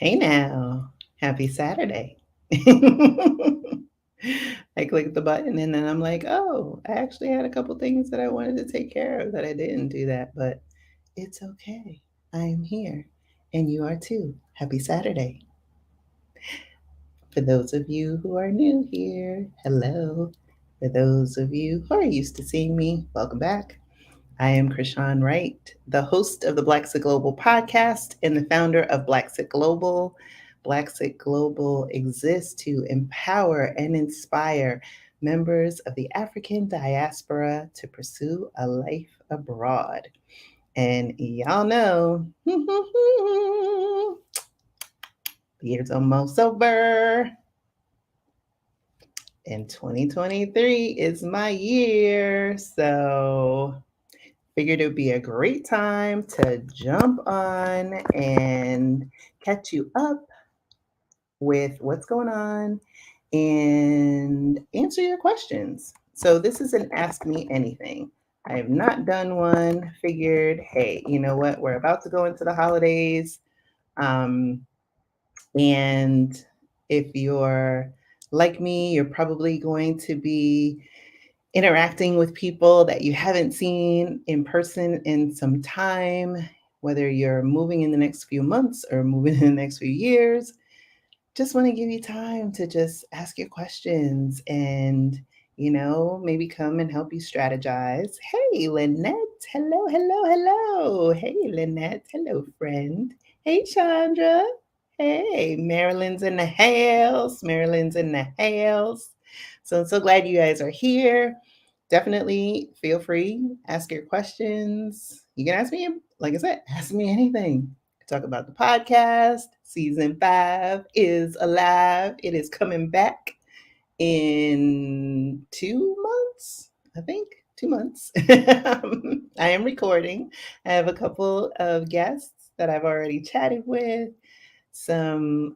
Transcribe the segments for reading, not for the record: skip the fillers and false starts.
Hey now, happy Saturday. I clicked the button and then I'm like, oh, I actually had a couple things that I wanted to take care of that I didn't do that, but it's okay. I am here and you are too. Happy Saturday. For those of you who are new here, hello. For those of you who are used to seeing me, welcome back. I am Krishan Wright, the host of the Blaxit Global podcast and the founder of Blaxit Global. Blaxit Global exists to empower and inspire members of the African diaspora to pursue a life abroad. And y'all know, the year's almost over, and 2023 is my year. So figured it would be a great time to jump on and catch you up with what's going on and answer your questions. So, this is an Ask Me Anything. I have not done one. Figured, hey, you know what? We're about to go into the holidays. Um, and if you're like me, you're probably going to be interacting with people that you haven't seen in person in some time, whether you're moving in the next few months or moving in the next few years. Just want to give you time to just ask your questions and, maybe come and help you strategize. Hey, Lynette. Hello, hello, hello. Hey, Lynette. Hello, friend. Hey, Chandra. Hey, Marilyn's in the house. Marilyn's in the house. So I'm so glad you guys are here. Definitely feel free, ask your questions. You can ask me, like I said, ask me anything. Talk about the podcast. Season 5 is alive. It is coming back in 2 months, I think. 2 months. I am recording. I have a couple of guests that I've already chatted with, some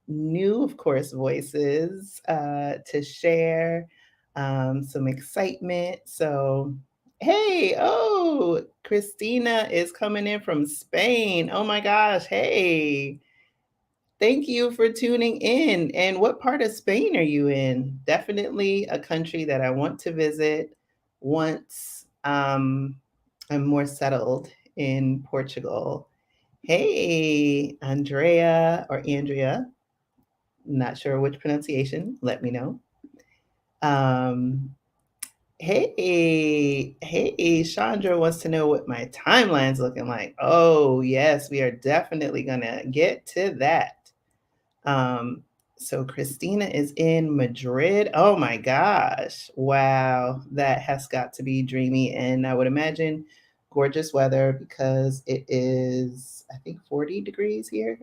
new, of course, voices to share, some excitement. So, hey, oh, Christina is coming in from Spain. Oh my gosh, hey. Thank you for tuning in. And what part of Spain are you in? Definitely a country that I want to visit once I'm more settled in Portugal. Hey, Andrea or Andrea, not sure which pronunciation, let me know. Um, hey, Chandra wants to know what my timeline's looking like. Oh, yes, we are definitely gonna get to that. Um, so Christina is in Madrid. Oh my gosh. Wow. That has got to be dreamy. And I would imagine gorgeous weather because it is, I think, 40 degrees here.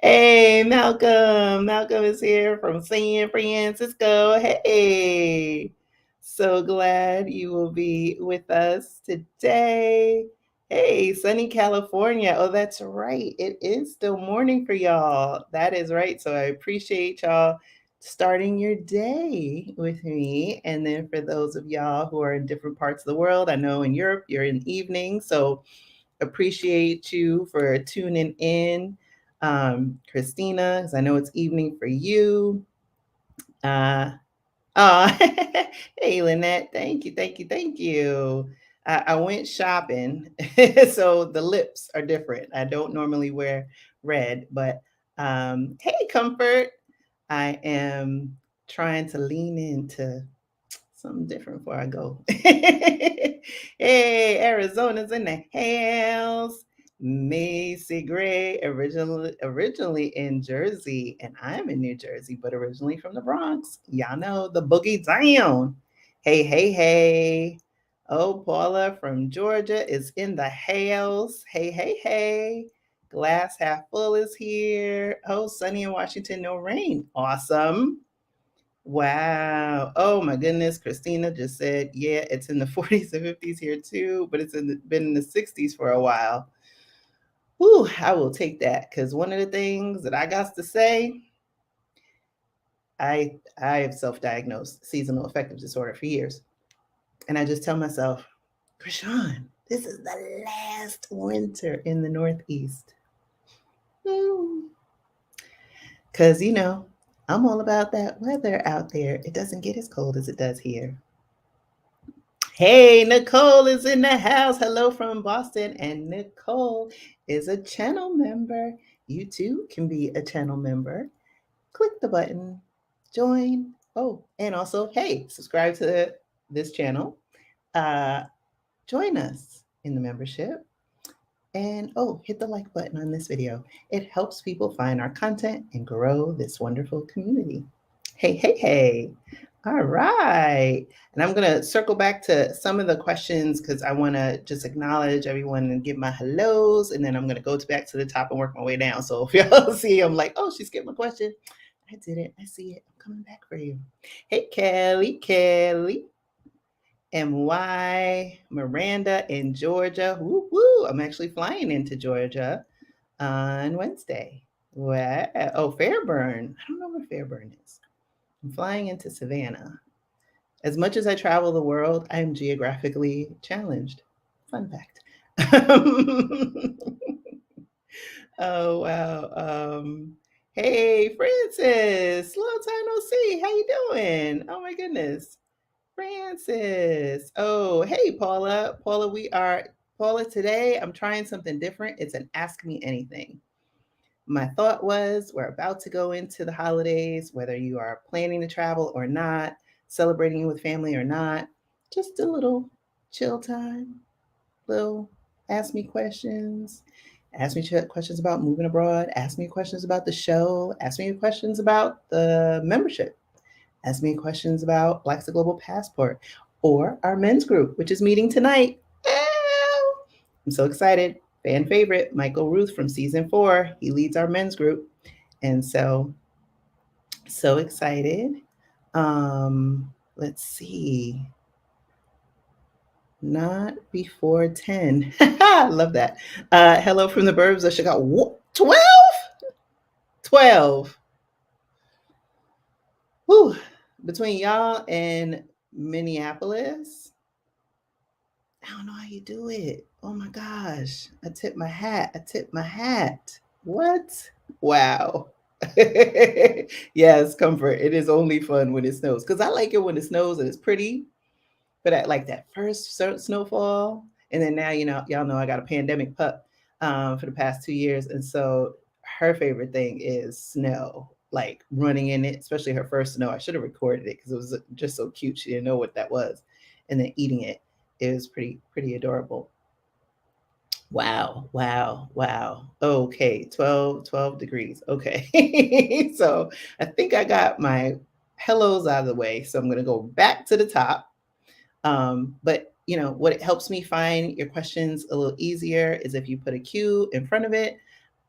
Hey, Malcolm. Malcolm is here from San Francisco. Hey. So glad you will be with us today. Hey, sunny California. Oh, that's right. It is still morning for y'all. That is right. So I appreciate y'all starting your day with me. And then for those of y'all who are in different parts of the world, I know in Europe you're in evening. So appreciate you for tuning in. Christina, because I know it's evening for you. Uh, Oh, hey, Lynette. Thank you, thank you, thank you. I went shopping, so the lips are different. I don't normally wear red, but hey, Comfort. I am trying to lean into something different before I go. Hey, Arizona's in the house. Macy Gray, originally in Jersey, and I'm in New Jersey, but originally from the Bronx. Y'all know the boogie down. Hey, hey, hey. Oh, Paula from Georgia is in the house. Hey, hey, hey. Glass half full is here. Oh, sunny in Washington, no rain. Awesome. Wow. Oh my goodness. Christina just said, yeah, it's in the 40s and 50s here too, but been in the 60s for a while. Whew, I will take that because one of the things that I got to say, I have self-diagnosed seasonal affective disorder for years. And I just tell myself, Krishan, This is the last winter in the Northeast. Because, I'm all about that weather out there. It doesn't get as cold as it does here. Hey, Nicole is in the house. Hello from Boston. And Nicole is a channel member. You too can be a channel member. Click the button, join. Oh, and also, hey, subscribe to this channel. Join us in the membership. And oh, hit the like button on this video. It helps people find our content and grow this wonderful community. Hey, hey, hey. All right. And I'm going to circle back to some of the questions because I want to just acknowledge everyone and give my hellos. And then I'm going to go back to the top and work my way down. So if y'all see, I'm like, oh, she skipped my question. I did it. I see it. I'm coming back for you. Hey, Kelly. MY, Miranda in Georgia. Woo woo. I'm actually flying into Georgia on Wednesday. Wow. Oh, Fairburn. I don't know where Fairburn is. I'm flying into Savannah. As much as I travel the world, I am geographically challenged. Fun fact. Oh, wow. Hey, Francis. Long time no see. How you doing? Oh, my goodness. Francis. Oh, hey, Paula. Paula, today I'm trying something different. It's an Ask Me Anything. My thought was we're about to go into the holidays, whether you are planning to travel or not, celebrating with family or not, just a little chill time, little ask me questions. Ask me questions about moving abroad. Ask me questions about the show. Ask me questions about the membership. Ask me questions about Blaxit Global Passport or our men's group, which is meeting tonight. I'm so excited. Fan favorite, Michael Ruth from season 4. He leads our men's group. And so excited. Let's see. Not before 10. Love that. Hello from the burbs of Chicago. 12? 12. Whew. Between y'all and Minneapolis, I don't know how you do it. Oh my gosh. I tip my hat. What? Wow. Yes, comfort. It is only fun when it snows. Because I like it when it snows and it's pretty. But at like that first snowfall, and then now, y'all know I got a pandemic pup for the past 2 years. And so her favorite thing is snow, like running in it, especially her first snow. I should have recorded it because it was just so cute. She didn't know what that was. And then eating it. It was pretty adorable. Wow, wow, wow. Okay, 12 degrees. Okay. So I think I got my hellos out of the way. So I'm going to go back to the top. But what it helps me find your questions a little easier is if you put a Q in front of it.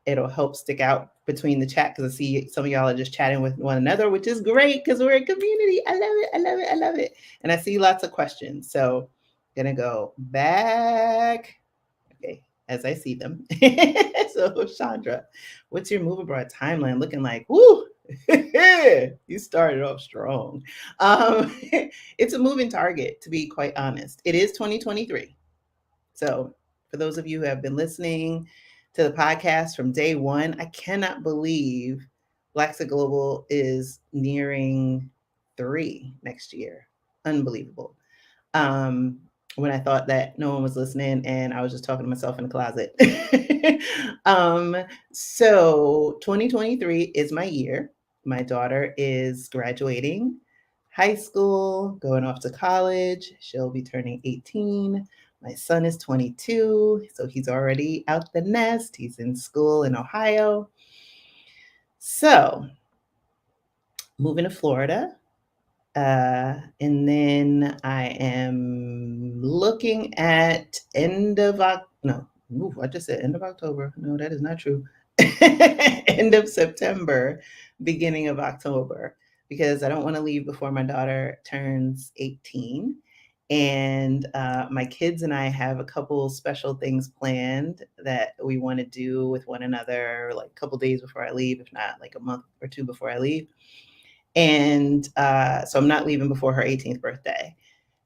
It'll help stick out between the chat because I see some of y'all are just chatting with one another, which is great because we're a community. I love it. I love it. I love it. And I see lots of questions. So gonna go back. Okay, as I see them. So Chandra, what's your move abroad timeline looking like? Woo! You started off strong. It's a moving target, to be quite honest. It is 2023. So, for those of you who have been listening to the podcast from day one, I cannot believe Blaxit Global is nearing 3 next year. Unbelievable. When I thought that no one was listening and I was just talking to myself in the closet. So 2023 is my year. My daughter is graduating high school, going off to college. She'll be turning 18. My son is 22, so he's already out the nest. He's in school in Ohio. So, moving to Florida. And then I am looking at end of I just said end of October. No, that is not true. End of September, beginning of October, because I don't want to leave before my daughter turns 18. And my kids and I have a couple special things planned that we want to do with one another, like a couple days before I leave, if not like a month or two before I leave. And so I'm not leaving before her 18th birthday.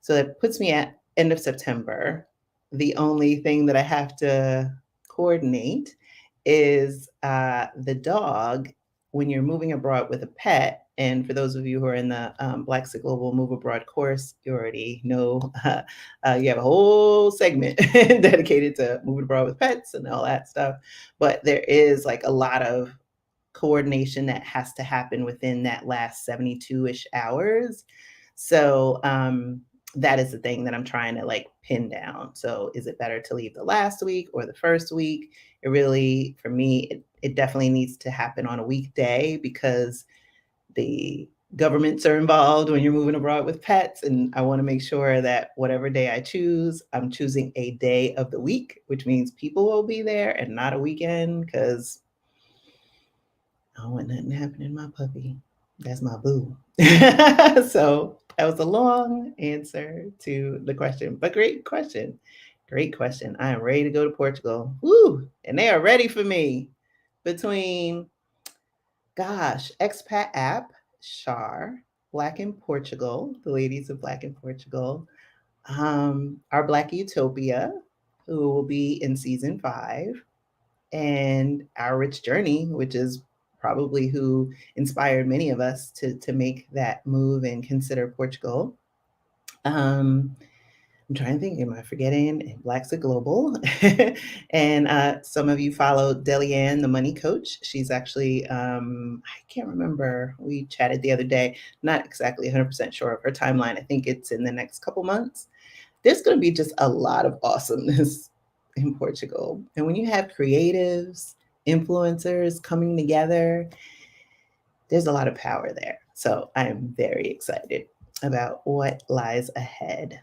So that puts me at end of September. the only thing that I have to coordinate is the dog when you're moving abroad with a pet. And for those of you who are in the Blaxit Global Move Abroad course, you already know you have a whole segment dedicated to moving abroad with pets and all that stuff. But there is like a lot of coordination that has to happen within that last 72-ish hours. So that is the thing that I'm trying to like pin down. So is it better to leave the last week or the first week? It really, for me, it definitely needs to happen on a weekday because the governments are involved when you're moving abroad with pets. And I want to make sure that whatever day I choose, I'm choosing a day of the week, which means people will be there and not a weekend because I don't want nothing happening to my puppy. That's my boo. So that was a long answer to the question, but great question. Great question. I am ready to go to Portugal. Woo! And they are ready for me. Between, gosh, expat app, Shar, Black in Portugal, the ladies of Black in Portugal, our Black Utopia, who will be in season 5, and Our Rich Journey, which is probably who inspired many of us to make that move and consider Portugal. I'm trying to think, am I forgetting Blaxit Global? And some of you follow Delianne, the money coach. She's actually, I can't remember, we chatted the other day, not exactly 100% sure of her timeline. I think it's in the next couple months. There's going to be just a lot of awesomeness in Portugal. And when you have creatives, influencers coming together, there's a lot of power there. So I am very excited about what lies ahead.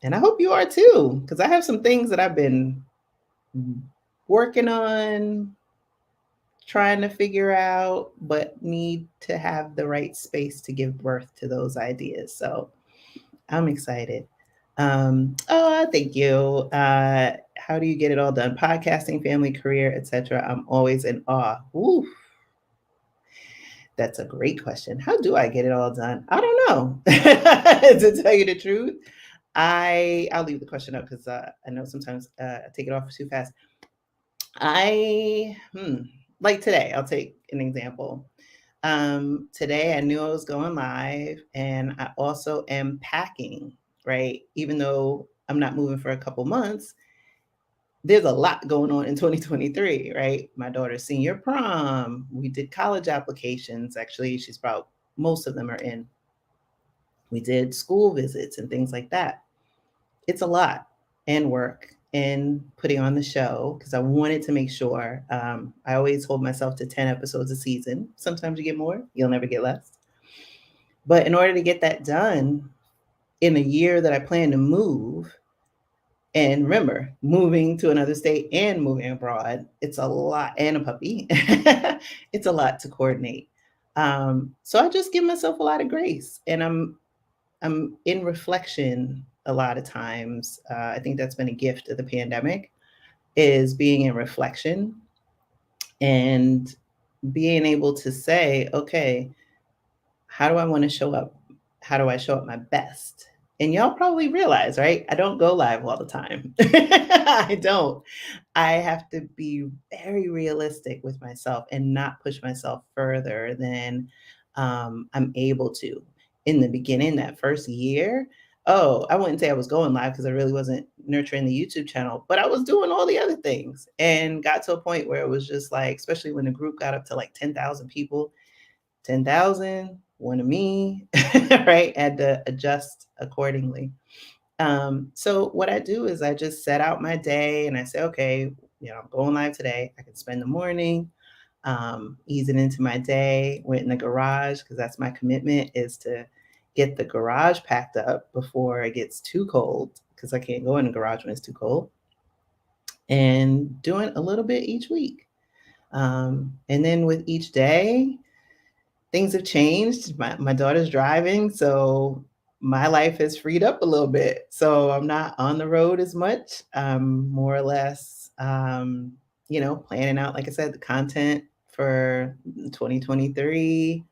And I hope you are too, because I have some things that I've been working on, trying to figure out, but need to have the right space to give birth to those ideas. So I'm excited. Thank you. How do you get it all done? Podcasting, family, career, etc. I'm always in awe. Ooh, that's a great question. How do I get it all done? I don't know. To tell you the truth, I'll leave the question up because I know sometimes I take it off too fast. Like today, I'll take an example. Today I knew I was going live, and I also am packing, right? Even though I'm not moving for a couple months, there's a lot going on in 2023, right? My daughter's senior prom. We did college applications. Actually, most of them are in. We did school visits and things like that. It's a lot, and work and putting on the show because I wanted to make sure. I always hold myself to 10 episodes a season. Sometimes you get more, you'll never get less. But in order to get that done in a year that I plan to move, and remember, moving to another state and moving abroad, it's a lot, and a puppy, it's a lot to coordinate. So I just give myself a lot of grace, and I'm in reflection a lot of times. I think that's been a gift of the pandemic, is being in reflection and being able to say, okay, how do I want to show up? How do I show up my best? And y'all probably realize, right? I don't go live all the time. I don't. I have to be very realistic with myself and not push myself further than I'm able to. In the beginning, that first year, I wouldn't say I was going live because I really wasn't nurturing the YouTube channel, but I was doing all the other things and got to a point where it was just like, especially when the group got up to like 10,000 people, 10,000, one of me, right? Had to adjust accordingly. So what I do is I just set out my day and I say, okay, I'm going live today. I can spend the morning easing into my day, went in the garage because that's my commitment, is to get the garage packed up before it gets too cold because I can't go in the garage when it's too cold, and doing a little bit each week. And then with each day, things have changed. My daughter's driving, so my life has freed up a little bit. So I'm not on the road as much. More or less, planning out, like I said, the content for 2023.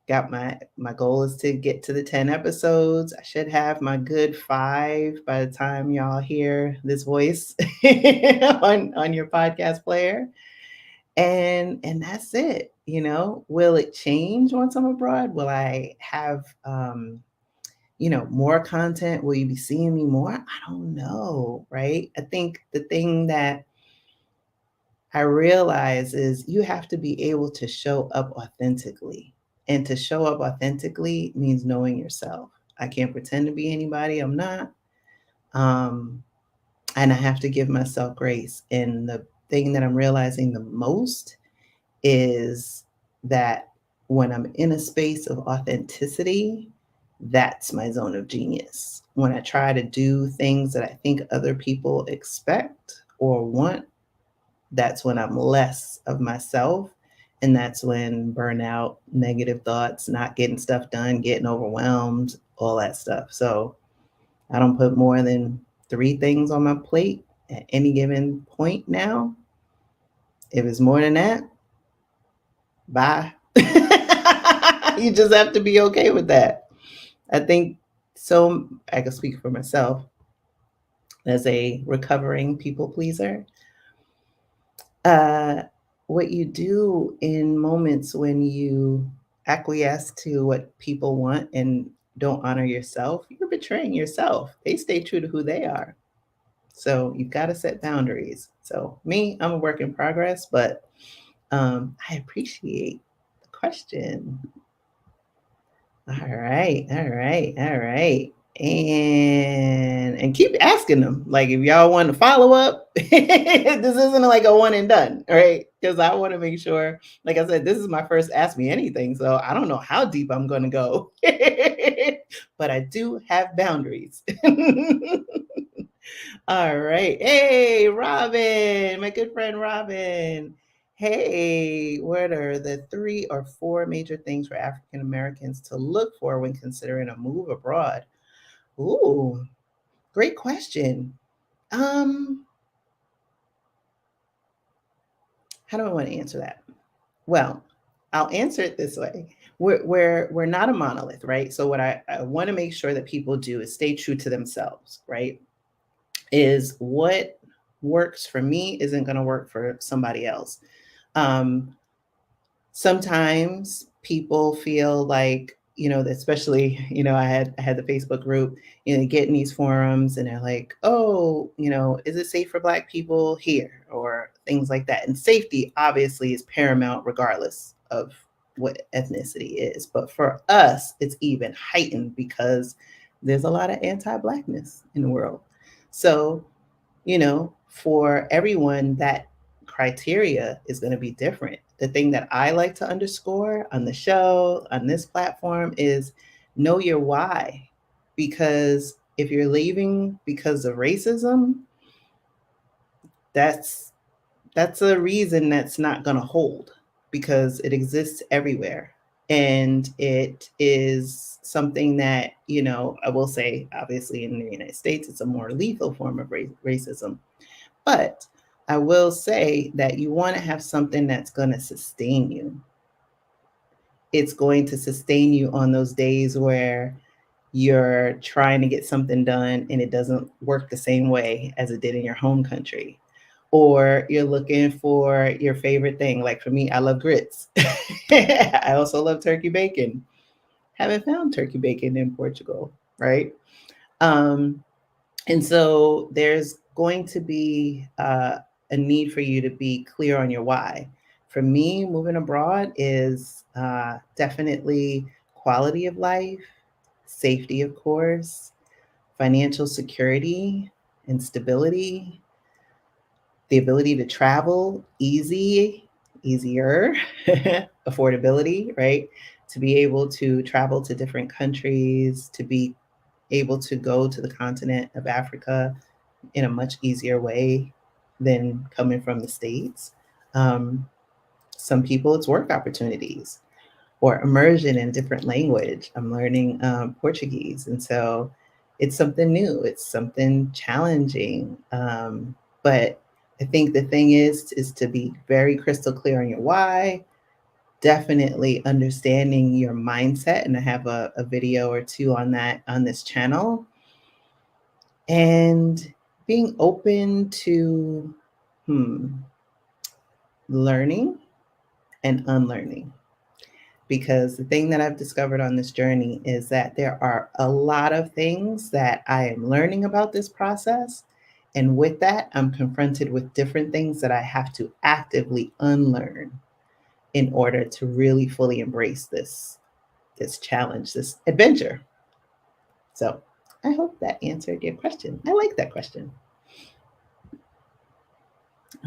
Got my goal is to get to the 10 episodes. I should have my good 5 by the time y'all hear this voice on your podcast player. And that's it. Will it change once I'm abroad? Will I have more content? Will you be seeing me more? I don't know, right? I think the thing that I realize is you have to be able to show up authentically. And to show up authentically means knowing yourself. I can't pretend to be anybody I'm not. Um, and I have to give myself grace. And the thing that I'm realizing the most is that when I'm in a space of authenticity, that's my zone of genius. When I try to do things that I think other people expect or want, that's when I'm less of myself. And that's when burnout, negative thoughts, not getting stuff done, getting overwhelmed, all that stuff. So I don't put more than 3 things on my plate at any given point now. If it's more than that, bye. You just have to be okay with that. I think so. I can speak for myself as a recovering people pleaser. Uh, what you do in moments when you acquiesce to what people want and don't honor yourself, you're betraying yourself. They stay true to who they are. So you've got to set boundaries. So me, I'm a work in progress, but I appreciate the question. All right, all right, all right. And keep asking them. Like if y'all want to follow up, this isn't like a one and done, right? Because I want to make sure, like I said, this is my first Ask Me Anything. So I don't know how deep I'm gonna go. But I do have boundaries. All right. Hey, Robin, my good friend Robin. Hey, what are the 3 or 4 major things for African Americans to look for when considering a move abroad? Ooh, great question. Um, how do I want to answer that? Well, I'll answer it this way. We're not a monolith, right? So what I want to make sure that people do is stay true to themselves, right? Is what works for me isn't going to work for somebody else. Um, Sometimes people feel like, especially, I had the Facebook group, get in these forums and they're like, oh, is it safe for Black people here or things like that? And safety obviously is paramount regardless of what ethnicity is. But for us, it's even heightened because there's a lot of anti-Blackness in the world. So for everyone, that criteria is going to be different. The thing that I like to underscore on the show, on this platform, is know your why. Because if you're leaving because of racism, that's a reason that's not going to hold because it exists everywhere. And it is something that, I will say, obviously, in the United States, it's a more lethal form of racism. But I will say that you want to have something that's going to sustain you. It's going to sustain you on those days where you're trying to get something done and it doesn't work the same way as it did in your home country. Or you're looking for your favorite thing. Like for me, I love grits. I also love turkey bacon. Haven't found turkey bacon in Portugal, right? Um, and so there's going to be a need for you to be clear on your why. For me, moving abroad is definitely quality of life, safety, of course, financial security and stability, the ability to travel easier, affordability, right? To be able to travel to different countries, to be able to go to the continent of Africa in a much easier way than coming from the States. Um, some people, it's work opportunities or immersion in a different language. I'm learning Portuguese. And so it's something new, it's something challenging. But I think the thing is to be very crystal clear on your why, definitely understanding your mindset. And I have a video or two on that on this channel. And being open to learning and unlearning. Because the thing that I've discovered on this journey is that there are a lot of things that I am learning about this process. And with that, I'm confronted with different things that I have to actively unlearn in order to really fully embrace this challenge, this adventure. So I hope that answered your question. I like that question.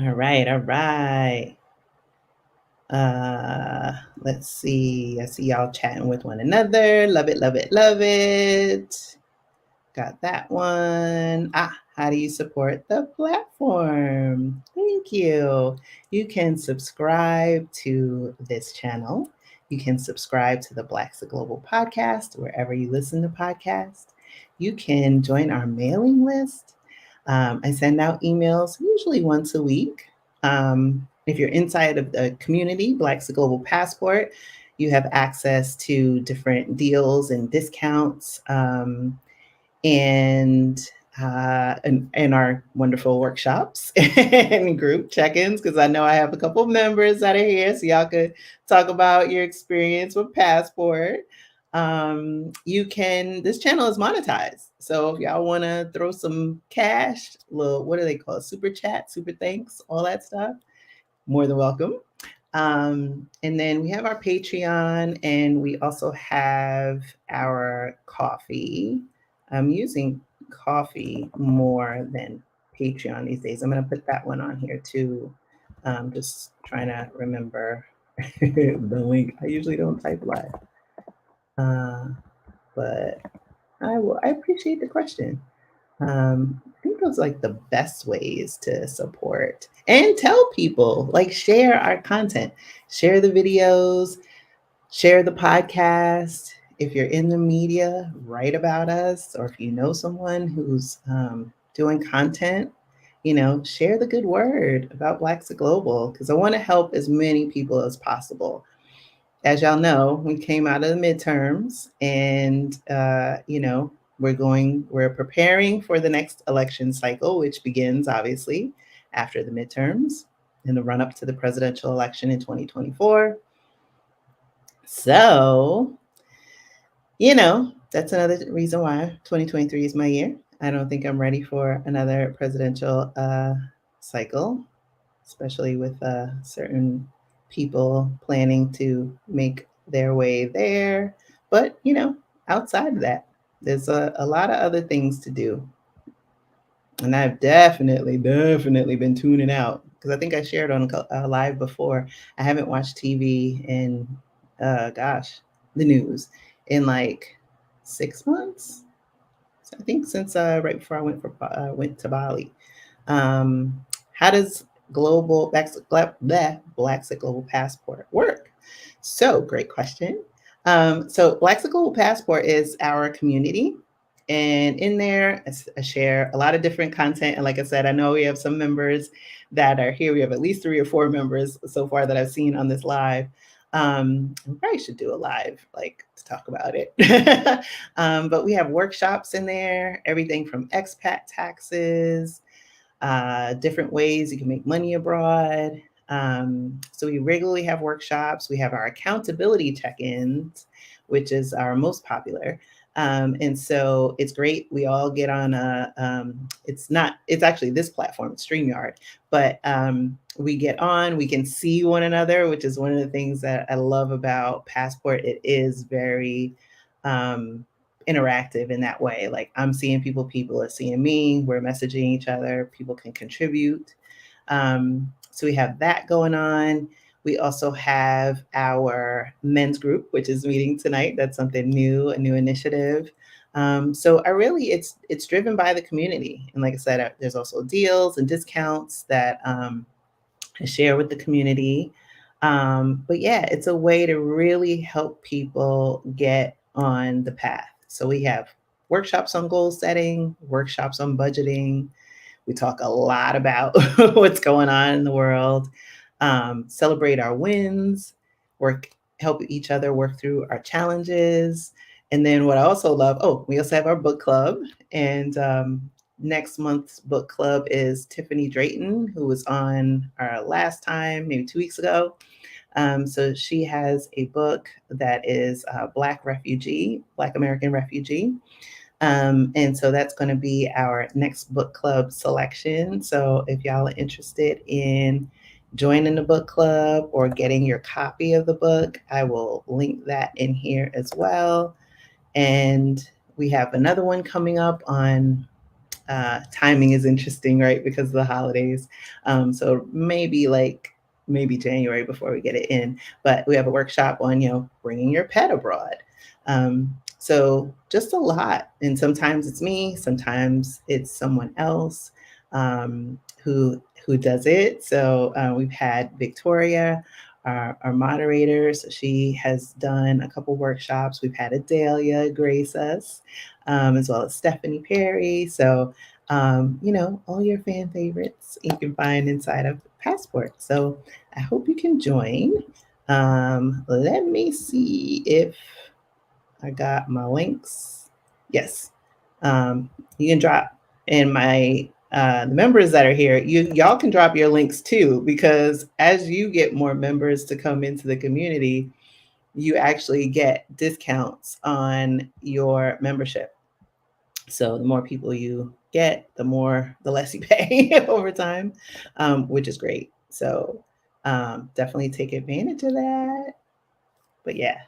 All right, all right. Let's see. I see y'all chatting with one another. Love it, love it, love it. Got that one. How do you support the platform? Thank you. You can subscribe to this channel. You can subscribe to the Blaxit Global podcast wherever you listen to podcasts. You can join our mailing list. I send out emails usually once a week. If you're inside of the community, Blaxit Global Passport, you have access to different deals and discounts. And our wonderful workshops and group check-ins, because I know I have a couple members that are here, so y'all could talk about your experience with Passport. This channel is monetized, so if y'all want to throw some cash, little, what do they call it, super chat, super thanks, all that stuff, more than welcome. And then we have our Patreon, and we also have our coffee. I'm using coffee more than Patreon these days. I'm going to put that one on here too. Just trying to remember the link. I usually don't type live, but I appreciate the question. I think those are like the best ways to support and tell people, like, share our content, share the videos, share the podcast. If you're in the media, write about us, or if you know someone who's doing content, share the good word about Blaxit Global, because I want to help as many people as possible. As y'all know, we came out of the midterms, and we're preparing for the next election cycle, which begins obviously after the midterms in the run up to the presidential election in 2024. So, that's another reason why 2023 is my year. I don't think I'm ready for another presidential cycle, especially with certain people planning to make their way there. But, outside of that, there's a lot of other things to do. And I've definitely been tuning out, because I think I shared on a live before. I haven't watched TV in, the news in like 6 months. So I think since right before I went to Bali. How does Blaxit Global Passport work? So great question. So Blaxit Global Passport is our community. And in there, I share a lot of different content. And like I said, I know we have some members that are here. We have at least 3 or 4 members so far that I've seen on this live. We probably should do a live, like, to talk about it. But we have workshops in there, everything from expat taxes, different ways you can make money abroad. So we regularly have workshops. We have our accountability check-ins, which is our most popular. And so it's great. We all get on it's actually this platform, it's StreamYard, but we get on, we can see one another, which is one of the things that I love about Passport. It is very interactive in that way. Like, I'm seeing people are seeing me, we're messaging each other, people can contribute. So we have that going on. We also have our men's group, which is meeting tonight. That's something new, a new initiative. So it's driven by the community. And like I said, there's also deals and discounts that I share with the community. But yeah, it's a way to really help people get on the path. So we have workshops on goal setting, workshops on budgeting. We talk a lot about what's going on in the world, celebrate our wins. help each other work through our challenges. And then what I also love, oh, we also have our book club. And next month's book club is Tiffany Drayton, who was on our last time, maybe 2 weeks ago. So she has a book that is Black Refugee, Black American Refugee. And so that's going to be our next book club selection. So if y'all are interested in joining the book club or getting your copy of the book, I will link that in here as well. And we have another one coming up on timing is interesting, right? Because of the holidays. So maybe January before we get it in. But we have a workshop on, bringing your pet abroad. So just a lot. And sometimes it's me, sometimes it's someone else who does it. So we've had Victoria, our moderator. So she has done a couple workshops. We've had Adelia grace us, as well as Stephanie Perry. So, all your fan favorites you can find inside of Passport. So I hope you can join. Let me see if I got my links. Yes. You can drop in my the members that are here, y'all can drop your links too, because as you get more members to come into the community, you actually get discounts on your membership. So the more people you get, the less you pay over time, which is great. So definitely take advantage of that. But yeah,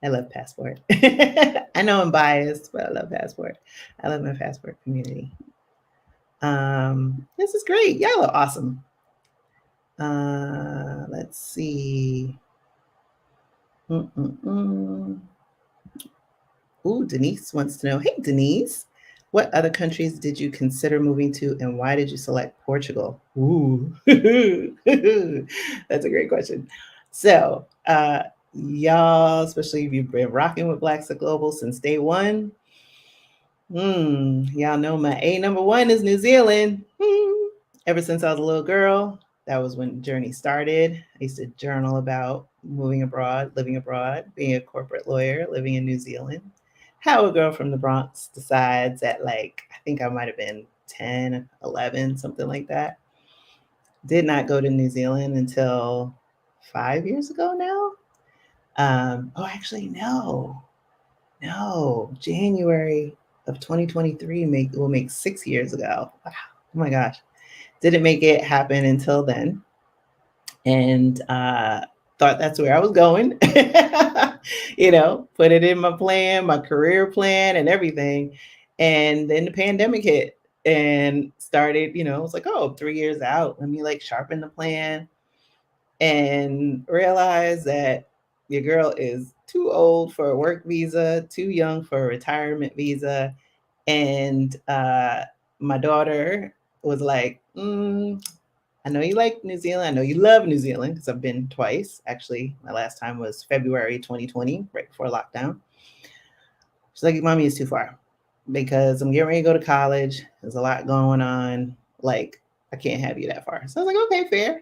I love Passport. I know I'm biased, but I love Passport. I love my Passport community. This is great. Y'all are awesome. Let's see. Ooh, Denise wants to know, hey, Denise, what other countries did you consider moving to and why did you select Portugal? Ooh, that's a great question. So, y'all, especially if you've been rocking with Blaxit Global since day one, y'all know my number one is New Zealand. Ever since I was a little girl, that was when the journey started. I used to journal about moving abroad, living abroad, being a corporate lawyer, living in New Zealand. How a girl from the Bronx decides at I think I might have been 10, 11, something like that. Did not go to New Zealand until 5 years ago now. Actually, no. January of 2023 will make 6 years ago. Wow. Oh my gosh. Didn't make it happen until then. And thought that's where I was going. Put it in my plan, my career plan and everything. And then the pandemic hit and started, it was like, 3 years out. Let me sharpen the plan and realize that your girl is too old for a work visa, too young for a retirement visa. And my daughter was like, I know you like New Zealand. I know you love New Zealand because I've been twice. Actually, my last time was February 2020, right before lockdown. She's like, Mommy, it's too far because I'm getting ready to go to college. There's a lot going on. I can't have you that far. So I was like, okay, fair.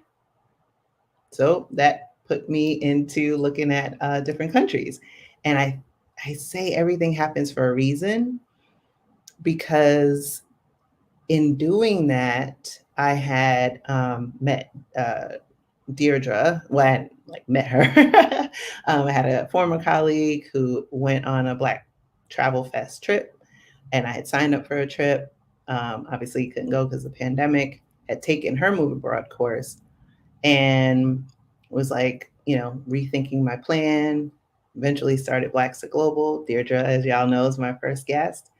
So that put me into looking at different countries. And I say everything happens for a reason because in doing that, I had met Deirdre. Well, I had met her. I had a former colleague who went on a Black Travel Fest trip, and I had signed up for a trip. Obviously, couldn't go because of the pandemic. Had taken her Move Abroad course, and was rethinking my plan. Eventually started Blaxit Global. Deirdre, as y'all know, is my first guest.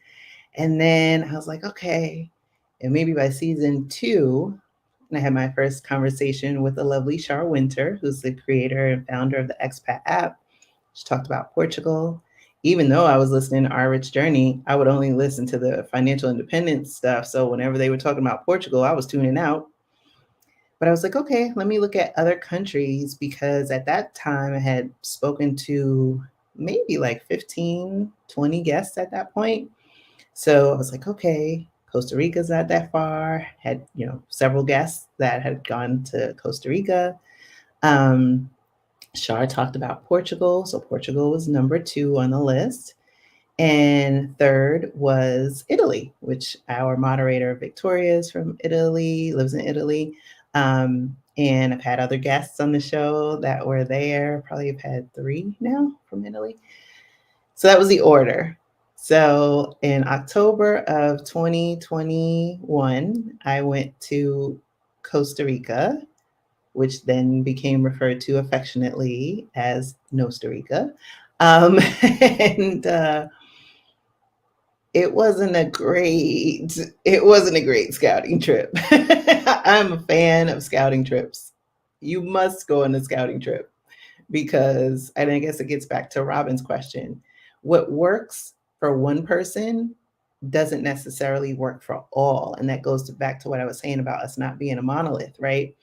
And then I was like, okay, and maybe by season 2, and I had my first conversation with the lovely Char Winter, who's the creator and founder of the Expat app. She talked about Portugal. Even though I was listening to Our Rich Journey, I would only listen to the financial independence stuff. So whenever they were talking about Portugal, I was tuning out. But I was like, okay, let me look at other countries because at that time I had spoken to maybe 15, 20 guests at that point. So I was like, okay, Costa Rica's not that far. Had, several guests that had gone to Costa Rica. Shar talked about Portugal. So Portugal was number 2 on the list. And third was Italy, which our moderator Victoria is from Italy, lives in Italy. And I've had other guests on the show that were there. Probably have had 3 now from Italy. So that was the order. So in October of 2021, I went to Costa Rica, which then became referred to affectionately as Nosta Rica. Um, and it wasn't a great scouting trip. I'm a fan of scouting trips. You must go on a scouting trip because, and I guess it gets back to Robin's question. What works for one person doesn't necessarily work for all. And that goes back to what I was saying about us not being a monolith, right?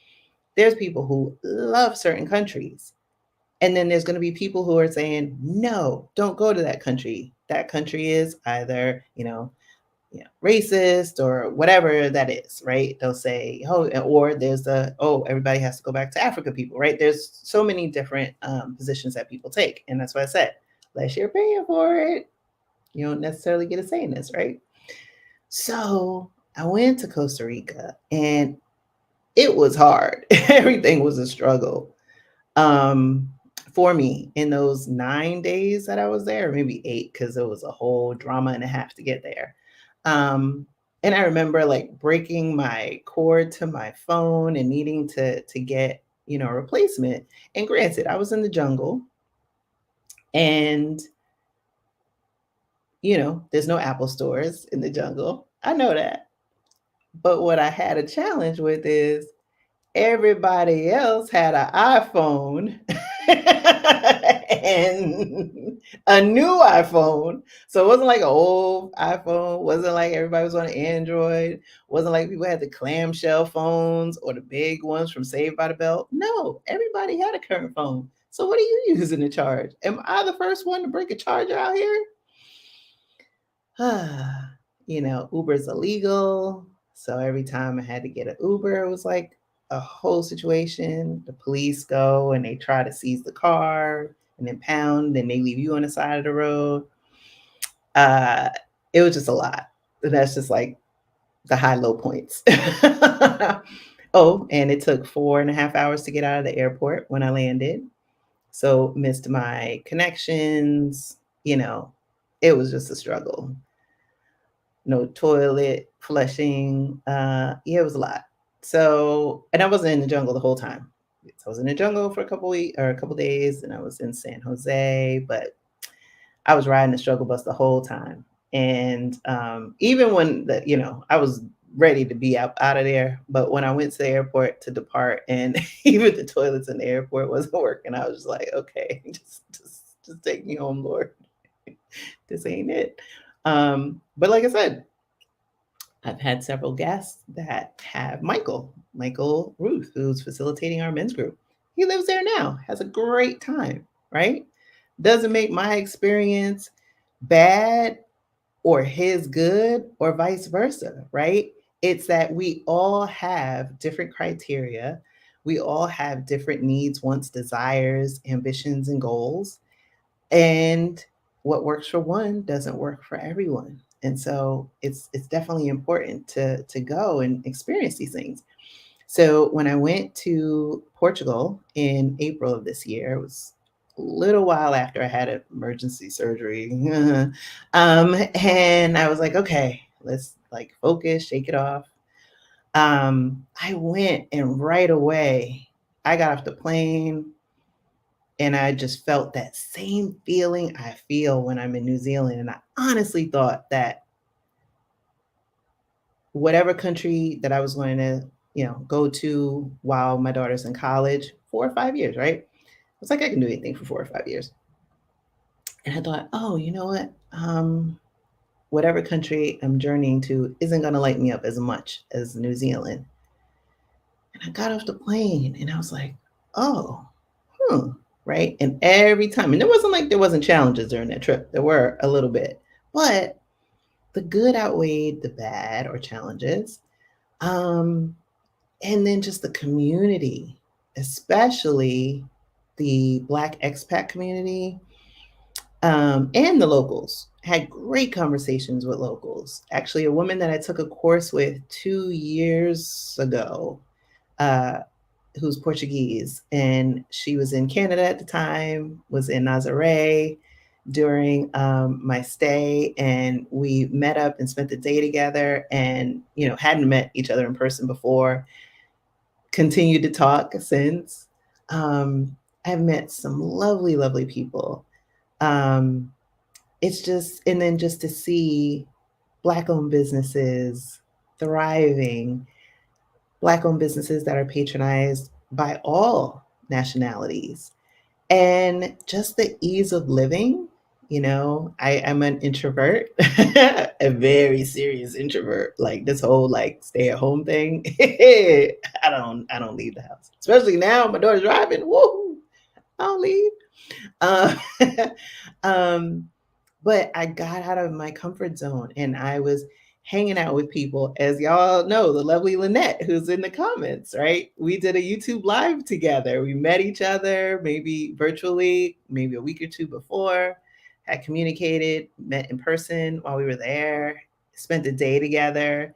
There's people who love certain countries. And then there's going to be people who are saying, no, don't go to that country. That country is either, racist or whatever that is, right? They'll say, oh, or there's everybody has to go back to Africa people, right? There's so many different positions that people take. And that's what I said, unless you're paying for it, you don't necessarily get a say in this, right? So I went to Costa Rica and it was hard. Everything was a struggle. Um, for me in those 9 days that I was there, maybe 8, because it was a whole drama and a half to get there. Um, and I remember like breaking my cord to my phone and needing to get a replacement. And granted, I was in the jungle, and there's no Apple stores in the jungle. I know that. But what I had a challenge with is everybody else had an iPhone and a new iPhone. So it wasn't like an old iPhone. Wasn't like everybody was on an Android. Wasn't like people had the clamshell phones or the big ones from Saved by the Bell. No, everybody had a current phone. So what are you using to charge? Am I the first one to break a charger out here? Uber's illegal. So every time I had to get an Uber, it was like a whole situation. The police go and they try to seize the car and then pound, and they leave you on the side of the road. Uh, it was just a lot. And that's just like the high low points. Oh, and it took 4.5 hours to get out of the airport when I landed. So missed my connections. It was just a struggle. No toilet flushing. Yeah, it was a lot. So, and I wasn't in the jungle the whole time. So I was in the jungle for a couple weeks or a couple days, and I was in San Jose, but I was riding the struggle bus the whole time. And even when I was ready to be out of there, but when I went to the airport to depart, and even the toilets in the airport wasn't working, I was just like, okay, just take me home, Lord. This ain't it. But like I said, I've had several guests that have Michael Ruth, who's facilitating our men's group. He lives there now, has a great time, right? Doesn't make my experience bad or his good or vice versa, right? It's that we all have different criteria. We all have different needs, wants, desires, ambitions, and goals. And what works for one doesn't work for everyone. And so it's definitely important to go and experience these things. So when I went to Portugal in April of this year, it was a little while after I had an emergency surgery. And I was like, okay, let's like focus, shake it off. I went, and right away I got off the plane, and I just felt that same feeling I feel when I'm in New Zealand. And I honestly thought that whatever country that I was going to, go to while my daughter's in college, 4 or 5 years, right? I was like, I can do anything for 4 or 5 years. And I thought, oh, you know what? Whatever country I'm journeying to isn't going to light me up as much as New Zealand. And I got off the plane and I was like, oh, right? And every time, and it wasn't like there wasn't challenges during that trip. There were a little bit, but the good outweighed the bad or challenges. And then just the community, especially the Black expat community, and the locals. Had great conversations with locals. Actually, a woman that I took a course with 2 years ago, uh, who's Portuguese, and she was in Canada at the time, was in Nazaré during my stay, and we met up and spent the day together, and hadn't met each other in person before. Continued to talk since. I've met some lovely, lovely people. Um, it's just, and then just to see Black-owned businesses thriving, Black-owned businesses that are patronized by all nationalities, and just the ease of living. I'm an introvert, a very serious introvert. Like this whole like stay at home thing, I don't leave the house, especially now. My daughter's driving. Woo! I don't leave. Uh, um, but I got out of my comfort zone and I was hanging out with people, as y'all know, the lovely Lynette, who's in the comments, right? We did a YouTube live together. We met each other, maybe virtually, maybe a week or two before, had communicated, met in person while we were there, spent the day together.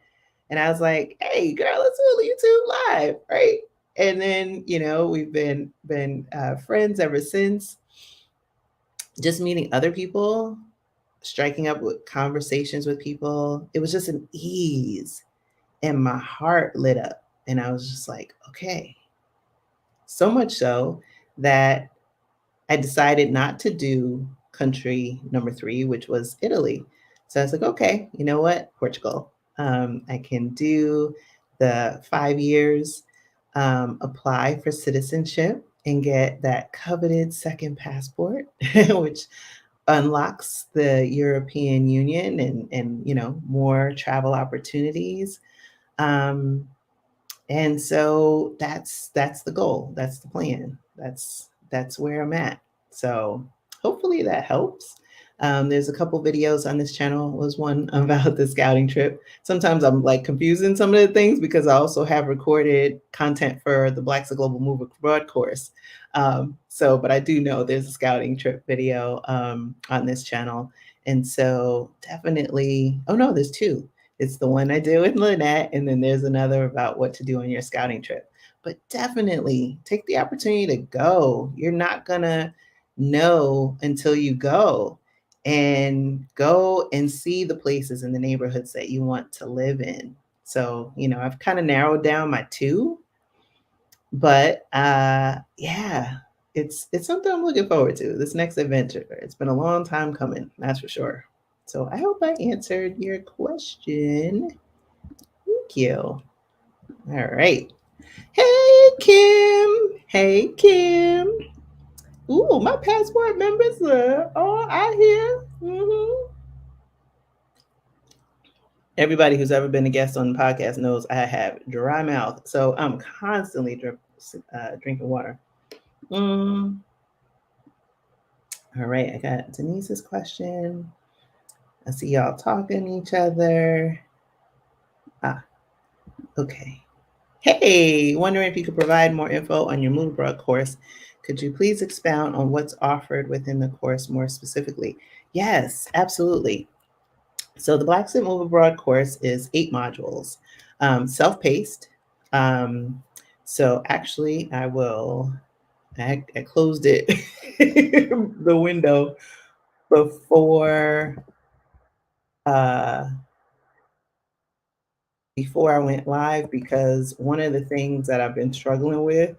And I was like, hey, girl, let's do a YouTube live, right? And then, we've been friends ever since. Just meeting other people, striking up with conversations with people. It was just an ease, and my heart lit up. And I was just like, okay. So much so that I decided not to do country number 3, which was Italy. So I was like, okay, you know what? Portugal. I can do the 5 years, apply for citizenship, and get that coveted second passport, which unlocks the European Union and more travel opportunities. Um, and so that's the goal. That's the plan. That's where I'm at. So hopefully that helps. There's a couple videos on this channel. Was one about the scouting trip. Sometimes I'm like confusing some of the things because I also have recorded content for the Blaxit Global Move Abroad course. But I do know there's a scouting trip video on this channel. And so definitely, oh no, there's two. It's the one I did with Lynette, and then there's another about what to do on your scouting trip. But definitely take the opportunity to go. You're not gonna know until you go, and go and see the places and the neighborhoods that you want to live in. So, I've kind of narrowed down my two, but yeah, it's something I'm looking forward to. This next adventure. It's been a long time coming, that's for sure. So I hope I answered your question. Thank you. All right. Hey, Kim. Hey, Kim. Ooh, my passport members are all out here. Everybody who's ever been a guest on the podcast knows I have dry mouth, so I'm constantly drinking water. All right, I got Denise's question. I see y'all talking to each other. Okay. Hey, wondering if you could provide more info on your Move Abroad course. Could you please expound on what's offered within the course more specifically? Yes, absolutely. So the Blaxit Move Abroad course is 8 modules, self-paced. So actually, I closed it, the window uh, before I went live, because one of the things that I've been struggling with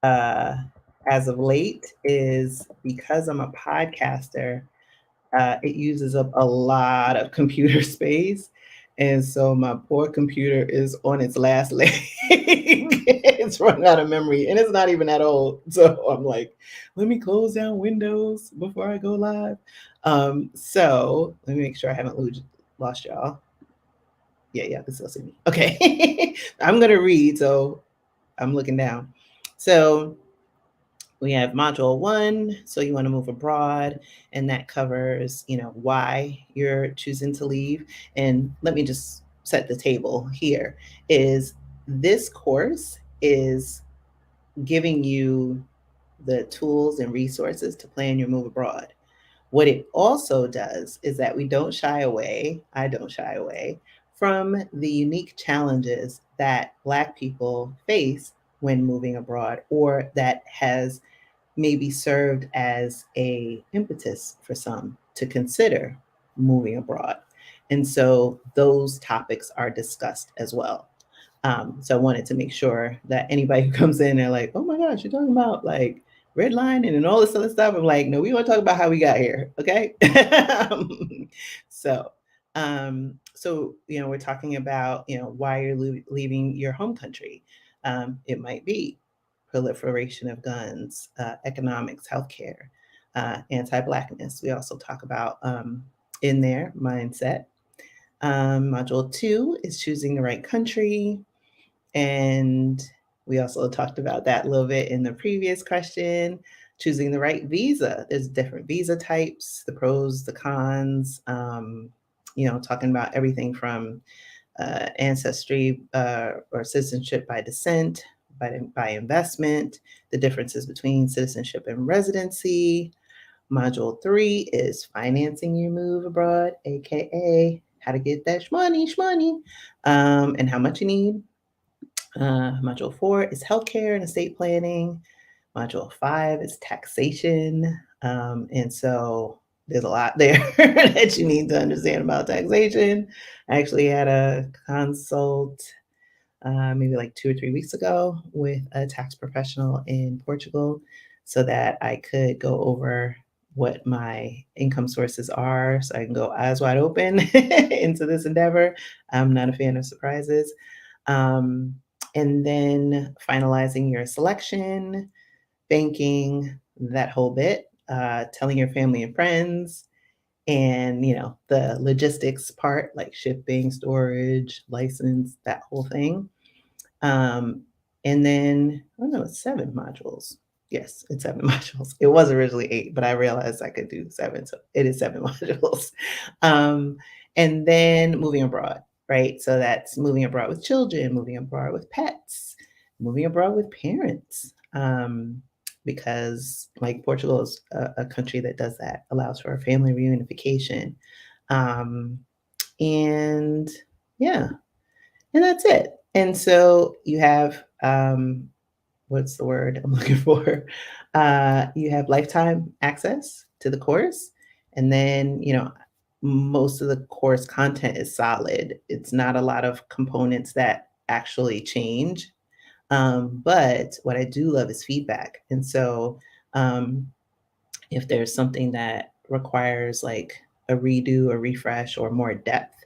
as of late is, because I'm a podcaster, it uses up a lot of computer space. And so my poor computer is on its last leg. It's run out of memory, and it's not even that old. So I'm like, let me close down Windows before I go live. So let me make sure I haven't lost y'all. Yeah, you can still see me. Okay. I'm going to read, so I'm looking down. So we have module 1, so you want to move abroad, and that covers, why you're choosing to leave. And let me just set the table here. Is this course is giving you the tools and resources to plan your move abroad. What it also does is that we don't shy away, I don't shy away from the unique challenges that Black people face when moving abroad, or that has maybe served as a impetus for some to consider moving abroad. And so those topics are discussed as well. So I wanted to make sure that anybody who comes in, they're like, oh my gosh, you're talking about like redlining and all this other stuff. I'm like, no, we want to talk about how we got here. Okay. so, we're talking about, why you're leaving your home country. It might be proliferation of guns, economics, healthcare, anti-Blackness. We also talk about in there mindset. Module 2 is choosing the right country. And we also talked about that a little bit in the previous question, choosing the right visa. There's different visa types, the pros, the cons, talking about everything from ancestry or citizenship by descent, by investment, the differences between citizenship and residency. Module 3 is financing your move abroad, aka how to get that shmoney, and how much you need. Module 4 is healthcare and estate planning. Module 5 is taxation. And so there's a lot there that you need to understand about taxation. I actually had a consult maybe like 2 or 3 weeks ago with a tax professional in Portugal so that I could go over what my income sources are so I can go eyes wide open into this endeavor. I'm not a fan of surprises. And then finalizing your selection, banking, that whole bit, telling your family and friends, and the logistics part like shipping, storage, license, that whole thing. And then, oh no, it's 7 modules. Yes, it's 7 modules. It was originally 8, but I realized I could do 7, so it is 7 modules. And then moving abroad, right? So that's moving abroad with children, moving abroad with pets, moving abroad with parents. Because like Portugal is a country that does that, allows for a family reunification. And yeah, and that's it. And so you have what's the word I'm looking for? You have lifetime access to the course. And then, most of the course content is solid. It's not a lot of components that actually change. But what I do love is feedback. And so um, if there's something that requires like a redo, a refresh, or more depth,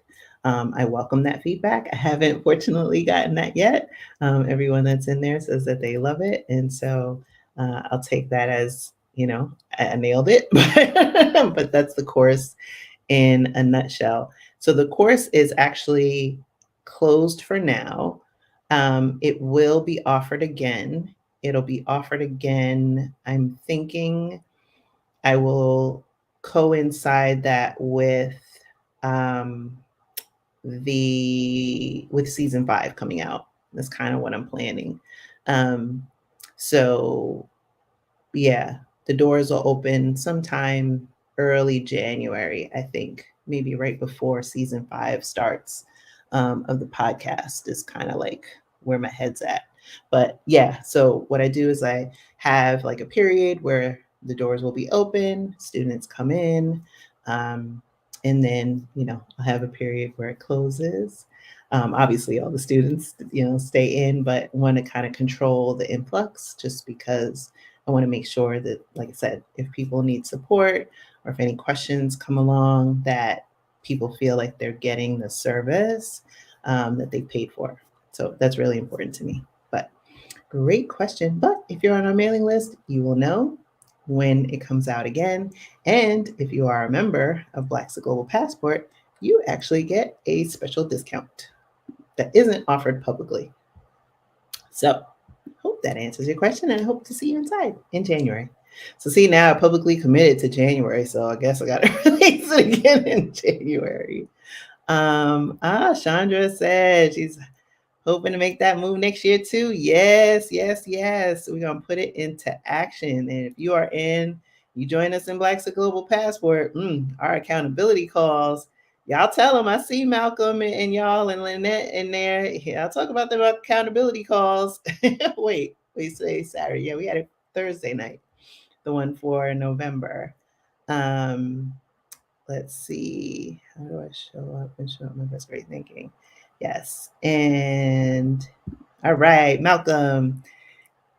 I welcome that feedback. I haven't fortunately gotten that yet. Everyone that's in there says that they love it. And so I'll take that as, I nailed it. But that's the course in a nutshell. So the course is actually closed for now. It will be offered again. It'll be offered again. I'm thinking I will coincide that with with season 5 coming out. That's kind of what I'm planning. So yeah, the doors will open sometime early January, I think, maybe right before season 5 starts of the podcast is kind of like where my head's at. But yeah, so what I do is I have like a period where the doors will be open, students come in, and then, I'll have a period where it closes. Obviously, all the students, stay in, but want to kind of control the influx just because I want to make sure that, like I said, if people need support or if any questions come along, that people feel like they're getting the service that they paid for. So that's really important to me. But great question. But if you're on our mailing list, you will know when it comes out again. And if you are a member of Blaxit Global Passport, you actually get a special discount that isn't offered publicly. So hope that answers your question, and I hope to see you inside in January. So see, now I publicly committed to January, so I guess I got to release it again in January. Chandra said she's Hoping to make that move next year too. Yes, yes, yes. We're gonna put it into action. And if you are in, you join us in Blaxit Global Passport. Our accountability calls. Y'all tell them I see Malcolm and y'all and Lynette in there. Yeah, I'll talk about the accountability calls. Wait, we say Saturday. Yeah, we had it Thursday night, the one for November. Um, let's see. How do I show up and show up my best great thinking? Yes. And all right, Malcolm,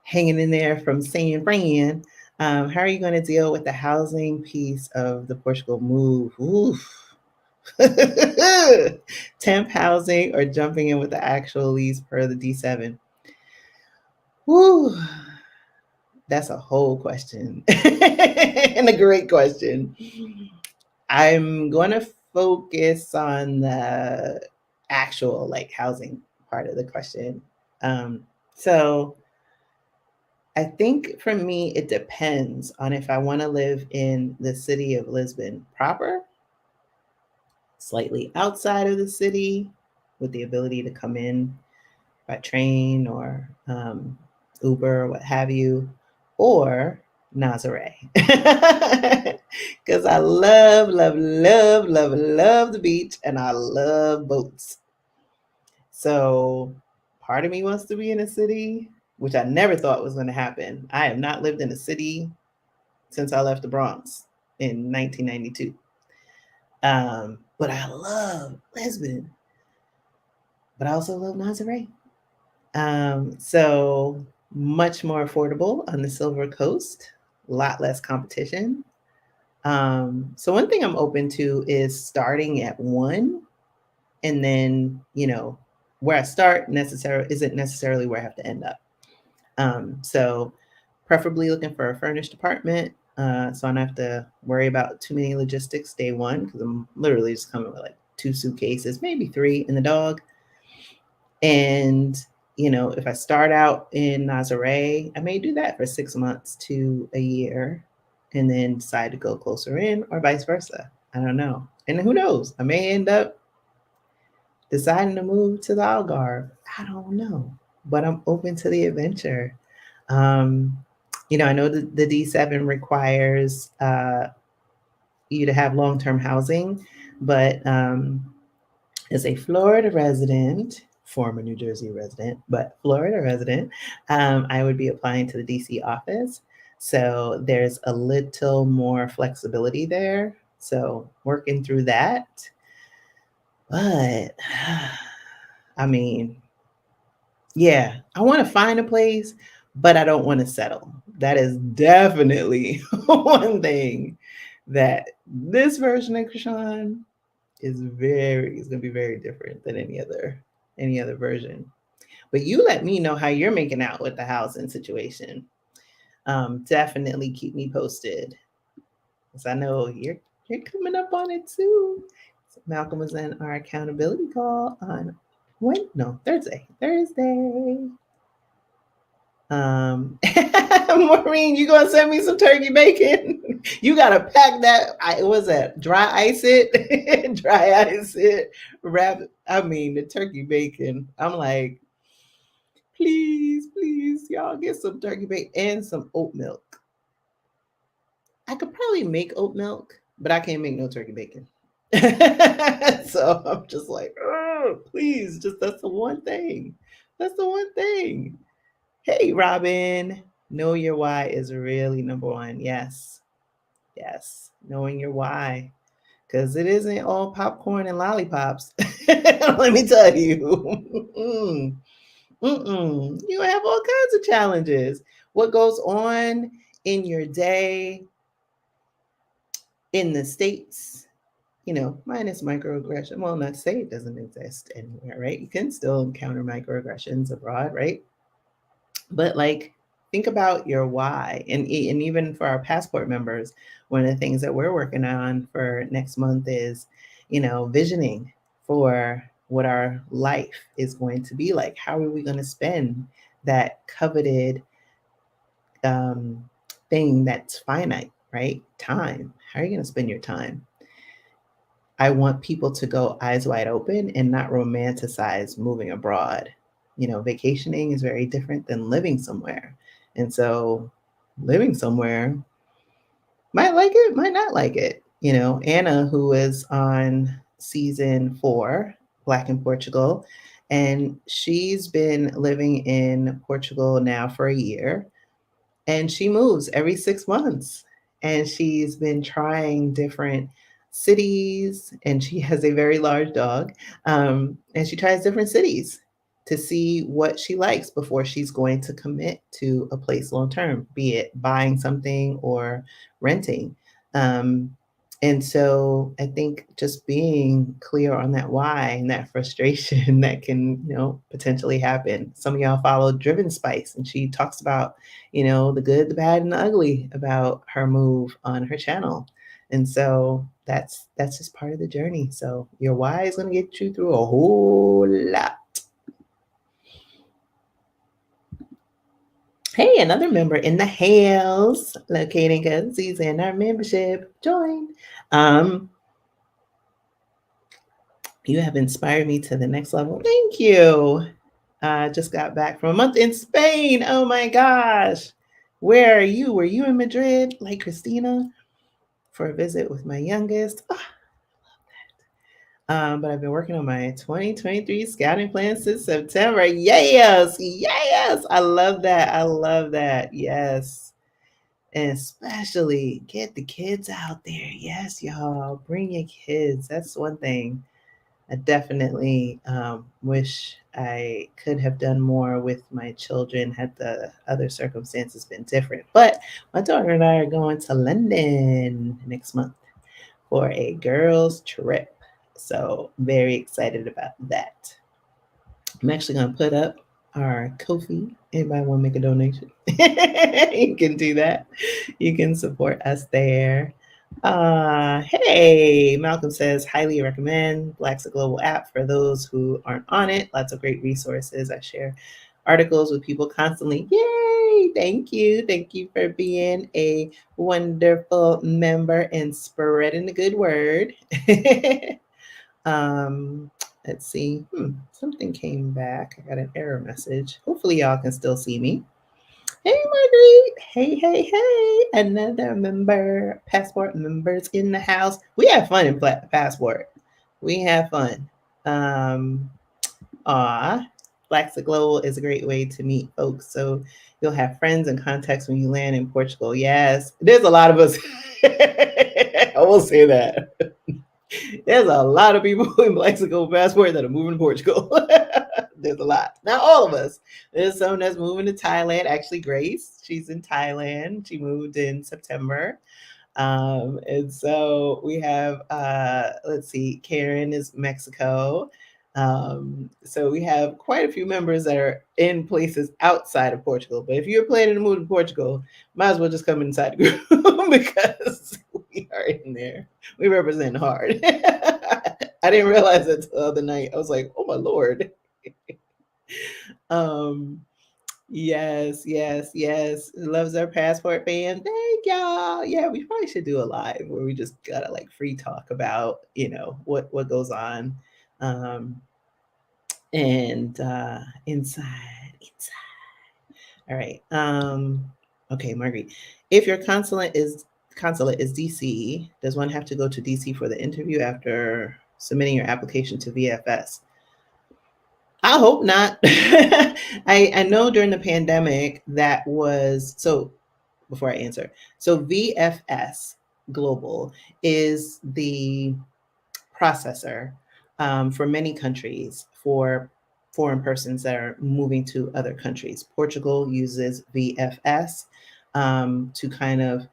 hanging in there from San Fran. How are you going to deal with the housing piece of the Portugal move? Oof. Temp housing or jumping in with the actual lease per the D7? Woo. That's a whole question and a great question. I'm going to focus on the actual like housing part of the question. So I think for me, it depends on if I want to live in the city of Lisbon proper, slightly outside of the city, with the ability to come in by train or Uber or what have you, or Nazaré. Because I love, love, love, love, love the beach and I love boats. So part of me wants to be in a city, which I never thought was going to happen. I have not lived in a city since I left the Bronx in 1992. But I love Lisbon, but I also love Nazaré. So much more affordable on the Silver Coast, a lot less competition. So one thing I'm open to is starting at one, and then where I start isn't necessarily where I have to end up. So preferably looking for a furnished apartment, so I don't have to worry about too many logistics day one, because I'm literally just coming with like 2 suitcases, maybe 3, and the dog. And if I start out in Nazaré, I may do that for 6 months to a year, and then decide to go closer in, or vice versa. I don't know. And who knows? I may end up deciding to move to the Algarve. I don't know, but I'm open to the adventure. I know the D7 requires you to have long-term housing, but as a Florida resident, former New Jersey resident, but Florida resident, I would be applying to the DC office. So there's a little more flexibility there. So working through that. But I mean, yeah, I want to find a place, but I don't want to settle. That is definitely one thing that this version of Krishan is going to be very different than any other version. But you let me know how you're making out with the housing situation. Definitely keep me posted, because I know you're coming up on it too. So Malcolm was in our accountability call on Thursday. Maureen, you gonna send me some turkey bacon? You gotta pack that. Was that dry ice it, dry ice it, wrap. The turkey bacon. I'm like, please, please, y'all get some turkey bacon and some oat milk. I could probably make oat milk, but I can't make no turkey bacon. So I'm just like, oh, please, that's the one thing. That's the one thing. Hey, Robin, know your why is really number one. Yes. Yes. Knowing your why. Because it isn't all popcorn and lollipops. Let me tell you. You have all kinds of challenges. What goes on in your day in the States, minus microaggression. Well, not to say it doesn't exist anywhere, right? You can still encounter microaggressions abroad, right? But like, think about your why. And even for our passport members, one of the things that we're working on for next month is, visioning for what our life is going to be like. How are we going to spend that coveted thing that's finite, right? Time. How are you going to spend your time? I want people to go eyes wide open and not romanticize moving abroad. vacationing is very different than living somewhere. And so living somewhere, might like it, might not like it. Anna, who is on season 4, Black in Portugal, and she's been living in Portugal now for a year, and she moves every 6 months. And she's been trying different cities, and she has a very large dog. And she tries different cities to see what she likes before she's going to commit to a place long term, be it buying something or renting. Um, and so I think just being clear on that why and that frustration that can, potentially happen. Some of y'all follow Driven Spice, and she talks about, the good, the bad, and the ugly about her move on her channel. And so that's just part of the journey. So your why is going to get you through a whole lot. Hey, another member in the house, locating because he's in our membership. Join. You have inspired me to the next level. Thank you. I just got back from a month in Spain. Oh my gosh. Where are you? Were you in Madrid like Christina for a visit with my youngest? Oh, but I've been working on my 2023 scouting plan since September. Yes, yes. I love that. I love that. Yes. And especially get the kids out there. Yes, y'all. Bring your kids. That's one thing. I definitely wish I could have done more with my children had the other circumstances been different. But my daughter and I are going to London next month for a girls' trip. So, very excited about that. I'm actually going to put up our Ko-fi. Anybody want to make a donation? You can do that. You can support us there. Hey, Malcolm says, highly recommend Blaxit Global app for those who aren't on it. Lots of great resources. I share articles with people constantly. Yay! Thank you. Thank you for being a wonderful member and spreading the good word. um, let's see. Something came back. I got an error message. Hopefully, y'all can still see me. Hey, Marguerite. Hey, hey, hey. Another member, Passport members in the house. We have fun in Passport. We have fun. Blaxit Global is a great way to meet folks. So you'll have friends and contacts when you land in Portugal. Yes, there's a lot of us. I will say that. There's a lot of people in Blaxit Global Passport that are moving to Portugal. There's a lot. Not all of us. There's someone that's moving to Thailand. Actually, Grace, she's in Thailand. She moved in September. And so we have, let's see, Karen is Mexico. So we have quite a few members that are in places outside of Portugal. But if you're planning to move to Portugal, might as well just come inside the group because we are in there. We represent hard. I didn't realize it the other night. I was like, oh my Lord. Yes, yes, yes. Loves our Passport fam. Thank y'all. Yeah, we probably should do a live where we just gotta like free talk about, what goes on. And inside. All right. Okay, Marguerite. If your consulate is DC, does one have to go to DC for the interview after submitting your application to VFS? I hope not. I know during the pandemic that was so. Before I answer, so VFS Global is the processor for many countries for foreign persons that are moving to other countries. Portugal uses VFS to kind of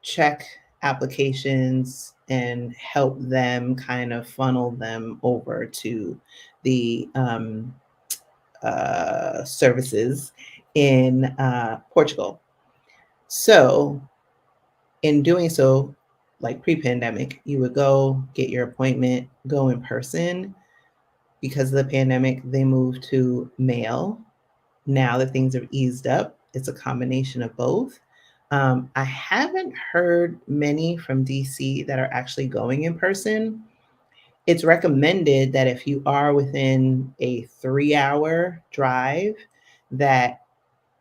check applications and help them kind of funnel them over to the services in Portugal. So, in doing so, like pre-pandemic, you would go get your appointment, go in person. Because of the pandemic, they moved to mail. Now that things have eased up, it's a combination of both. I haven't heard many from DC that are actually going in person. It's recommended that if you are within a 3-hour drive, that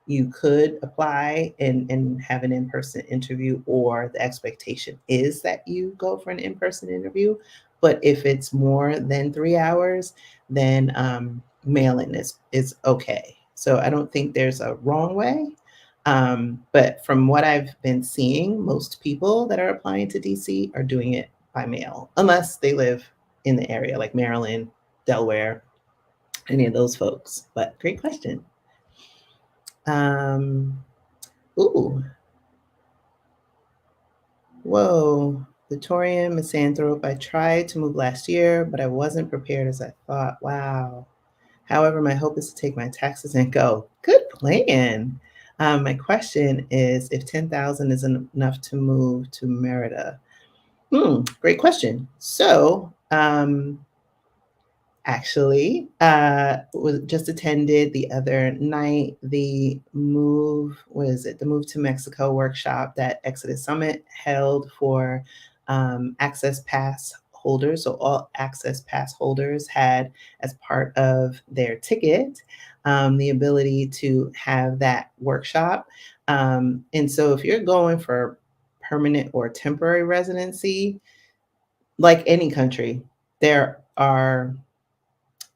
you could apply and have an in-person interview, or the expectation is that you go for an in-person interview. But if it's more than 3 hours, then mail-in is okay. So I don't think there's a wrong way. But from what I've been seeing, most people that are applying to DC are doing it by mail, unless they live in the area like Maryland, Delaware, any of those folks. But great question. Um, Ooh, whoa. Victorian Misanthrope. I tried to move last year, but I wasn't prepared as I thought. Wow. However, my hope is to take my taxes and go. Good plan. My question is if 10,000 is enough to move to Merida. Great question. So, actually, was just attended the other night the move, what is it? The Move to Mexico workshop that Exodus Summit held for Access Pass holders. So all Access Pass holders had, as part of their ticket, the ability to have that workshop. And so if you're going for permanent or temporary residency, like any country, there are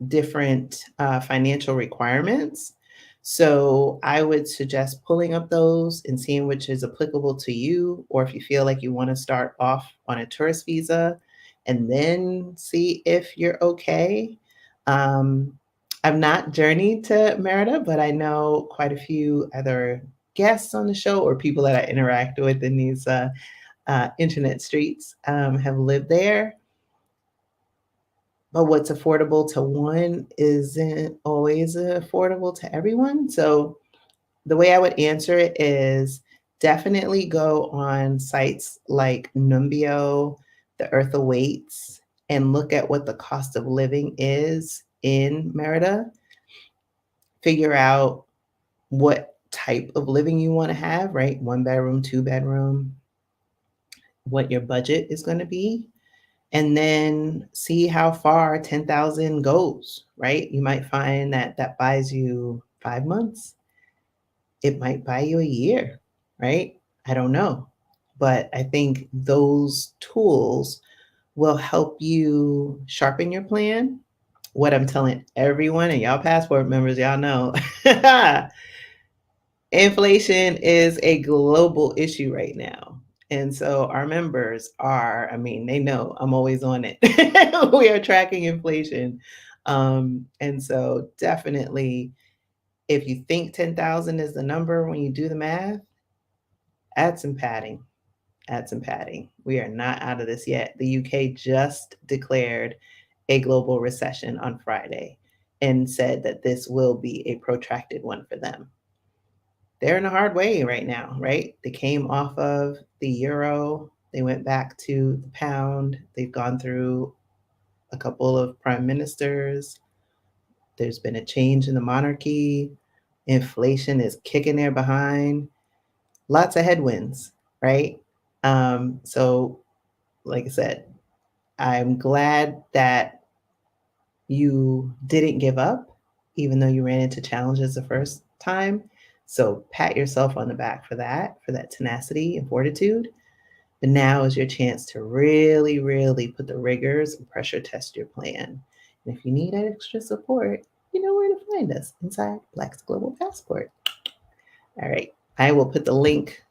different financial requirements. So I would suggest pulling up those and seeing which is applicable to you, or if you feel like you want to start off on a tourist visa and then see if you're okay. Um, I've not journeyed to Merida, but I know quite a few other guests on the show or people that I interact with in these internet streets have lived there. But what's affordable to one isn't always affordable to everyone. So the way I would answer it is definitely go on sites like Numbeo, the Earth Awaits, and look at what the cost of living is in Merida. Figure out what type of living you want to have, right? 1 bedroom, 2 bedroom, what your budget is going to be, and then see how far 10,000 goes, right? You might find that that buys you 5 months. It might buy you a year, right? I don't know. But I think those tools will help you sharpen your plan. What I'm telling everyone, and y'all passport members, y'all know, inflation is a global issue right now. And so our members are, I mean, they know I'm always on it. We are tracking inflation. And so definitely, if you think 10,000 is the number when you do the math, add some padding. Add some padding. We are not out of this yet. The UK just declared a global recession on Friday and said that this will be a protracted one for them. They're in a hard way right now, right? They came off of the euro, they went back to the pound, they've gone through a couple of prime ministers, there's been a change in the monarchy, inflation is kicking their behind, lots of headwinds, right? So, like I said, I'm glad that you didn't give up, even though you ran into challenges the first time. So pat yourself on the back for that tenacity and fortitude. But now is your chance to really, really put the rigors and pressure test your plan. And if you need extra support, you know where to find us inside Black's Global Passport. All right. I will put the link.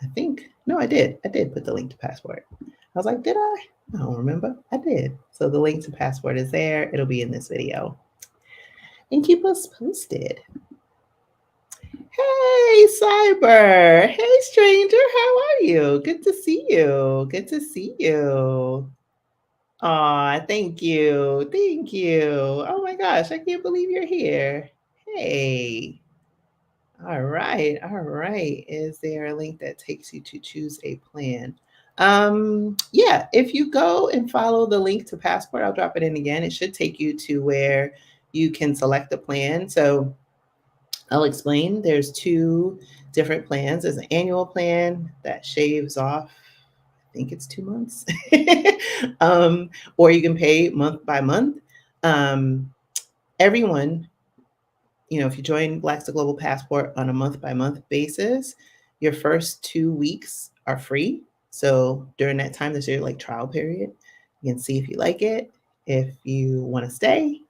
I think, no, I did. I did put the link to Passport. I was like, did I? I don't remember. I did. So the link to Passport is there. It'll be in this video. And keep us posted. Hey, Cyber. Hey, stranger. How are you? Good to see you. Good to see you. Aw, thank you. Thank you. Oh my gosh, I can't believe you're here. Hey. All right. All right. Is there a link that takes you to choose a plan? Yeah, if you go and follow the link to Passport, I'll drop it in again. It should take you to where you can select a plan. So I'll explain. There's two different plans. There's an annual plan that shaves off, I think it's 2 months. Or you can pay month by month. Um, Everyone, if you join Blaxit Global Passport on a month by month basis, your first 2 weeks are free. So during that time, there's your like trial period. You can see if you like it, if you want to stay,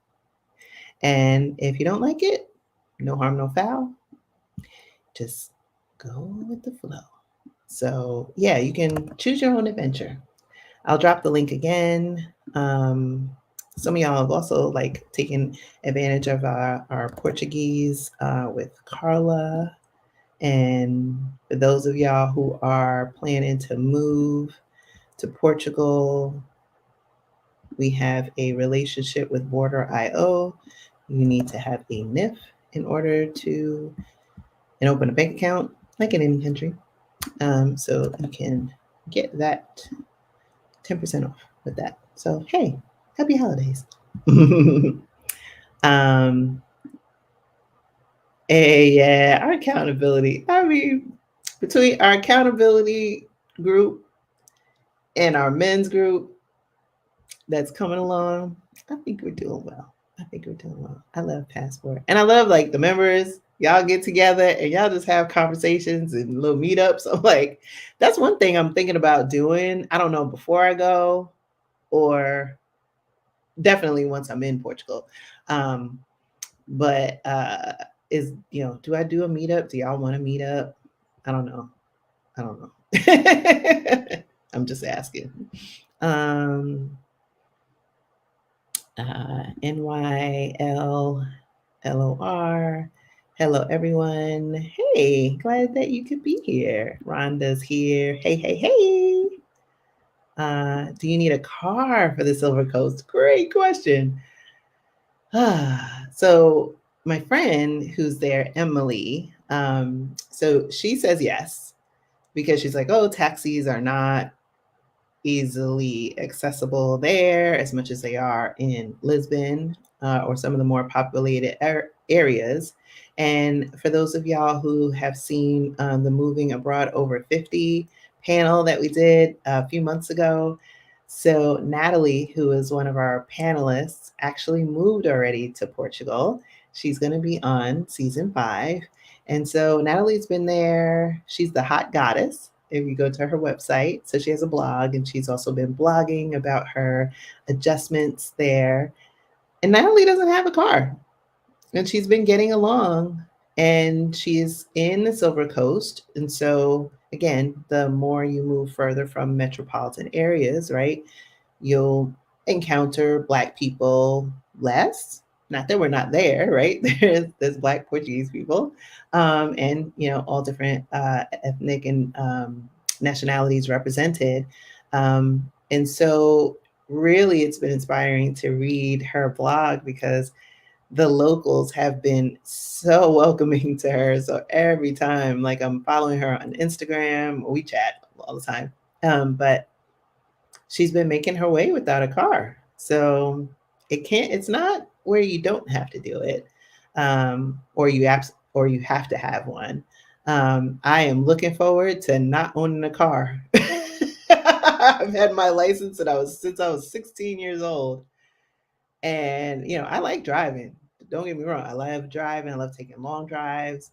and if you don't like it, no harm, no foul. Just go with the flow. So yeah, you can choose your own adventure. I'll drop the link again. Some of y'all have also like taken advantage of our Portuguese with Carla. And for those of y'all who are planning to move to Portugal, we have a relationship with Border.io. You need to have a NIF in order to and open a bank account, like in any country. So you can get that 10% off with that. So hey, happy holidays. um, yeah, our accountability. I mean, between our accountability group and our men's group that's coming along, I think we're doing well. I think we're doing well. I love Passport. And I love like the members, y'all get together and y'all just have conversations and little meetups. I'm like, that's one thing I'm thinking about doing. I don't know, before I go or definitely once I'm in Portugal. Um, but do I do a meetup? Do y'all want to meet up? I don't know. I don't know. I'm just asking. NYLLOR. Hello, everyone. Hey, glad that you could be here. Rhonda's here. Hey, hey, hey. Do you need a car for the Silver Coast? Great question. So my friend who's there, Emily, so she says yes, because she's like, oh, taxis are not easily accessible there as much as they are in Lisbon or some of the more populated areas. And for those of y'all who have seen the Moving Abroad Over 50 panel that we did a few months ago, so Natalie, who is one of our panelists, actually moved already to Portugal. She's going to be on season 5. And so Natalie's been there. She's the hot goddess if you go to her website. So she has a blog, and she's also been blogging about her adjustments there. And Natalie doesn't have a car, and she's been getting along, and she's in the Silver Coast. And so, again, the more you move further from metropolitan areas, right, you'll encounter Black people less. Not that we're not there, right? There's Black Portuguese people, and all different ethnic and nationalities represented. And so, really, it's been inspiring to read her blog because the locals have been so welcoming to her. So every time, like I'm following her on Instagram, we chat all the time. But she's been making her way without a car. So it's not where you don't have to do it, or you have to have one. I am looking forward to not owning a car. I've had my license since I was 16 years old. And I like driving. Don't get me wrong. I love driving. I love taking long drives.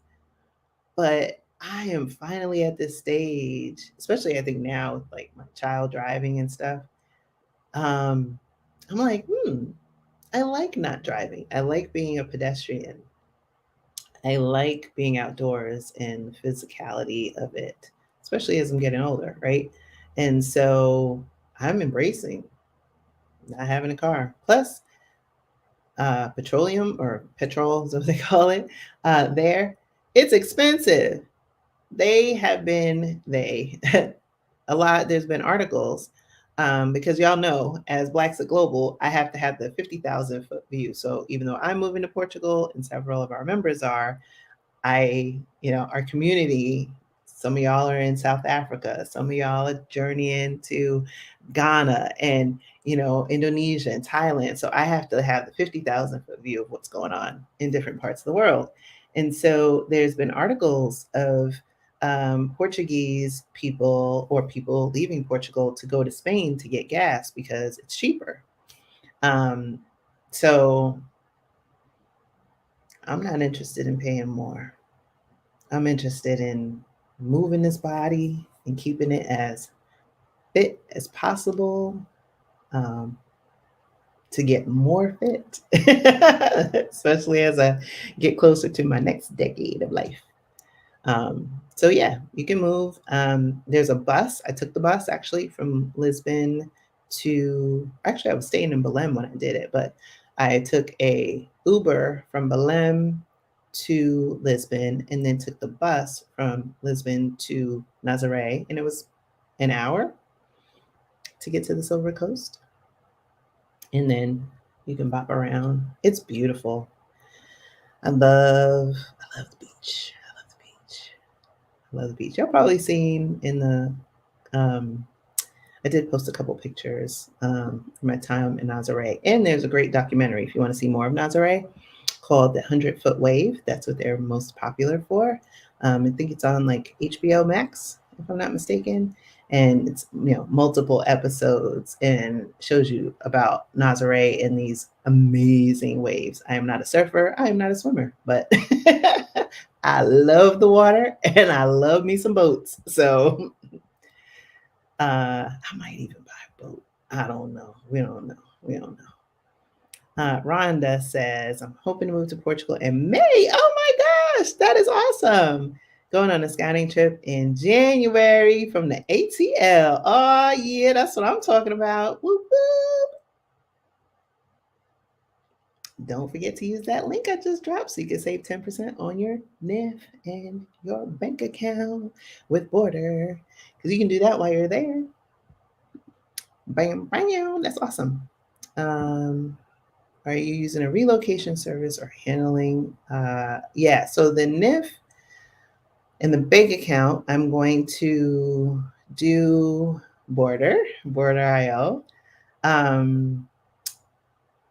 But I am finally at this stage, especially I think now with like my child driving and stuff. I'm like, I like not driving. I like being a pedestrian. I like being outdoors and the physicality of it, especially as I'm getting older, right? And so I'm embracing not having a car. Plus, petroleum or petrol is what they call it there. It's expensive. A lot. There's been articles because y'all know, as Blaxit Global, I have to have the 50,000 foot view. So even though I'm moving to Portugal and several of our members are, our community, some of y'all are in South Africa, some of y'all are journeying to Ghana and, Indonesia and Thailand. So I have to have the 50,000 foot view of what's going on in different parts of the world. And so there's been articles of Portuguese people or people leaving Portugal to go to Spain to get gas because it's cheaper. So I'm not interested in paying more. I'm interested in moving this body and keeping it as fit as possible, to get more fit, especially as I get closer to my next decade of life. So yeah, you can move. There's a bus. I took the bus actually from Lisbon to, actually I was staying in Belém when I did it, but I took a Uber from Belém to Lisbon and then took the bus from Lisbon to Nazaré, and it was an hour to get to the Silver Coast. And then you can bop around. It's beautiful. I love the beach. I love the beach. I love the beach. Y'all probably seen in the I did post a couple pictures from my time in Nazaré. And there's a great documentary if you want to see more of Nazaré called The 100-Foot Wave. That's what they're most popular for. I think it's on like HBO Max, if I'm not mistaken. And it's, multiple episodes and shows you about Nazaré and these amazing waves. I am not a surfer. I am not a swimmer, but I love the water and I love me some boats. So I might even buy a boat. I don't know. We don't know. We don't know. Rhonda says, I'm hoping to move to Portugal in May. Oh my gosh, that is awesome. Going on a scouting trip in January from the ATL. Oh, yeah, that's what I'm talking about. Whoop, whoop. Don't forget to use that link I just dropped so you can save 10% on your NIF and your bank account with Border. Because you can do that while you're there. Bam, bam, that's awesome. Are you using a relocation service or handling? Yeah, so the NIF and the bank account, I'm going to do Border.io.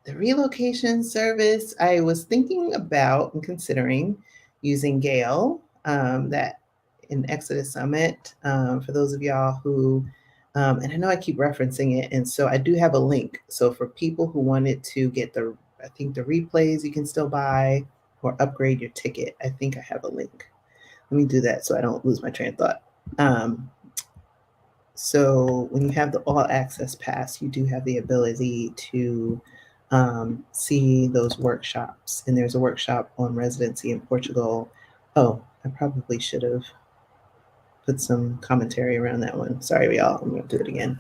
The relocation service, I was thinking about and considering using Gale, that in Exodus Summit, for those of y'all who, and I know I keep referencing it, and so I do have a link. So for people who wanted to get I think the replays you can still buy or upgrade your ticket, I think I have a link. Let me do that so I don't lose my train of thought. So when you have the all access pass, you do have the ability to see those workshops. And there's a workshop on residency in Portugal. Oh, I probably should have put some commentary around that one. Sorry, y'all. I'm going to do it again.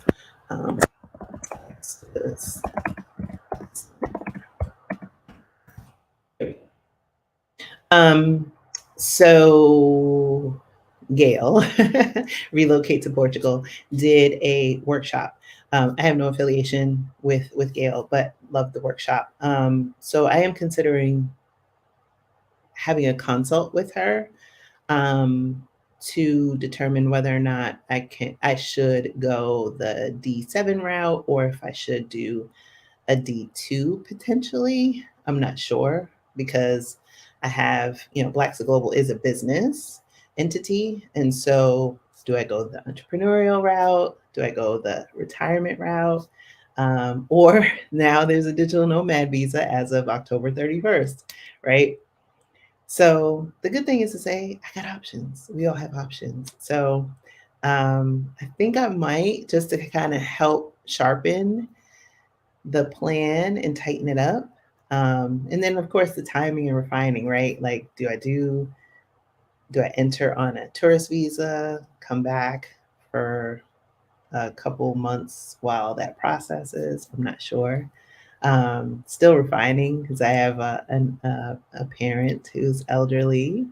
So Gail, Relocate to Portugal, did a workshop. I have no affiliation with Gail, but love the workshop. So I am considering having a consult with her to determine whether or not I should go the D7 route or if I should do a D2 potentially. I'm not sure because I have, Blaxit Global is a business entity. And so do I go the entrepreneurial route? Do I go the retirement route? Or now there's a digital nomad visa as of October 31st, right? So the good thing is to say, I got options. We all have options. So I think I might, just to kind of help sharpen the plan and tighten it up. And then of course the timing and refining, right? Like, do I enter on a tourist visa, come back for a couple months while that processes? I'm not sure. Still refining because I have a parent who's elderly.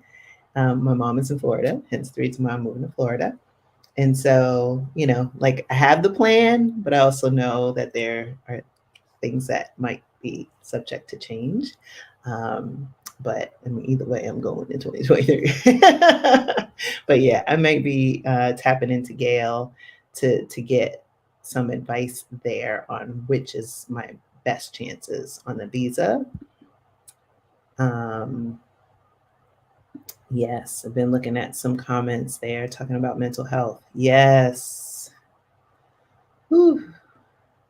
My mom is in Florida, hence the reason why I'm moving to Florida. And so, like I have the plan, but I also know that there are things that might be subject to change. But I mean, either way, I'm going in 2023. But yeah, I might be tapping into Gail to get some advice there on which is my best chances on the visa. Yes, I've been looking at some comments there talking about mental health. Yes. Whew.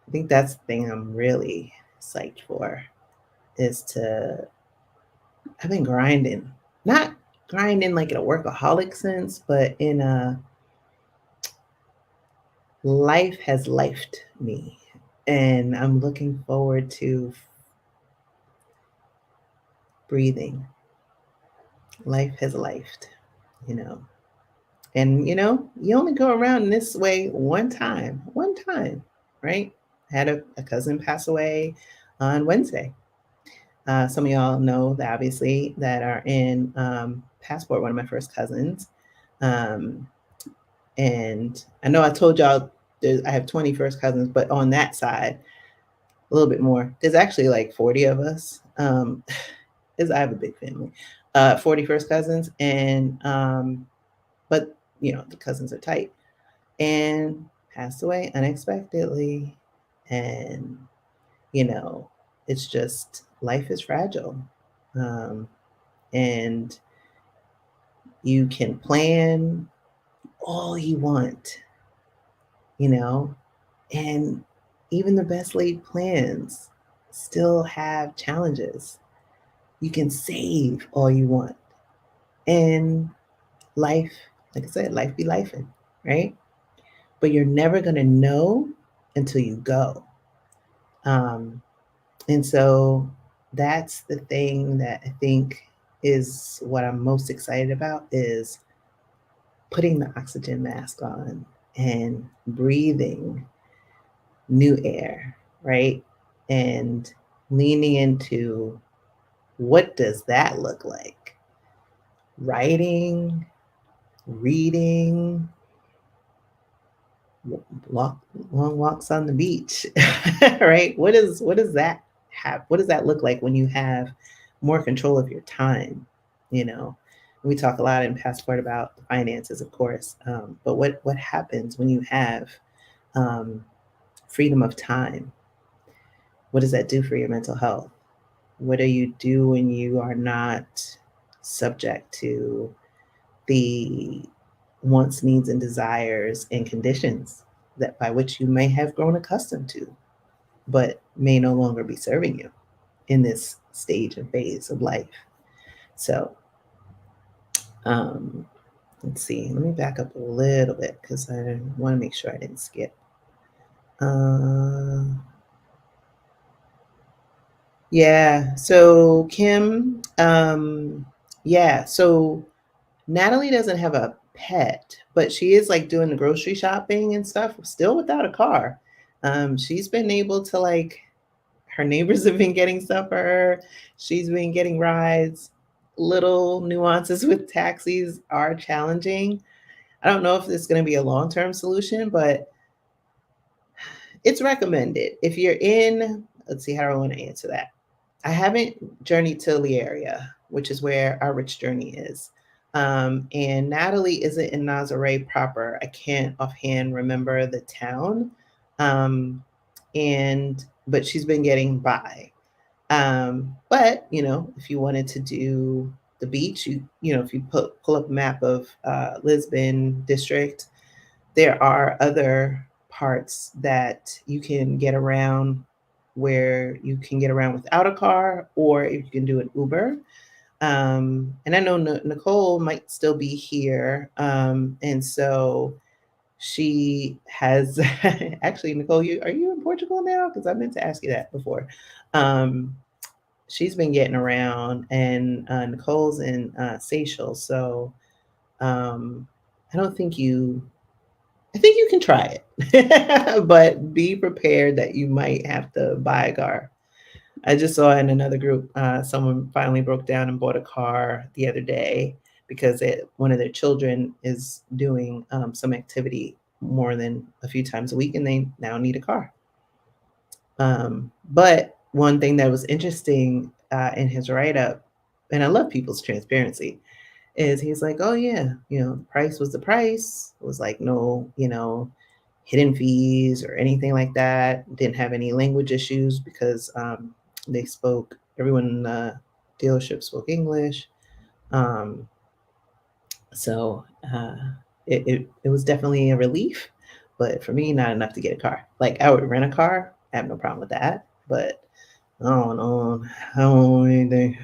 I think that's the thing I'm really psyched for is to I've been grinding. Not grinding like in a workaholic sense, but in a life has lifed me. And I'm looking forward to breathing. Life has lifed, you know. And you only go around in this way one time, right? I had a cousin pass away on Wednesday. Some of y'all know that obviously that are in Passport, one of my first cousins. Um, and I know I told y'all I have 20 first cousins, but on that side, a little bit more. There's actually like 40 of us. Because I have a big family. 40 first cousins, and but the cousins are tight. And passed away unexpectedly, and you know, it's just life is fragile, um, and you can plan all you want, you know, and even the best laid plans still have challenges. You can save all you want, and life, like I said, life be lifing, right? But you're never gonna know until you go. Um, and so that's the thing that I think is what I'm most excited about is putting the oxygen mask on and breathing new air, right? And leaning into what does that look like? Writing, reading, walk long walks on the beach, right? What does that have? What does that look like when you have more control of your time? You know, we talk a lot in Passport about the finances, of course, but what happens when you have um, freedom of time? What does that do for your mental health? What do you do when you are not subject to the wants, needs, and desires and conditions that by which you may have grown accustomed to, but may no longer be serving you in this stage and phase of life? So, um, let's see. Let me back up a little bit because I want to make sure I didn't skip. Uh, yeah. So Kim, yeah. So Natalie doesn't have a pet, but she is like doing the grocery shopping and stuff, still without a car. She's been able to like her neighbors have been getting stuff for her. She's been getting rides. Little nuances with taxis are challenging. I don't know if this is going to be a long-term solution, but it's recommended. If you're in, let's see how do I want to answer that. I haven't journeyed to the area, which is where our rich journey is. And Natalie isn't in Nazare proper. I can't offhand remember the town. Um, and but she's been getting by. But if you wanted to do the beach, if you pull up a map of Lisbon district, there are other parts that you can get around where you can get around without a car or if you can do an Uber. And I know Nicole might still be here. And so she has actually, Nicole, are you in Portugal now? Because I meant to ask you that before. Um, she's been getting around, and Nicole's in Seychelles. So um, I don't think you I think you can try it, but be prepared that you might have to buy a car. I just saw in another group, someone finally broke down and bought a car the other day because one of their children is doing some activity more than a few times a week, and they now need a car. But one thing that was interesting in his write up, and I love people's transparency, is he's like, oh yeah, the price was the price. It was like no, hidden fees or anything like that. Didn't have any language issues because everyone in the dealership spoke English. Um, So it was definitely a relief, but for me, not enough to get a car. Like I would rent a car, I have no problem with that, but I don't own anything.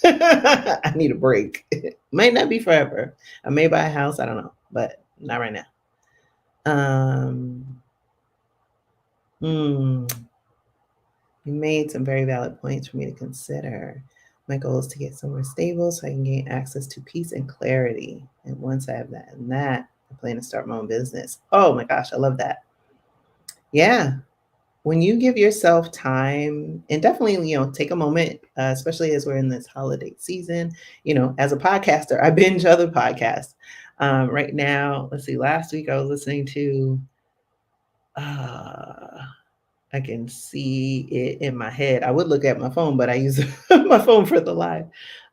I need a break. Might not be forever. I may buy a house, I don't know, but not right now. Um, hmm, you made some very valid points for me to consider. My goal is to get somewhere stable so I can gain access to peace and clarity. And once I have that, I plan to start my own business. Oh my gosh, I love that. Yeah. When you give yourself time and definitely, take a moment, especially as we're in this holiday season, as a podcaster, I binge other podcasts. Right now, let's see, last week I was listening to, uh, I can see it in my head. I would look at my phone, but I use my phone for the live.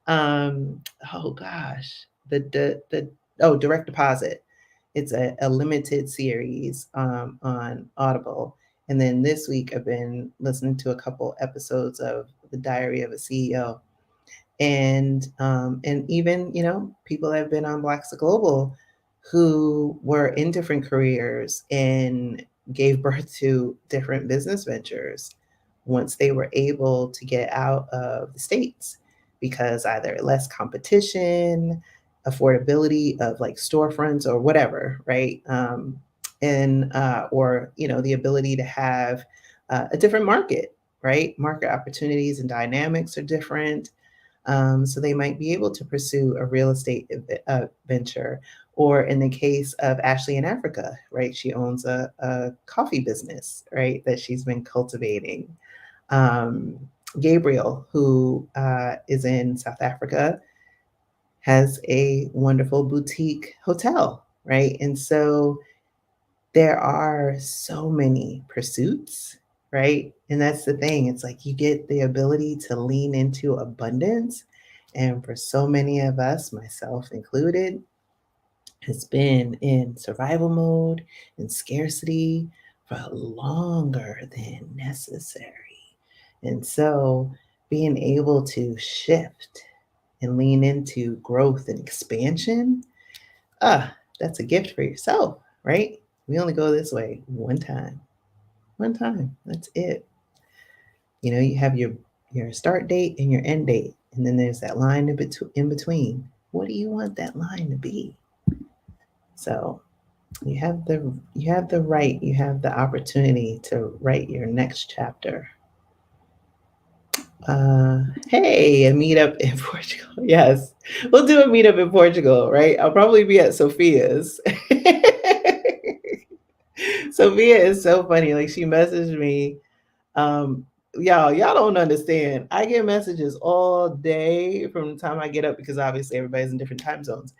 Oh gosh, Direct Deposit. It's a limited series on Audible. And then this week I've been listening to a couple episodes of The Diary of a CEO, and even people that have been on Blaxit Global who were in different careers and gave birth to different business ventures once they were able to get out of the states because either less competition, affordability of like storefronts or whatever, right? And or the ability to have a different market, right? Market opportunities and dynamics are different, so they might be able to pursue a real estate venture. Or in the case of Ashley in Africa, right? She owns a coffee business, right? That she's been cultivating. Um, Gabriel, who is in South Africa, has a wonderful boutique hotel, right? And so there are so many pursuits, right? And that's the thing. It's like you get the ability to lean into abundance. And for so many of us, myself included, has been in survival mode and scarcity for longer than necessary. And so being able to shift and lean into growth and expansion, that's a gift for yourself, right? We only go this way one time. One time. That's it. You have your start date and your end date, and then there's that line in between. What do you want that line to be? So you have the opportunity to write your next chapter. Hey, a meetup in Portugal. Yes, we'll do a meetup in Portugal, right? I'll probably be at Sophia's. Sophia is so funny. Like she messaged me. Y'all don't understand. I get messages all day from the time I get up because obviously everybody's in different time zones.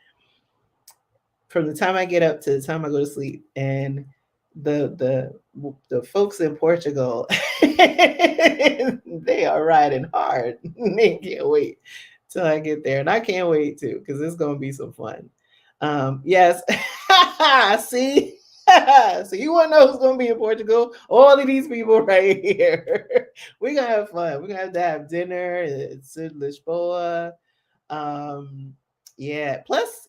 From the time I get up to the time I go to sleep, and the folks in Portugal, they are riding hard. They can't wait till I get there, and I can't wait too because it's gonna be some fun. Yes, see. So you want to know who's going to be in Portugal? All of these people right here. We're gonna have fun. We're gonna have dinner. It's in Lisboa. Yeah. Plus,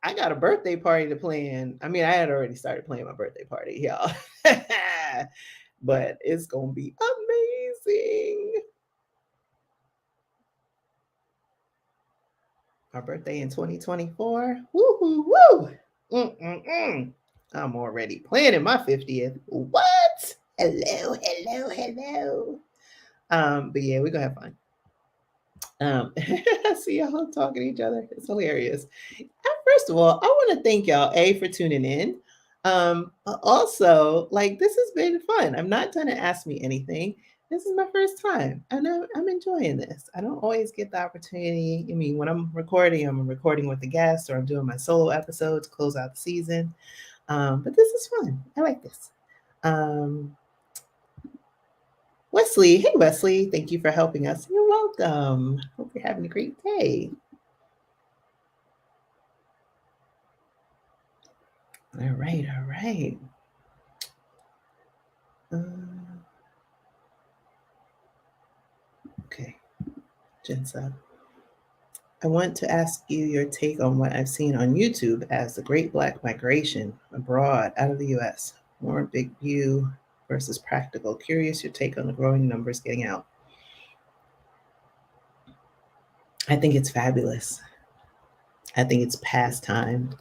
I got a birthday party to plan. I mean, I had already started planning my birthday party, y'all. But it's gonna be amazing. My birthday in 2024. Woo hoo woo. Mm-mm-mm. I'm already planning my 50th. What? Hello, hello, hello. But yeah, we're gonna have fun. See y'all talking to each other. It's hilarious. First of all, I want to thank y'all for tuning in. But also, like this has been fun. I'm not gonna ask me anything. This is my first time, and I'm enjoying this. I don't always get the opportunity. I mean, when I'm recording with the guests, or I'm doing my solo episode to close out the season. But this is fun. I like this. Um, Wesley, hey Wesley, thank you for helping us. You're welcome. Hope you're having a great day. All right, all right. Okay, Jensa. I want to ask you your take on what I've seen on YouTube as the Great Black Migration abroad out of the US. More big view versus practical. Curious your take on the growing numbers getting out. I think it's fabulous. I think it's past time.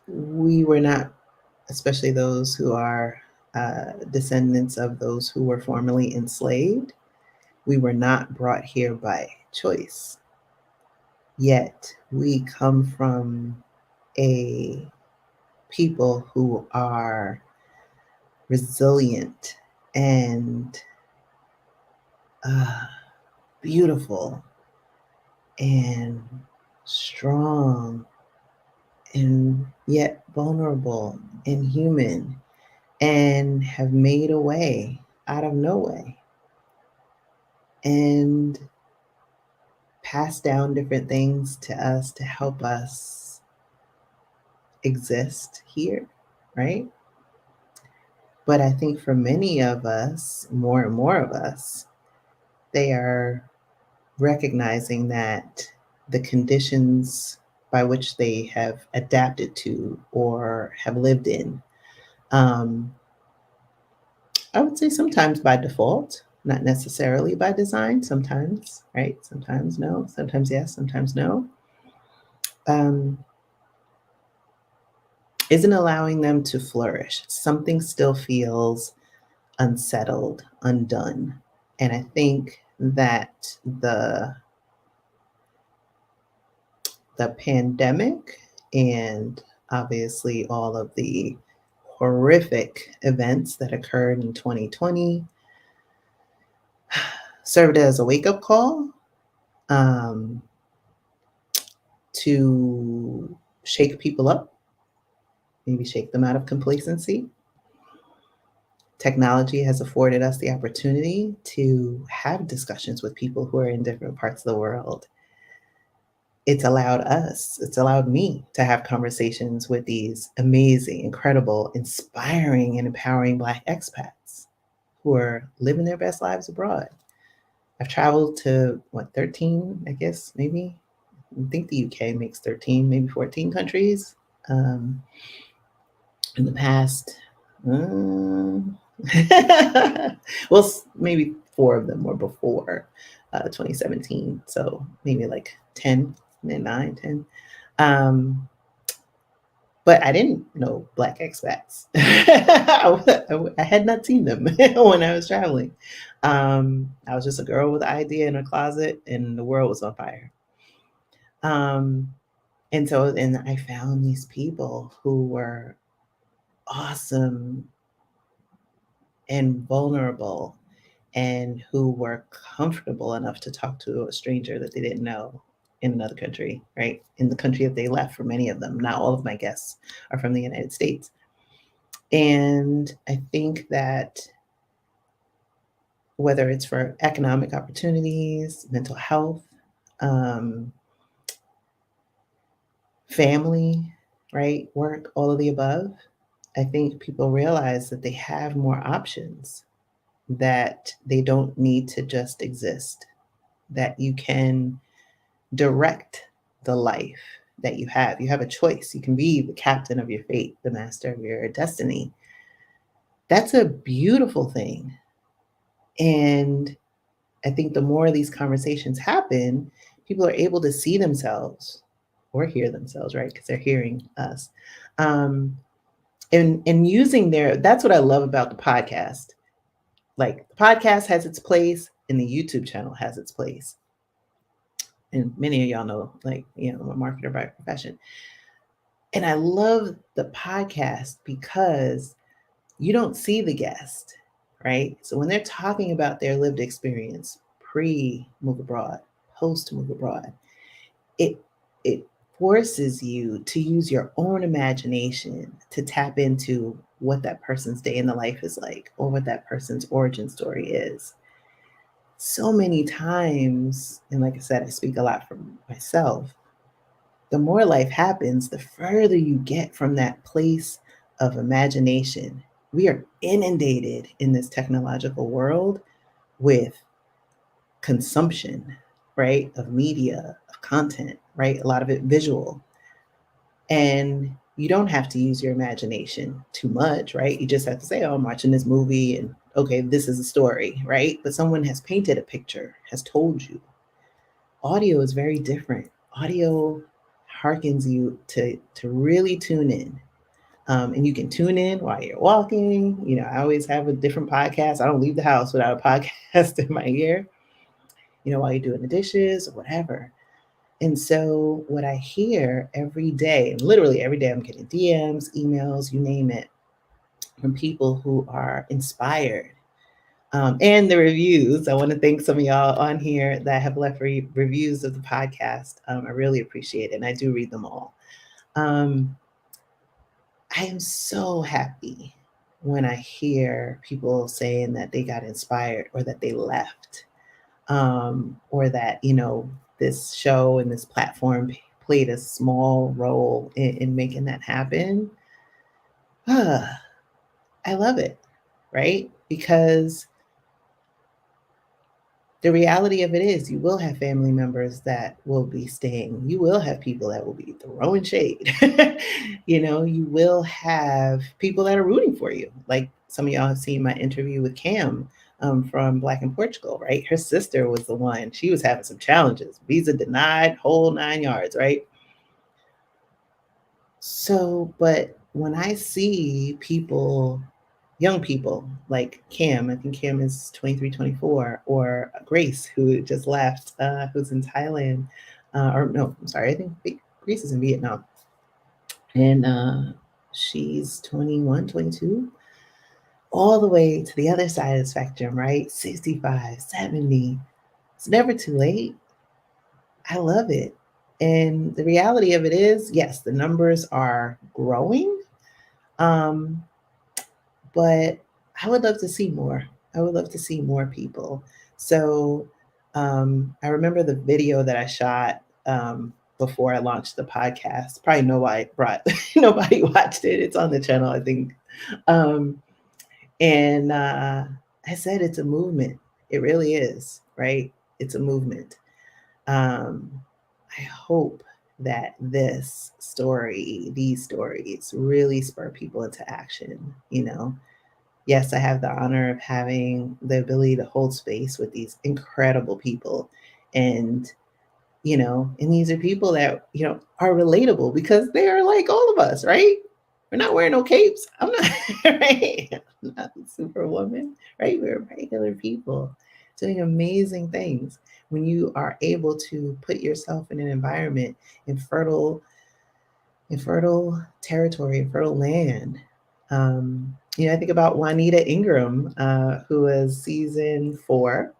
We were not, especially those who are descendants of those who were formerly enslaved, we were not brought here by choice. Yet we come from a people who are resilient and uh, beautiful and strong and yet vulnerable and human and have made a way out of no way and passed down different things to us to help us exist here, right? But I think for many of us, more and more of us, they are recognizing that the conditions by which they have adapted to or have lived in, um, I would say sometimes by default, not necessarily by design, sometimes, right? Sometimes no, sometimes yes, sometimes no. Um, isn't allowing them to flourish. Something still feels unsettled, undone. And I think that the the pandemic and obviously all of the horrific events that occurred in 2020 served as a wake-up call, um, to shake people up, maybe shake them out of complacency. Technology has afforded us the opportunity to have discussions with people who are in different parts of the world. It's allowed me to have conversations with these amazing, incredible, inspiring, and empowering Black expats who are living their best lives abroad. I've traveled to, what, 13, I guess, maybe? I think the UK makes 13, maybe 14 countries um, in the past. Well, maybe 4 of them were before 2017. So maybe like 10, 9, 10. But I didn't know Black expats. I had not seen them when I was traveling. I was just a girl with an idea in a closet, and the world was on fire. Um, and so then I found these people who were awesome and vulnerable and who were comfortable enough to talk to a stranger that they didn't know in another country, right? In the country that they left, for many of them. Not all of my guests are from the United States. And I think that whether it's for economic opportunities, mental health, um, family, right, work, all of the above, I think people realize that they have more options, that they don't need to just exist, that you can direct the life that you have. You have a choice. You can be the captain of your fate, the master of your destiny. That's a beautiful thing. And I think the more these conversations happen, people are able to see themselves or hear themselves, right? Because they're hearing us. Um, and using that's what I love about the podcast. Like the podcast has its place and the YouTube channel has its place. And many of y'all know, like, I'm a marketer by profession. And I love the podcast because you don't see the guest, right? So when they're talking about their lived experience, pre-move abroad, post-move abroad, it it forces you to use your own imagination to tap into what that person's day in the life is like or what that person's origin story is. So many times, and like I said, I speak a lot from myself, the more life happens, the further you get from that place of imagination. We are inundated in this technological world with consumption, right, of media, of content, right? A lot of it visual. And you don't have to use your imagination too much, right? You just have to say, oh, I'm watching this movie and okay, this is a story, right? But someone has painted a picture, has told you. Audio is very different. Audio harkens you to really tune in. And you can tune in while you're walking. You know, I always have a different podcast. I don't leave the house without a podcast in my ear, you know, while you're doing the dishes or whatever. And so, what I hear every day, and literally every day, I'm getting DMs, emails, you name it, from people who are inspired. And the reviews. I want to thank some of y'all on here that have left reviews of the podcast. I really appreciate it, and I do read them all. I am so happy when I hear people saying that they got inspired or that they left, or that, you know, this show and this platform played a small role in making that happen. I love it, right? Because the reality of it is you will have family members that will be staying. You will have people that will be throwing shade. You know, you will have people that are rooting for you. Like some of y'all have seen my interview with Cam, from Black in Portugal, right? Her sister was the one. She was having some challenges. Visa denied, whole 9 yards, right? So, but when I see people, young people like Cam, I think Cam is 23, 24, or Grace, who just left, who's in Thailand, or no, I'm sorry, I think Grace is in Vietnam. And she's 21, 22, all the way to the other side of the spectrum, right? 65, 70. It's never too late. I love it. And the reality of it is, yes, the numbers are growing. Um, but I would love to see more. I would love to see more people. So I remember the video that I shot, before I launched the podcast. Probably nobody nobody watched it. It's on the channel, I think. Um, and I said it's a movement. It really is, right? It's a movement. Um, I hope that these stories really spur people into action, you know. Yes, I have the honor of having the ability to hold space with these incredible people. And, you know, and these are people that, you know, are relatable because they are like all of us, right? We're not wearing no capes. I'm not, right? I'm not a superwoman, right? We're regular people doing amazing things. When you are able to put yourself in an environment in fertile territory, fertile land. You know, I think about Juanita Ingram, who was season 4,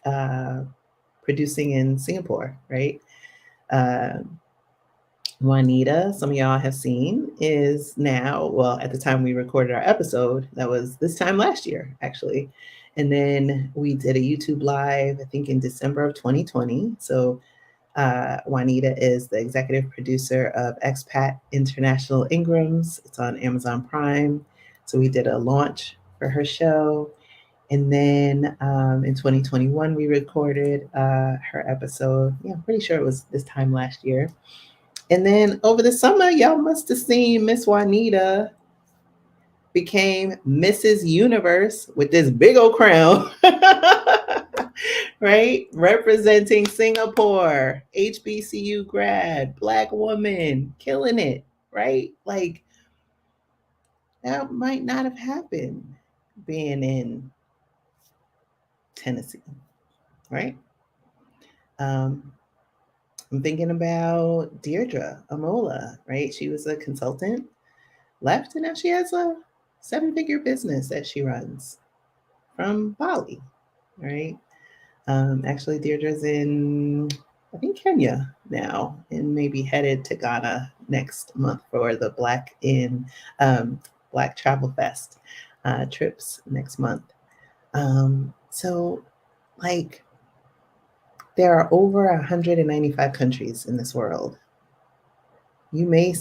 uh, producing in Singapore, right? Uh, Juanita, some of y'all have seen, is now, well, at the time we recorded our episode, that was this time last year, actually. And then we did a YouTube live, I think in December of 2020. So Juanita is the executive producer of Expat International Ingrams. It's on Amazon Prime. So we did a launch for her show. And then in 2021, we recorded her episode. Yeah, I'm pretty sure it was this time last year. And then over the summer, y'all must have seen Miss Juanita became Mrs. Universe with this big old crown. Right? Representing Singapore, HBCU grad, Black woman, killing it, right? Like, that might not have happened being in Tennessee, right? Um, I'm thinking about Deirdre Amola, right? She was a consultant, left, and now she has a 7-figure business that she runs from Bali, right? Actually, Deirdre's in, I think, Kenya now, and maybe headed to Ghana next month for the Black Travel Fest trips next month. So, like, there are over 195 countries in this world. You may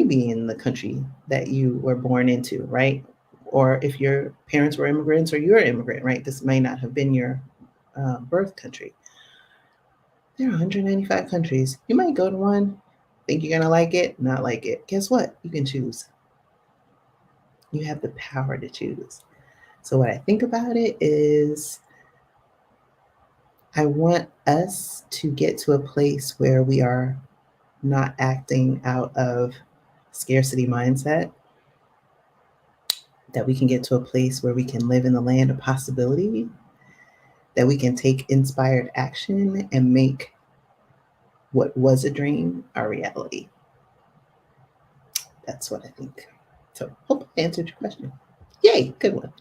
be in the country that you were born into, right? Or if your parents were immigrants or you're an immigrant, right? This may not have been your birth country. There are 195 countries. You might go to one, think you're gonna like it, not like it. Guess what? You can choose. You have the power to choose. So what I think about it is I want us to get to a place where we are not acting out of scarcity mindset, that we can get to a place where we can live in the land of possibility, that we can take inspired action and make what was a dream our reality. That's what I think. So hope I answered your question. Yay, good one.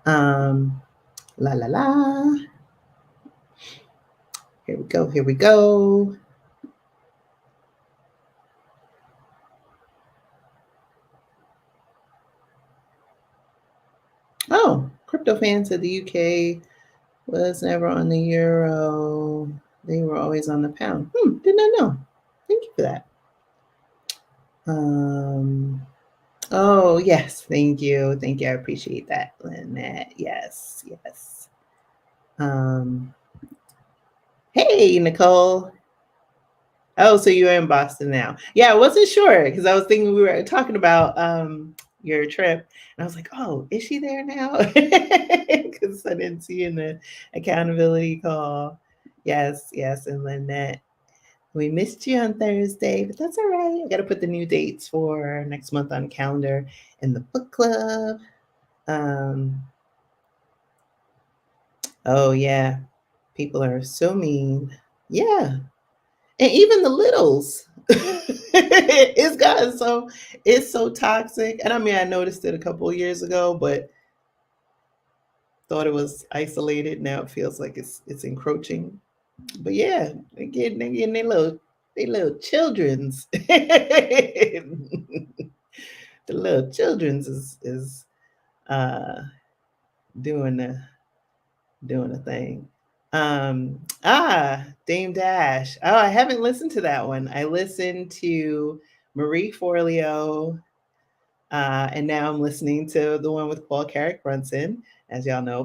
La la la. Here we go. Here we go. Oh, crypto fan said the UK was never on the euro. They were always on the pound. Did not know. Thank you for that. Oh, yes. Thank you. Thank you. I appreciate that, Lynette. Yes, yes. Hey, Nicole. Oh, so you're in Boston now. Yeah, I wasn't sure because I was thinking we were talking about your trip. And I was like, oh, is she there now? Because I didn't see in the accountability call. Yes, yes. And Lynette, we missed you on Thursday, but that's all right. I got to put the new dates for next month on the calendar in the book club. Oh, yeah. People are so mean. Yeah. And even the littles. It's so toxic. And I mean, I noticed it a couple of years ago, but thought it was isolated. Now it feels like it's encroaching. But yeah, they getting they little children's. The little children's is uh doing the thing. Dame Dash. Oh, I haven't listened to that one. I listened to Marie Forleo, and now I'm listening to the one with Paul Carrick Brunson. As y'all know,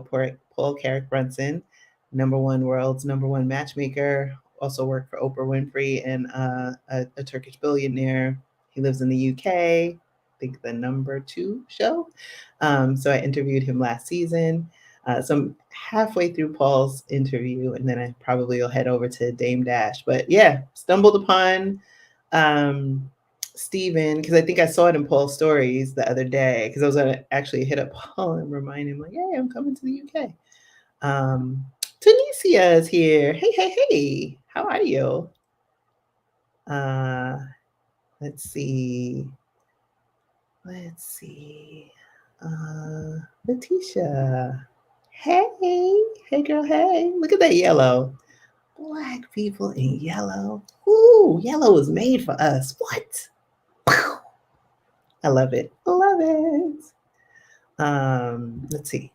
Paul Carrick Brunson, world's number one matchmaker, also worked for Oprah Winfrey and a Turkish billionaire. He lives in the UK. I think the number 2 show. So I interviewed him last season. So I'm halfway through Paul's interview, and then I probably will head over to Dame Dash. But yeah, stumbled upon Steven, because I think I saw it in Paul's stories the other day, because I was going to actually hit up Paul and remind him, like, hey, I'm coming to the UK. Tunisia is here. Hey, hey, hey. How are you? Let's see. Letitia. Hey, hey, girl. Hey, look at that yellow. Black people in yellow. Ooh, yellow was made for us. What? I love it. Love it. Let's see.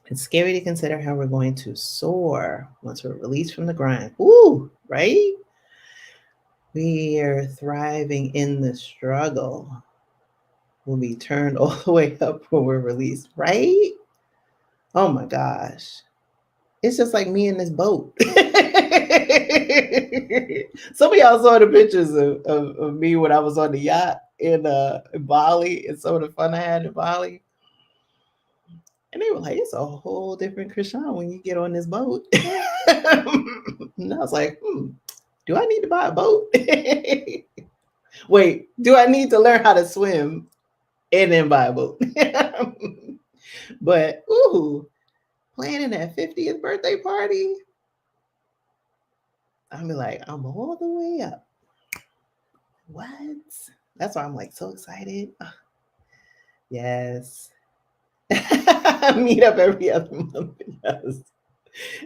It's scary to consider how we're going to soar once we're released from the grind. Ooh, right? We are thriving in the struggle. We'll be turned all the way up when we're released, right? Oh my gosh. It's just like me in this boat. Some of y'all saw the pictures of me when I was on the yacht in Bali and some of the fun I had in Bali. And they were like, it's a whole different Krishan when you get on this boat. And I was like, do I need to buy a boat? Wait, do I need to learn how to swim and then buy a boat? But, ooh, planning that 50th birthday party. I'll be like, I'm all the way up. What? That's why I'm like so excited. Yes. Meet up every other month. Yes.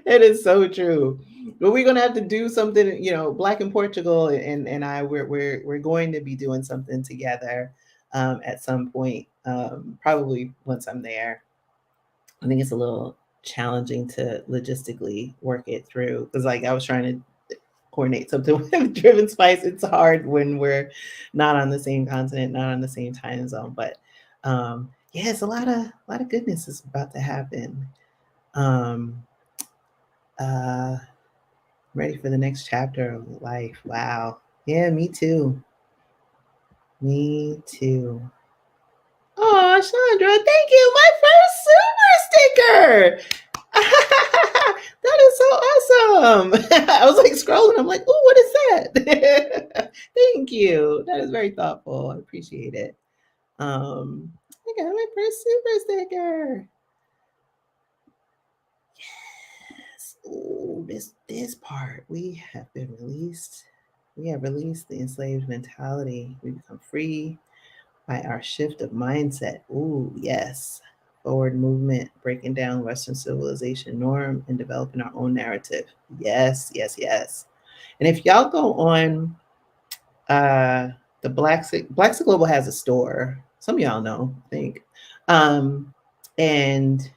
It is so true. But we're gonna have to do something, Black in Portugal and I we're going to be doing something together at some point. Probably once I'm there. I think it's a little challenging to logistically work it through because like I was trying to coordinate something with Driven Spice. It's hard when we're not on the same continent, not on the same time zone. But yeah, it's a lot of goodness is about to happen. Ready for the next chapter of life. Wow. Yeah, me too. Me too. Oh, Chandra, thank you. My first super sticker. That is so awesome. I was like scrolling. I'm like, oh, what is that? Thank you. That is very thoughtful. I appreciate it. I got my first super sticker. Yes. Oh, this part. We have been released. We have released the enslaved mentality. We become free by our shift of mindset. Ooh, yes. Forward movement, breaking down Western civilization norm and developing our own narrative. Yes, yes, yes. And if y'all go on uh the Blaxit Global has a store. Some of y'all know, I think. Um, and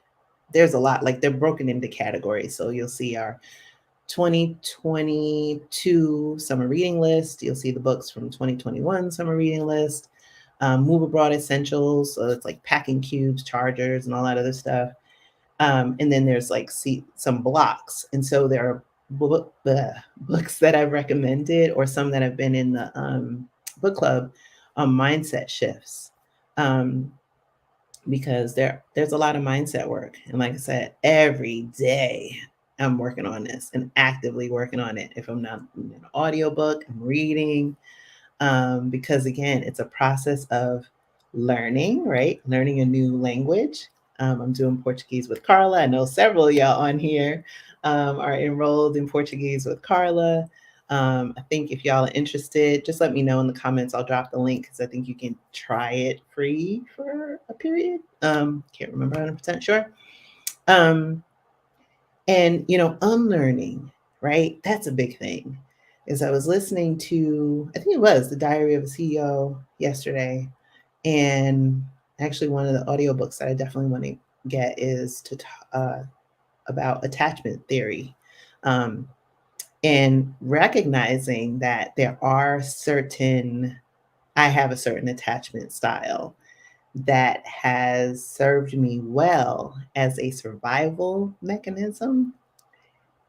there's a lot, like they're broken into categories. So you'll see our 2022 summer reading list. You'll see the books from 2021 summer reading list. Move abroad essentials. So it's like packing cubes, chargers, and all that other stuff. And then there's like some blocks. And so there are books that I've recommended or some that have been in the book club on mindset shifts. Because there's a lot of mindset work. And like I said, every day I'm working on this and actively working on it. If I'm not in an audiobook, I'm reading. Because again, it's a process of learning, right? Learning a new language. I'm doing Portuguese with Carla. I know several of y'all on here are enrolled in Portuguese with Carla. I think if y'all are interested, just let me know in the comments. I'll drop the link because I think you can try it free for a period. Can't remember 100% sure. And, unlearning, right? That's a big thing. Is I was listening to, I think it was The Diary of a CEO yesterday. And actually, one of the audiobooks that I definitely want to get is about attachment theory. And recognizing that I have a certain attachment style that has served me well as a survival mechanism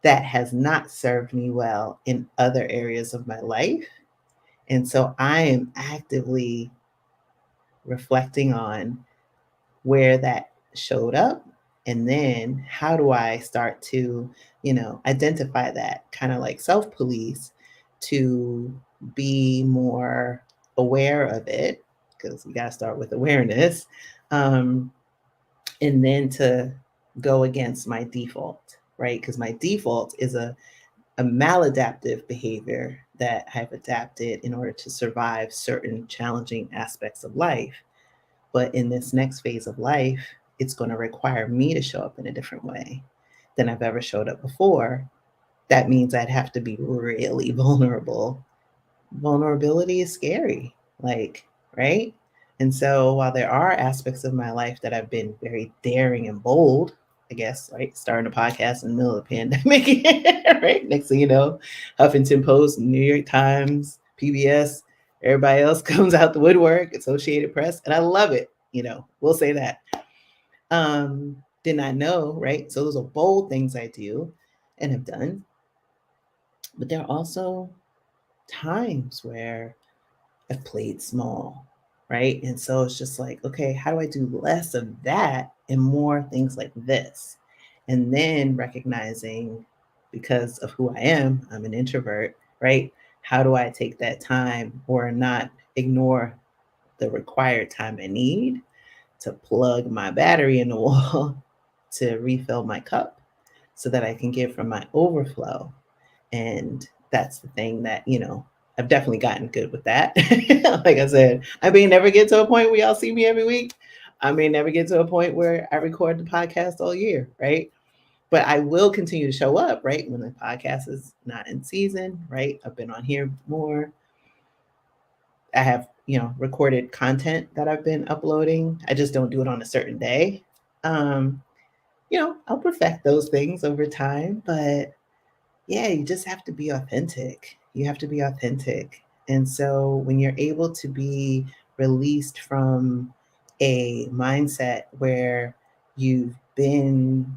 that has not served me well in other areas of my life. And so I am actively reflecting on where that showed up. And then how do I start to, identify that, kind of like self police, to be more aware of it, because we got to start with awareness. And then to go against my default, right? Because my default is a maladaptive behavior that I've adapted in order to survive certain challenging aspects of life. But in this next phase of life, it's going to require me to show up in a different way than I've ever showed up before. That means I'd have to be really vulnerable. Vulnerability is scary, like, right? And so while there are aspects of my life that have been very daring and bold, I guess, right? Starting a podcast in the middle of the pandemic, right? Next thing you know, Huffington Post, New York Times, PBS, everybody else comes out the woodwork, Associated Press, and I love it. We'll say that. Did not know, right? So those are bold things I do and have done. But there are also times where I've played small, right? And so it's just like, okay, how do I do less of that and more things like this? And then recognizing, because of who I am, I'm an introvert, right? How do I take that time or not ignore the required time I need to plug my battery in the wall to refill my cup so that I can give from my overflow? And that's the thing that, I've definitely gotten good with that. Like I said, I may never get to a point where y'all see me every week. I may never get to a point where I record the podcast all year, right? But I will continue to show up, right? When the podcast is not in season, right? I've been on here more. I have, recorded content that I've been uploading. I just don't do it on a certain day. I'll perfect those things over time, but yeah, you just have to be authentic. You have to be authentic. And so when you're able to be released from a mindset where you've been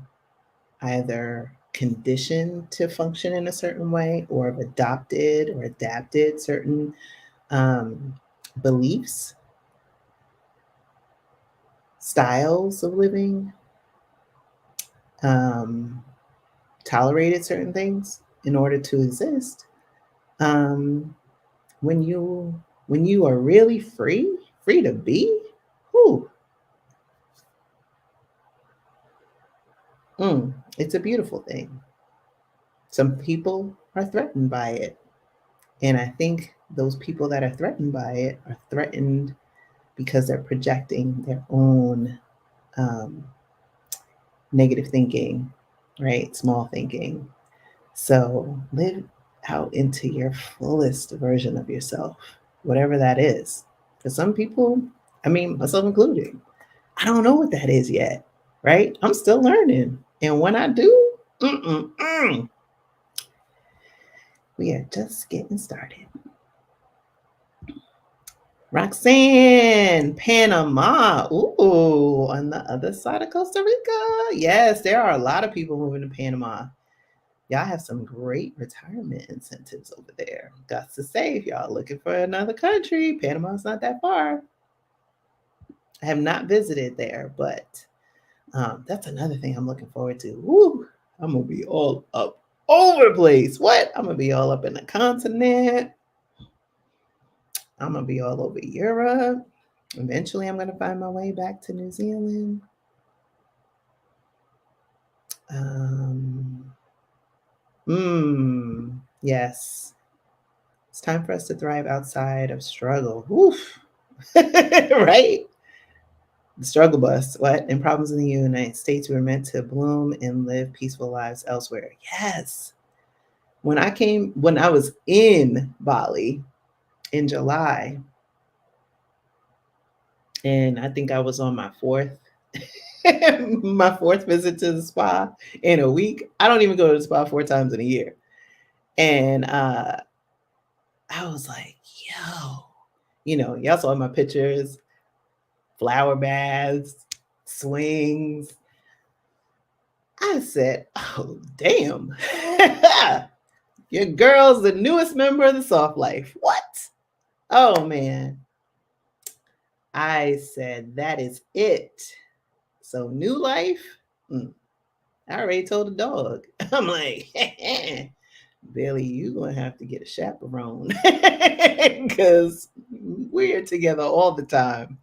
either conditioned to function in a certain way, or have adopted or adapted certain um, beliefs, styles of living, um, tolerated certain things in order to exist. Um, when you are really free, free to be, whew, it's a beautiful thing. Some people are threatened by it. And I think those people that are threatened by it are threatened because they're projecting their own um, negative thinking, right? Small thinking. So live out into your fullest version of yourself, whatever that is. For some people, I mean, myself included, I don't know what that is yet, right? I'm still learning. And when I do, we are just getting started. Roxanne, Panama. Ooh, on the other side of Costa Rica. Yes, there are a lot of people moving to Panama. Y'all have some great retirement incentives over there. Got to say, if y'all looking for another country, Panama's not that far. I have not visited there, but that's another thing I'm looking forward to. Woo, I'm gonna be all up over the place. What? I'm gonna be all up in the continent. I'm gonna be all over Europe. Eventually, I'm gonna find my way back to New Zealand. Um, yes, it's time for us to thrive outside of struggle. Oof, right? The struggle bus. What? And problems in the United States, we were meant to bloom and live peaceful lives elsewhere. Yes. When I was in Bali in July, and I think I was on my fourth my fourth visit to the spa in a week. I don't even go to the spa 4 times in a year. And I was like, yo, y'all saw my pictures, flower baths, swings. I said, oh, damn. Your girl's the newest member of the Soft Life. What? Oh, man. I said, that is it. So, new life? I already told the dog. I'm like, Billy, you're going to have to get a chaperone because we're together all the time.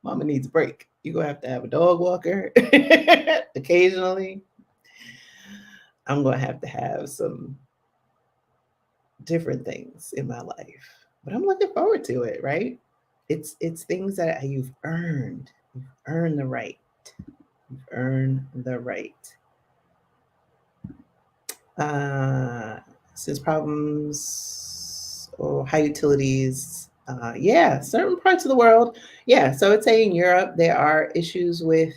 Mama needs a break. You're going to have a dog walker occasionally. I'm going to have some different things in my life, but I'm looking forward to it, right? It's things that you've earned. You've earned the right. You've earned the right. Since problems or high utilities. Yeah, certain parts of the world. Yeah, so I'd say in Europe, there are issues with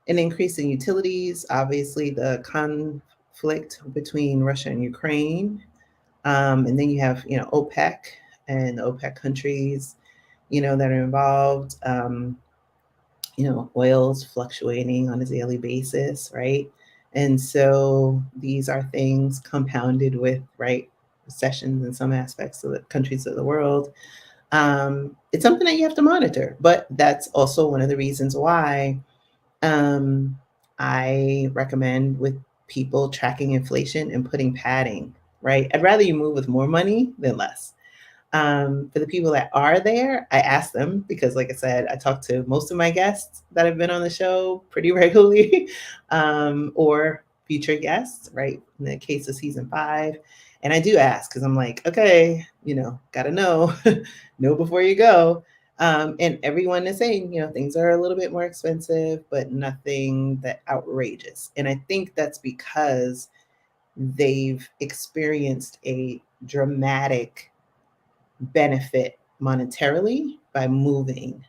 an increase in utilities. Obviously, the conflict between Russia and Ukraine. And then you have, OPEC and the OPEC countries, that are involved. Oil's fluctuating on a daily basis, right? And so these are things compounded with, right, recessions in some aspects of the countries of the world. It's something that you have to monitor, but that's also one of the reasons why I recommend with people tracking inflation and putting padding, right? I'd rather you move with more money than less. For the people that are there, I ask them because, like I said, I talk to most of my guests that have been on the show pretty regularly, or future guests, right? In the case of season 5. And I do ask because I'm like, okay, got to know, know before you go. And everyone is saying, things are a little bit more expensive, but nothing that outrageous. And I think that's because they've experienced a dramatic benefit monetarily by moving,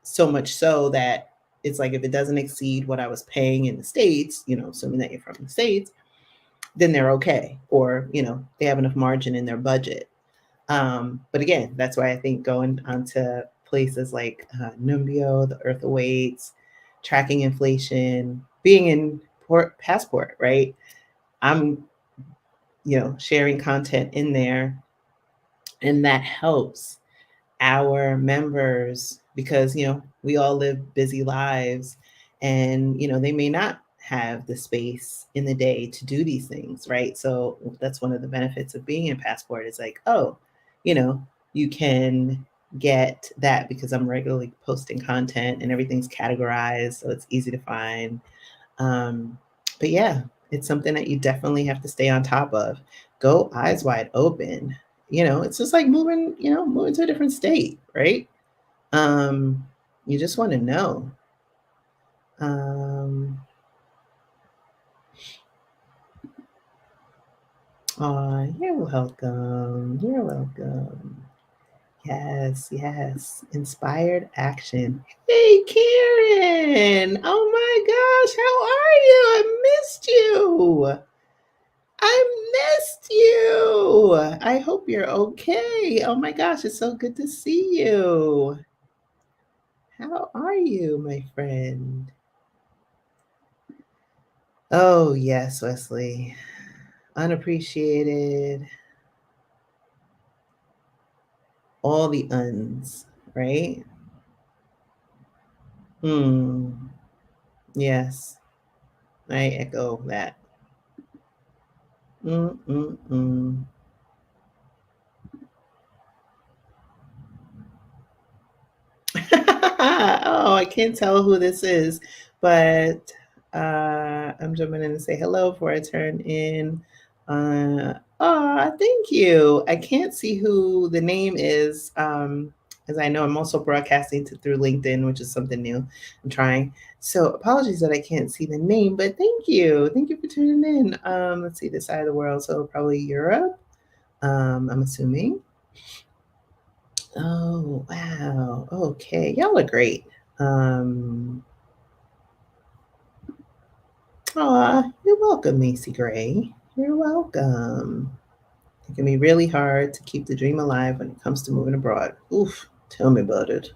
so much so that it's like if it doesn't exceed what I was paying in the States, assuming that you're from the States, then they're okay, or they have enough margin in their budget. But again, that's why I think going onto places like Numbeo, the Earth Awaits, tracking inflation, being in passport, right? I'm, sharing content in there, and that helps our members because we all live busy lives, and they may not have the space in the day to do these things, right? So that's one of the benefits of being in Passport. Is like, oh, you know you can get that because I'm regularly posting content and everything's categorized, so it's easy to find. But yeah, it's something that you definitely have to stay on top of. Go eyes wide open. It's just like moving to a different state, right? Um, you just want to know. Um, you're welcome. You're welcome. Yes, yes. Inspired action. Hey, Karen. Oh my gosh, how are you? I missed you. I missed you. I hope you're okay. Oh my gosh, it's so good to see you. How are you, my friend? Oh, yes, Wesley. Unappreciated. All the uns, right? Hmm. Yes, I echo that. Mm-mm-mm. Oh, I can't tell who this is, but I'm jumping in and say hello before I turn in. Thank you. I can't see who the name is, as I know I'm also broadcasting through LinkedIn, which is something new. I'm trying. So apologies that I can't see the name, but thank you. Thank you for tuning in. Let's see, this side of the world, so probably Europe. I'm assuming. Oh, wow. Okay. Y'all are great. Um, you're welcome, Macy Gray. You're welcome. It can be really hard to keep the dream alive when it comes to moving abroad. Oof, tell me about it.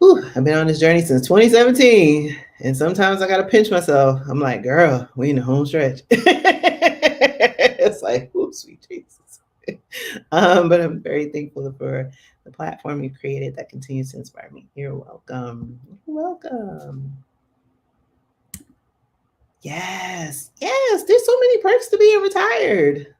Ooh, I've been on this journey since 2017, and sometimes I gotta pinch myself. I'm like, girl, we in the home stretch. It's like, oops, sweet Jesus. But I'm very thankful for the platform you created that continues to inspire me. You're welcome. You're welcome. Yes, yes. There's so many perks to being retired.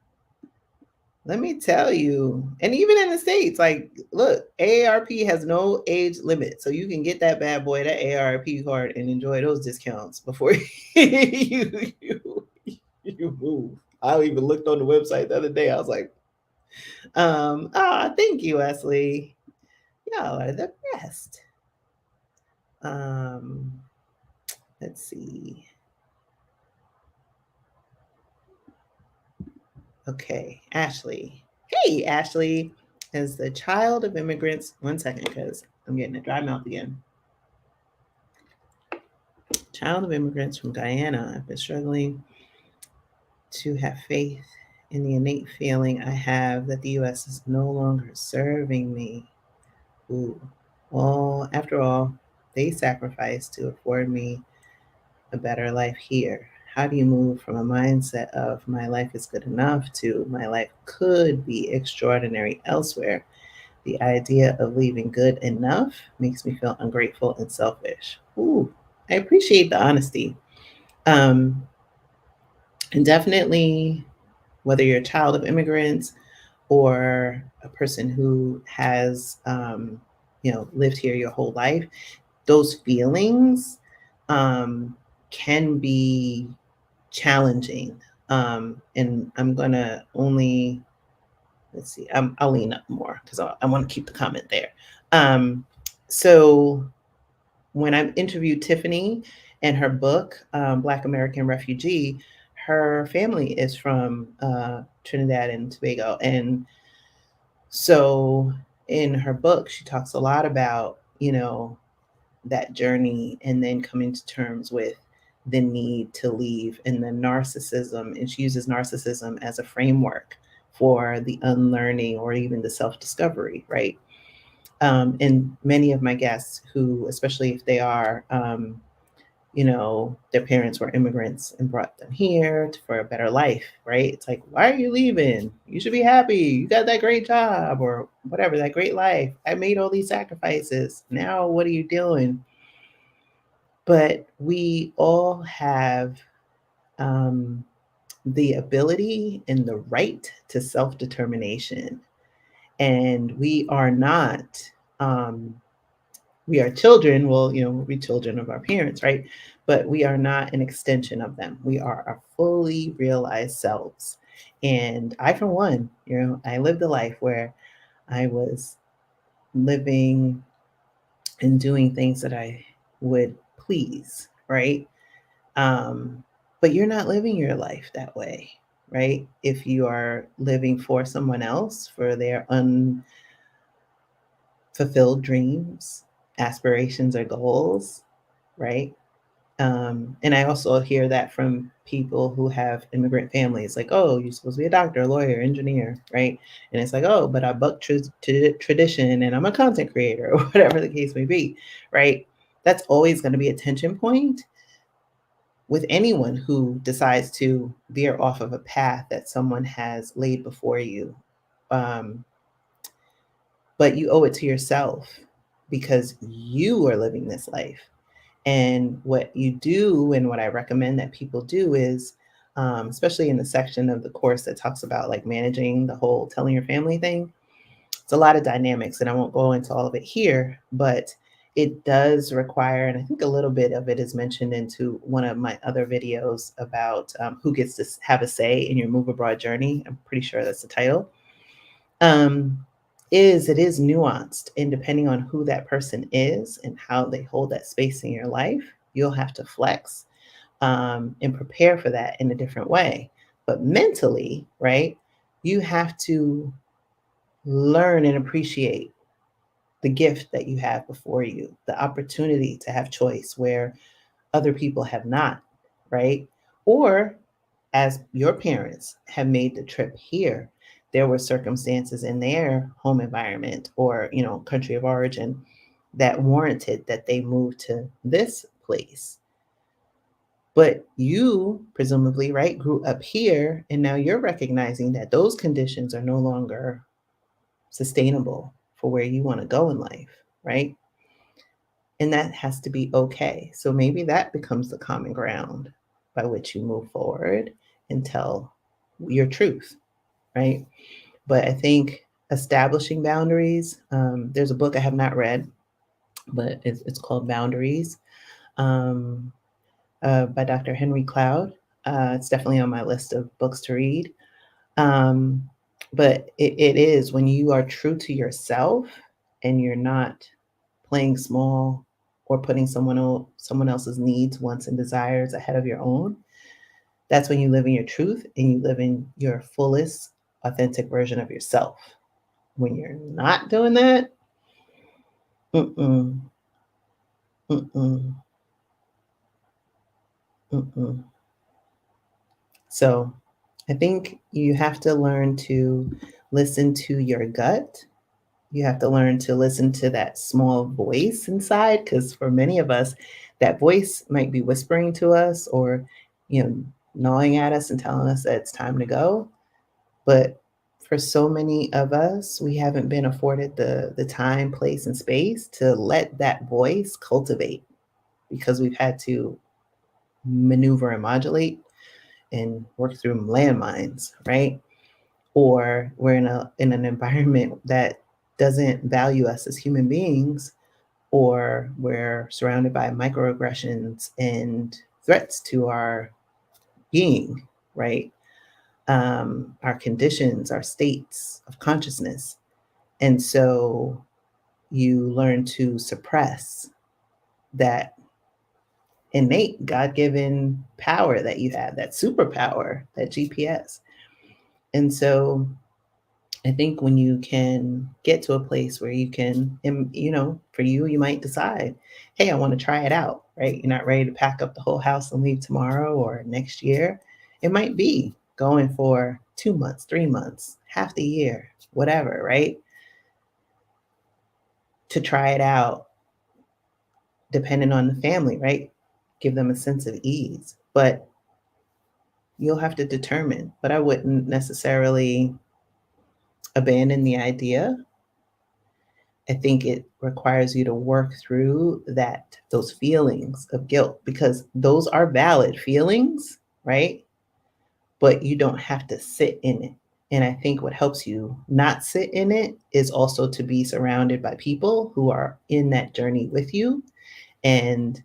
Let me tell you. And even in the States, like, look, AARP has no age limit. So you can get that bad boy, that AARP card, and enjoy those discounts before you move. I even looked on the website the other day. I was like, thank you, Wesley. Y'all are the best. Um, let's see. Okay, Ashley. Hey, Ashley. As the child of immigrants, one second, because I'm getting a dry mouth again. Child of immigrants from Guyana, I've been struggling to have faith in the innate feeling I have that the U.S. is no longer serving me. Ooh. Well, after all, they sacrificed to afford me a better life here. How do you move from a mindset of my life is good enough to my life could be extraordinary elsewhere? The idea of leaving good enough makes me feel ungrateful and selfish. Ooh, I appreciate the honesty. Um, and definitely, whether you're a child of immigrants or a person who has, lived here your whole life, those feelings can be challenging. And I'm gonna only let's see. I'll lean up more because I want to keep the comment there. So when I interviewed Tiffany and her book, Black American Refugee, her family is from Trinidad and Tobago. And so in her book, she talks a lot about, that journey and then coming to terms with the need to leave and the narcissism. And she uses narcissism as a framework for the unlearning or even the self discovery, right? And many of my guests who, especially if they are, their parents were immigrants and brought them here for a better life, right? It's like, why are you leaving? You should be happy. You got that great job or whatever, that great life. I made all these sacrifices. Now, what are you doing? But we all have um, the ability and the right to self determination. And we are not, um, we are children. Well, we'll be children of our parents, right? But we are not an extension of them. We are our fully realized selves. And I, for one, I lived a life where I was living and doing things that I would please, right? Um, but you're not living your life that way, right? If you are living for someone else, for their unfulfilled dreams, aspirations, or goals, right? And I also hear that from people who have immigrant families, like, oh, you're supposed to be a doctor, a lawyer, engineer, right? And it's like, oh, but I buck tradition and I'm a content creator, or whatever the case may be, right? That's always going to be a tension point with anyone who decides to veer off of a path that someone has laid before you. Um, but you owe it to yourself because you are living this life. And what you do, and what I recommend that people do is, especially in the section of the course that talks about like managing the whole telling your family thing, it's a lot of dynamics, and I won't go into all of it here, but it does require, and I think a little bit of it is mentioned into one of my other videos about who gets to have a say in your move abroad journey. I'm pretty sure that's the title. Um, it is nuanced, and depending on who that person is and how they hold that space in your life, you'll have to flex and prepare for that in a different way. But mentally, right, you have to learn and appreciate the gift that you have before you, the opportunity to have choice where other people have not, right? Or as your parents have made the trip here, there were circumstances in their home environment or, country of origin that warranted that they move to this place. But you presumably, right, grew up here, and now you're recognizing that those conditions are no longer sustainable for where you want to go in life, right? And that has to be okay. So maybe that becomes the common ground by which you move forward and tell your truth, right? But I think establishing boundaries, there's a book I have not read, but it's called Boundaries um, by Dr. Henry Cloud. It's definitely on my list of books to read. Um, but it is when you are true to yourself and you're not playing small or putting someone else's needs, wants, and desires ahead of your own. That's when you live in your truth and you live in your fullest, authentic version of yourself. When you're not doing that, mm-mm, mm-mm, mm-mm. So I think you have to learn to listen to your gut. You have to learn to listen to that small voice inside, because for many of us, that voice might be whispering to us or, gnawing at us and telling us that it's time to go. But for so many of us, we haven't been afforded the time, place, and space to let that voice cultivate because we've had to maneuver and modulate and work through landmines, right? Or we're in an environment that doesn't value us as human beings, or we're surrounded by microaggressions and threats to our being, right? Our conditions, our states of consciousness. And so you learn to suppress that innate God given power that you have, that superpower, that GPS. And so I think when you can get to a place where you can, for you, you might decide, hey, I want to try it out, right? You're not ready to pack up the whole house and leave tomorrow or next year. It might be going for 2 months, 3 months, half the year, whatever, right? To try it out, depending on the family, right? give them a sense of ease. But you'll have to determine. But I wouldn't necessarily abandon the idea. I think it requires you to work through those feelings of guilt, because those are valid feelings, right? But you don't have to sit in it. And I think what helps you not sit in it is also to be surrounded by people who are in that journey with you. And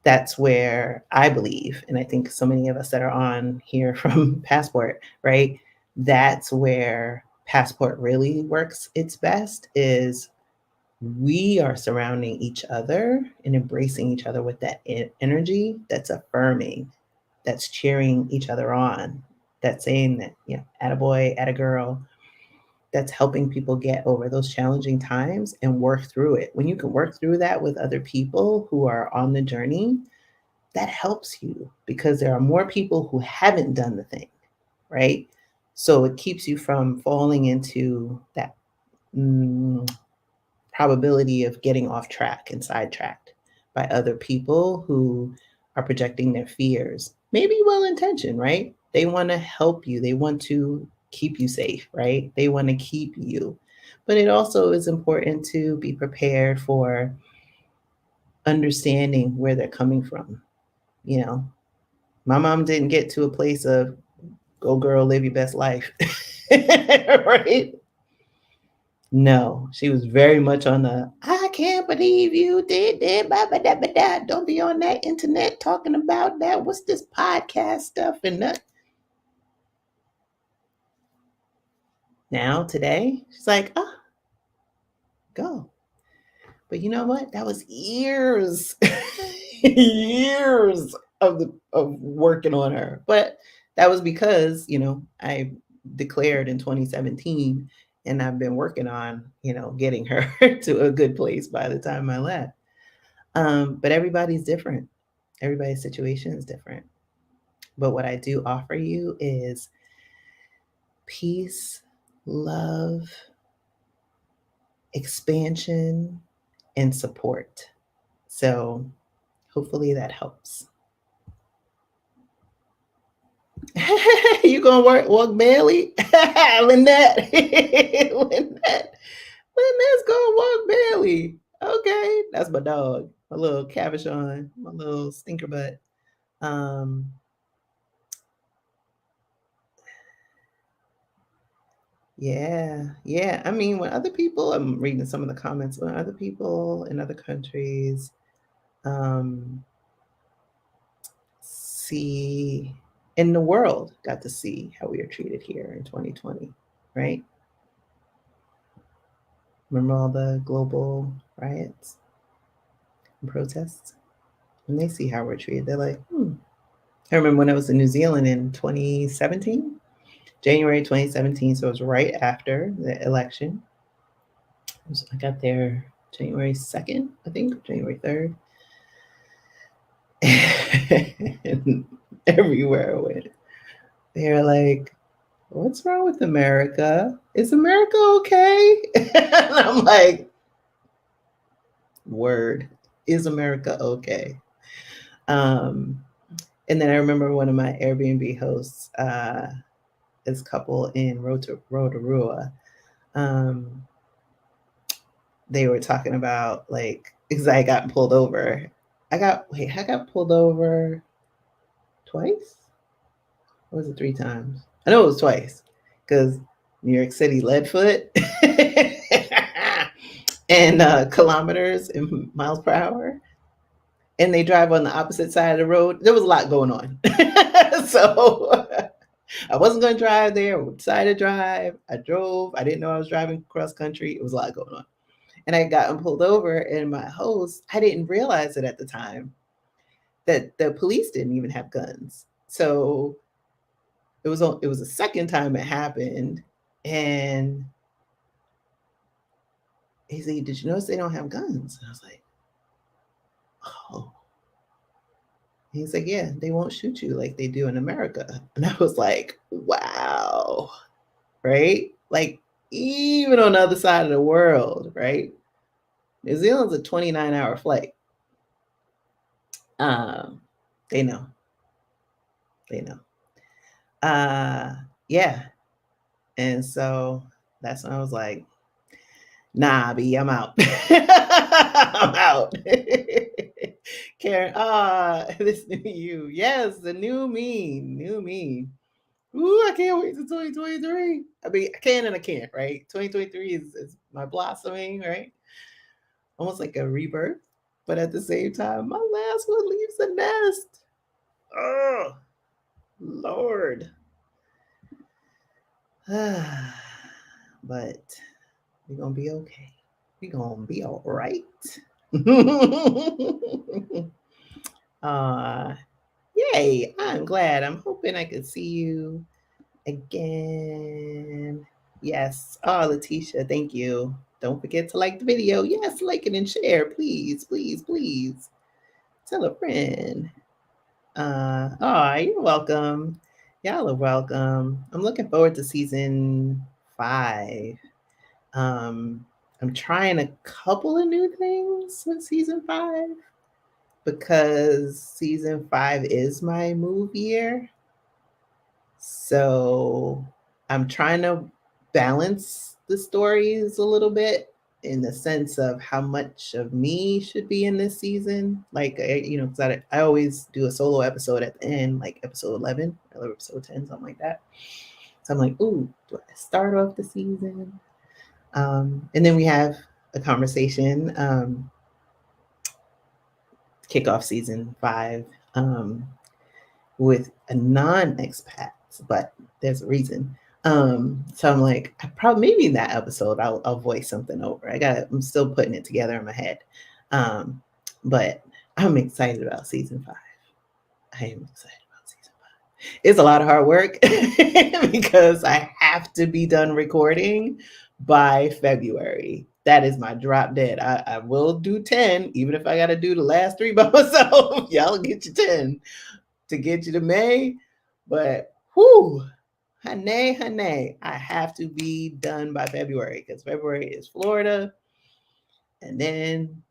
that's where I believe, and I think so many of us that are on here from Passport, right? That's where Passport really works its best, is we are surrounding each other and embracing each other with that energy that's affirming, that's cheering each other on, that's saying that, attaboy, attagirl, that's helping people get over those challenging times and work through it. When you can work through that with other people who are on the journey, that helps you, because there are more people who haven't done the thing, right? So it keeps you from falling into that probability of getting off track and sidetracked by other people who are projecting their fears. Maybe well intentioned, right? They want to help you, they want to keep you safe, right? They want to keep you. But it also is important to be prepared for understanding where they're coming from. You know, my mom didn't get to a place of go girl, live your best life. Right? No, she was very much on the I can't believe you did that, blah, blah, blah, blah, blah. Don't be on that internet talking about that. What's this podcast stuff and that? Now, today, she's like, go. But you know what? That was years, years of working on her. But that was because, I declared in 2017, and I've been working on, getting her to a good place by the time I left. But everybody's different. Everybody's situation is different. But what I do offer you is peace, love, expansion, and support. So hopefully that helps. You gonna walk Bailey? Lynette. Lynette's gonna walk Bailey. Okay, that's my dog, my little Cavachon, my little stinker butt. Yeah. I mean, when other people, I'm reading some of the comments, when other people in other countries um, see, in the world, got to see how we are treated here in 2020, right? Remember all the global riots and protests? When they see how we're treated, they're like, I remember when I was in New Zealand in 2017, January 2017, so it was right after the election. I got there January 2nd, I think, January 3rd. And everywhere I went, they're like, what's wrong with America? Is America okay? And I'm like, word, is America okay? And then I remember one of my Airbnb hosts, this couple in Rotorua, they were talking about, like, because I got pulled over. I got pulled over twice? Or was it 3 times? I know it was twice, because New York City lead foot and kilometers in miles per hour. And they drive on the opposite side of the road. There was a lot going on. So I wasn't going to drive there. I decided to drive. I drove. I didn't know I was driving cross country. It was a lot going on. And I got pulled over, and my host, I didn't realize it at the time that the police didn't even have guns. So it was the second time it happened, and he's like, "Did you notice they don't have guns?" And I was like, "Oh." He's like, "Yeah, they won't shoot you like they do in America." And I was like, "Wow." Right? Like, even on the other side of the world, right? New Zealand's a 29-hour flight. They know. They know. Yeah. And so that's when I was like, nah, B, I'm out. I'm out. Karen, this new you. Yes, the new me. New me. Ooh, I can't wait to 2023. I mean, I can and I can't, right? 2023 is my blossoming, right? Almost like a rebirth. But at the same time, my last one leaves the nest. Oh, Lord. But we're going to be okay. We're going to be all right. uh, Yay. I'm glad. I'm hoping I could see you again. Yes. Oh, Letitia, thank you. Don't forget to like the video. Yes, like it and share. Please, please, please. Tell a friend. You're welcome. Y'all are welcome. I'm looking forward to season 5. Um, I'm trying a couple of new things with season 5 because season 5 is my move year. So I'm trying to balance the stories a little bit in the sense of how much of me should be in this season. Like, because I always do a solo episode at the end, like episode 11 or episode 10, something like that. So I'm like, ooh, do I start off the season? And then we have a conversation, kick off season 5 with a non-expat, but there's a reason. So I'm like, I probably maybe in that episode I'll voice something over. I'm still putting it together in my head. But I'm excited about season 5. I am excited about season 5. It's a lot of hard work because I have to be done recording by February. That is my drop dead. I will do 10, even if I got to do the last 3 by myself. Y'all get you 10 to get you to May. But whoo, honey, I have to be done by February because February is Florida. And then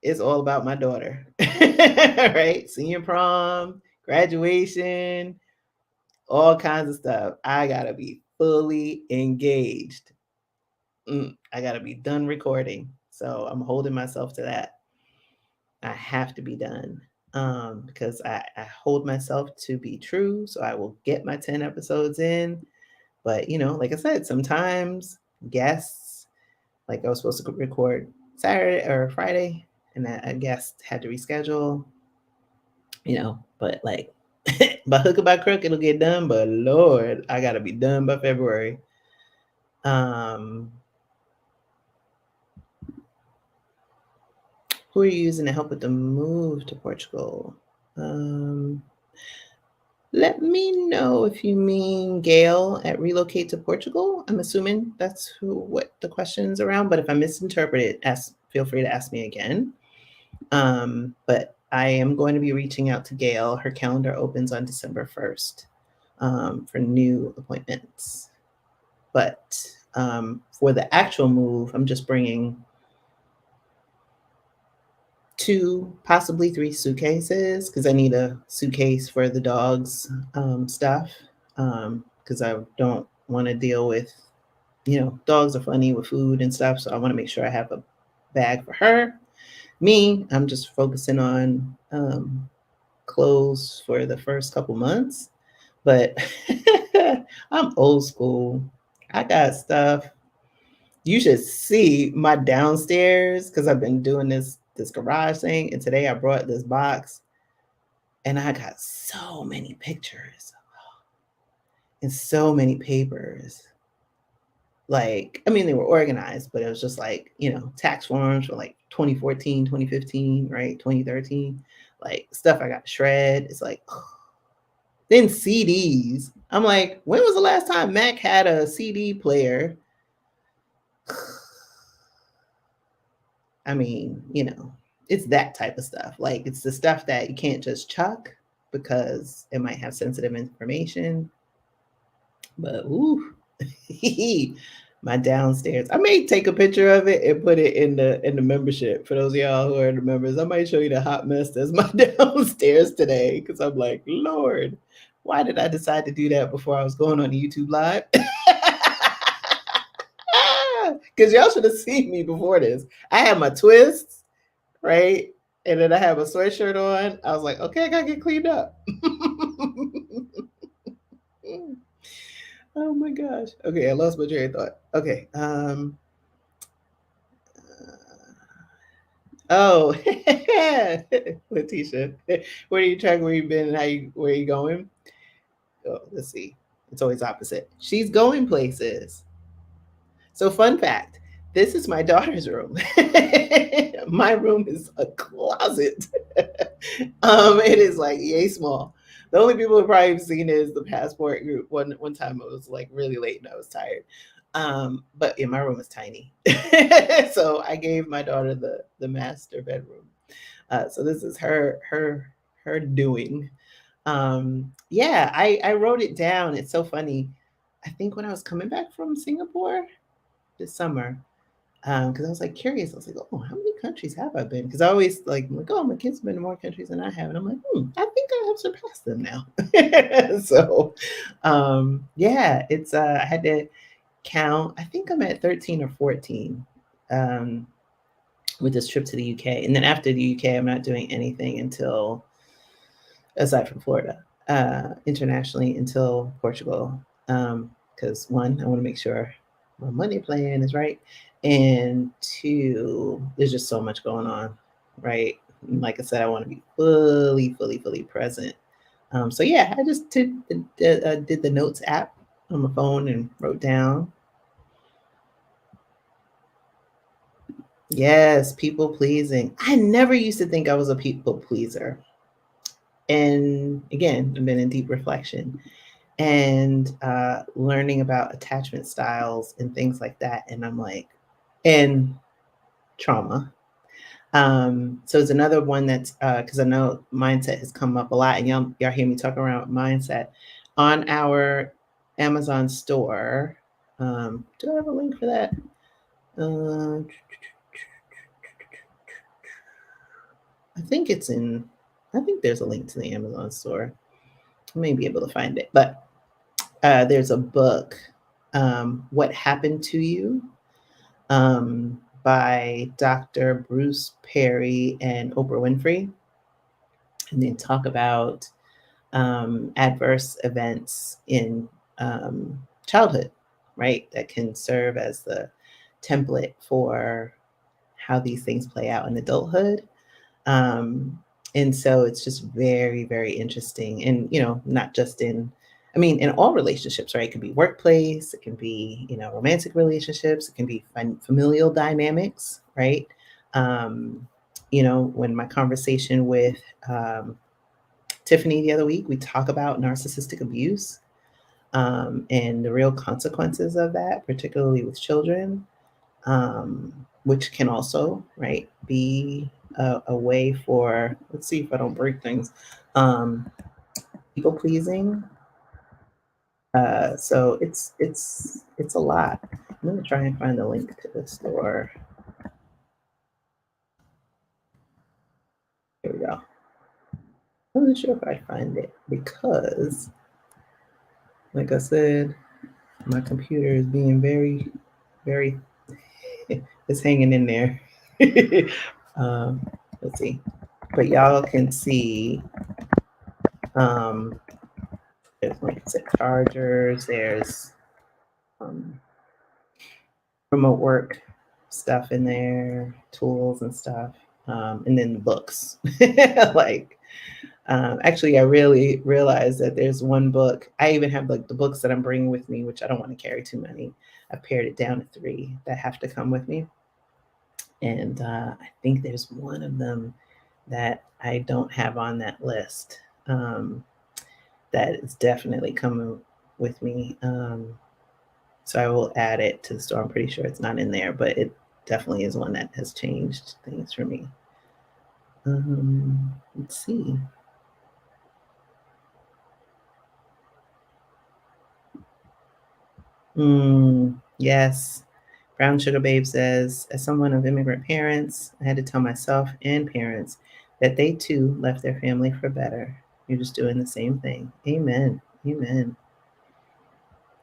it's all about my daughter, right? Senior prom, graduation, all kinds of stuff. I got to be fully engaged. I got to be done recording. So I'm holding myself to that. I have to be done because I hold myself to be true. So I will get my 10 episodes in. But, like I said, sometimes guests, like I was supposed to record Saturday or Friday, and a guest had to reschedule, but like by hook or by crook, it'll get done. But Lord, I got to be done by February. Who are you using to help with the move to Portugal? Let me know if you mean Gail at Relocate to Portugal. I'm assuming that's what the question's around. But if I misinterpret it, feel free to ask me again. But I am going to be reaching out to Gail. Her calendar opens on December 1st for new appointments. But for the actual move, I'm just bringing 2, possibly 3 suitcases because I need a suitcase for the dogs' stuff because I don't want to deal with, dogs are funny with food and stuff. So I want to make sure I have a bag for her. Me, I'm just focusing on clothes for the first couple months. But I'm old school. I got stuff. You should see my downstairs because I've been doing this garage thing. And today I brought this box and I got so many pictures and so many papers. Like, I mean, they were organized, but it was just like, tax forms for like 2014, 2015, right? 2013, like stuff I got to shred. It's like, then CDs. I'm like, when was the last time Mac had a CD player? I mean, it's that type of stuff. Like, it's the stuff that you can't just chuck because it might have sensitive information. But, ooh, my downstairs. I may take a picture of it and put it in the membership for those of y'all who are the members. I might show you the hot mess that's my downstairs today because I'm like, Lord, why did I decide to do that before I was going on the YouTube live? Because y'all should have seen me before this. I had my twists, right? And then I have a sweatshirt on. I was like, okay, I gotta get cleaned up. Oh my gosh. Okay, I lost my train of thought. Okay. Oh, Letitia, where are you tracking? Where you been? And where you going? Oh, let's see. It's always opposite. She's going places. So, fun fact: this is my daughter's room. My room is a closet. It is like yay small. The only people who probably have seen it is the passport group. One time it was like really late and I was tired. But yeah, my room is tiny. So I gave my daughter the master bedroom. So this is her doing. Yeah, I wrote it down. It's so funny. I think when I was coming back from Singapore this summer, because I was like curious. I was like, oh, how many countries have I been? Because I always like, I'm like, oh, my kids have been to more countries than I have, and I'm like, I think I have surpassed them now. So, yeah, it's I had to count. I think I'm at 13 or 14 um, with this trip to the UK, and then after the UK, I'm not doing anything until aside from Florida, internationally until Portugal. Because one, I want to make sure my money plan is right, and two, there's just so much going on, right? And like I said, I want to be fully present. So yeah, I just did the notes app on my phone and wrote down. Yes, people pleasing. I never used to think I was a people pleaser. And again, I've been in deep reflection and learning about attachment styles and things like that. And I'm like, and trauma. So it's another one that's because I know mindset has come up a lot, and y'all hear me talk around mindset on our Amazon store. Do I have a link for that? I think it's in. I think there's a link to the Amazon store. I may be able to find it, but there's a book, What Happened to You, by Dr. Bruce Perry and Oprah Winfrey. And they talk about adverse events in childhood, right? That can serve as the template for how these things play out in adulthood. Um, and so it's just very interesting. And, not just in all relationships, right? It can be workplace, it can be, romantic relationships, it can be familial dynamics, right? Um, when my conversation with Tiffany the other week, we talk about narcissistic abuse and the real consequences of that, particularly with children, which can also, right, be a way for, let's see if I don't break things, people pleasing. So it's a lot. I'm gonna try and find the link to the store. Here we go. I'm not sure if I find it because, like I said, my computer is being very, it's hanging in there. um, let's see. But y'all can see there's like I said, chargers, there's um, remote work stuff in there, tools and stuff, and then books. Like, actually, I really realized that there's one book. I even have like the books that I'm bringing with me, which I don't want to carry too many. I've pared it down to 3 that have to come with me. And I think there's one of them that I don't have on that list. That is definitely coming with me. So I will add it to the store. I'm pretty sure it's not in there, but it definitely is one that has changed things for me. Let's see. Yes. Brown Sugar Babe says, as someone of immigrant parents, I had to tell myself and parents that they too left their family for better. You're just doing the same thing. Amen. Amen.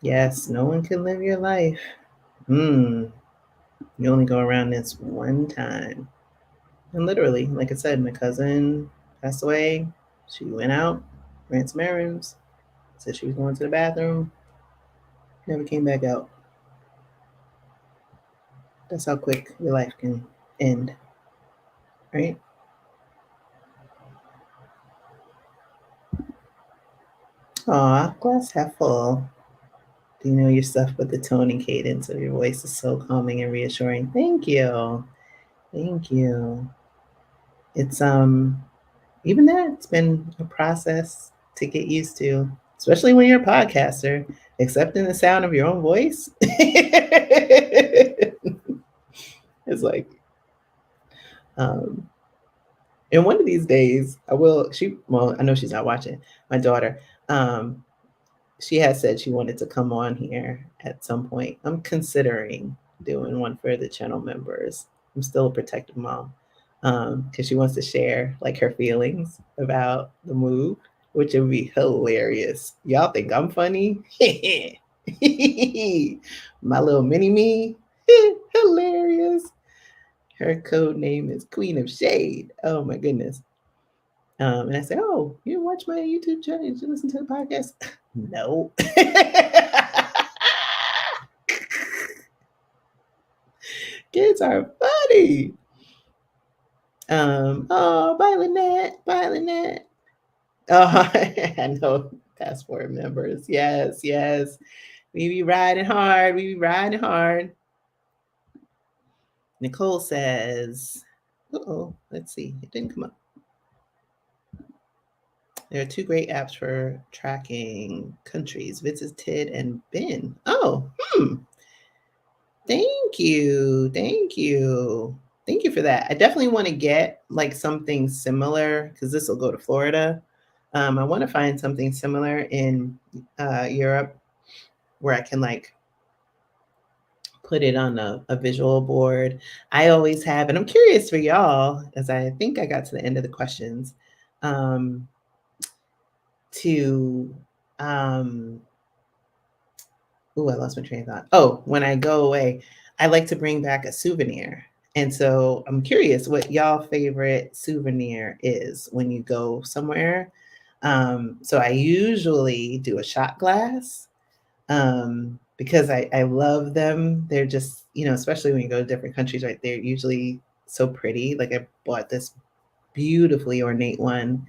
Yes, no one can live your life. You only go around this one time. And literally, like I said, my cousin passed away. She went out, ran some errands, said she was going to the bathroom, never came back out. That's how quick your life can end, right? Aw, glass half full. Do you know your stuff with the tone and cadence of your voice is so calming and reassuring? Thank you. Thank you. It's even that it's been a process to get used to, especially when you're a podcaster, accepting the sound of your own voice. It's like, um, and one of these days I will, well, I know she's not watching, my daughter, um, she has said she wanted to come on here at some point. I'm considering doing one for the channel members. I'm still a protective mom because she wants to share like her feelings about the move, which would be hilarious. Y'all think I'm funny? My little mini me, hilarious. Her code name is Queen of Shade. Oh my goodness. And I said, "Oh, you watch my YouTube channel? Did you listen to the podcast?" No. Kids are funny. Oh, bye, Lynette. Bye, Lynette. Oh, I know passport members. Yes, yes. We be riding hard. We be riding hard. Nicole says, oh, let's see. It didn't come up. There are two great apps for tracking countries, Visited and Bin. Oh, thank you. Thank you. Thank you for that. I definitely want to get like something similar because this will go to Florida. I want to find something similar in Europe where I can like put it on a visual board. I always have, and I'm curious for y'all, as I think I got to the end of the questions, to I lost my train of thought. Oh, when I go away, I like to bring back a souvenir. And so I'm curious what y'all favorite souvenir is when you go somewhere. So I usually do a shot glass because I love them. They're just, especially when you go to different countries, right? They're usually so pretty. Like I bought this beautifully ornate one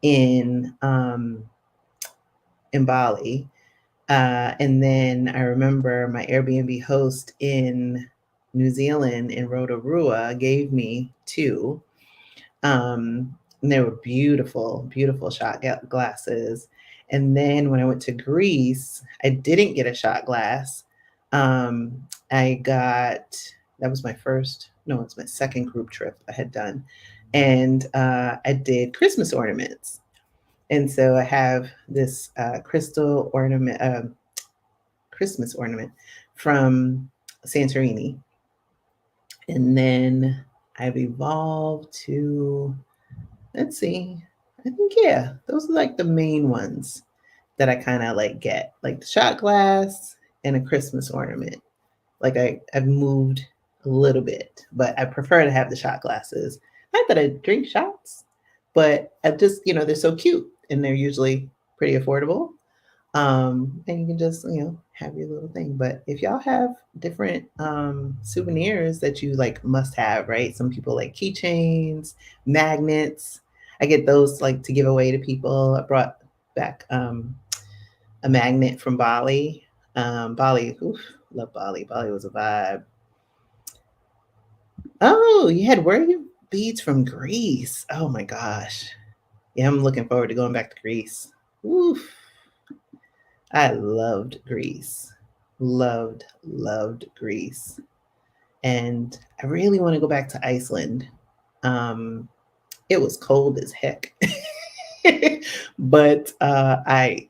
in Bali. And then I remember my Airbnb host in New Zealand in Rotorua gave me two. And they were beautiful, beautiful shot glasses. And then when I went to Greece, I didn't get a shot glass. I got, that was my first, no, it's my second group trip I had done. And I did Christmas ornaments. And so I have this crystal ornament, Christmas ornament from Santorini. And then I've evolved to, let's see, I think, yeah, those are like the main ones that I kind of like get, like the shot glass and a Christmas ornament. Like I've moved a little bit, but I prefer to have the shot glasses. Not that I drink shots, but I just, they're so cute and they're usually pretty affordable. And you can just, have your little thing. But if y'all have different souvenirs that you like must have, right? Some people like keychains, magnets. I get those like to give away to people. I brought back a magnet from Bali. Bali, oof, love Bali. Bali was a vibe. Oh, you had wearing beads from Greece. Oh my gosh. Yeah, I'm looking forward to going back to Greece. Oof. I loved Greece. Loved Greece. And I really want to go back to Iceland. It was cold as heck. But I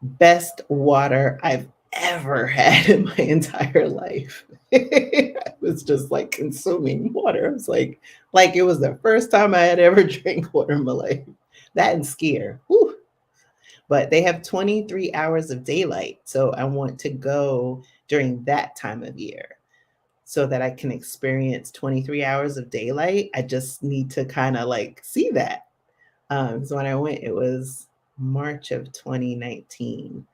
best water I've ever had in my entire life. I was just like consuming water. It was like it was the first time I had ever drank water in my life. That and skier. Whew. But they have 23 hours of daylight. So I want to go during that time of year so that I can experience 23 hours of daylight. I just need to kind of like see that. So when I went, it was March of 2019.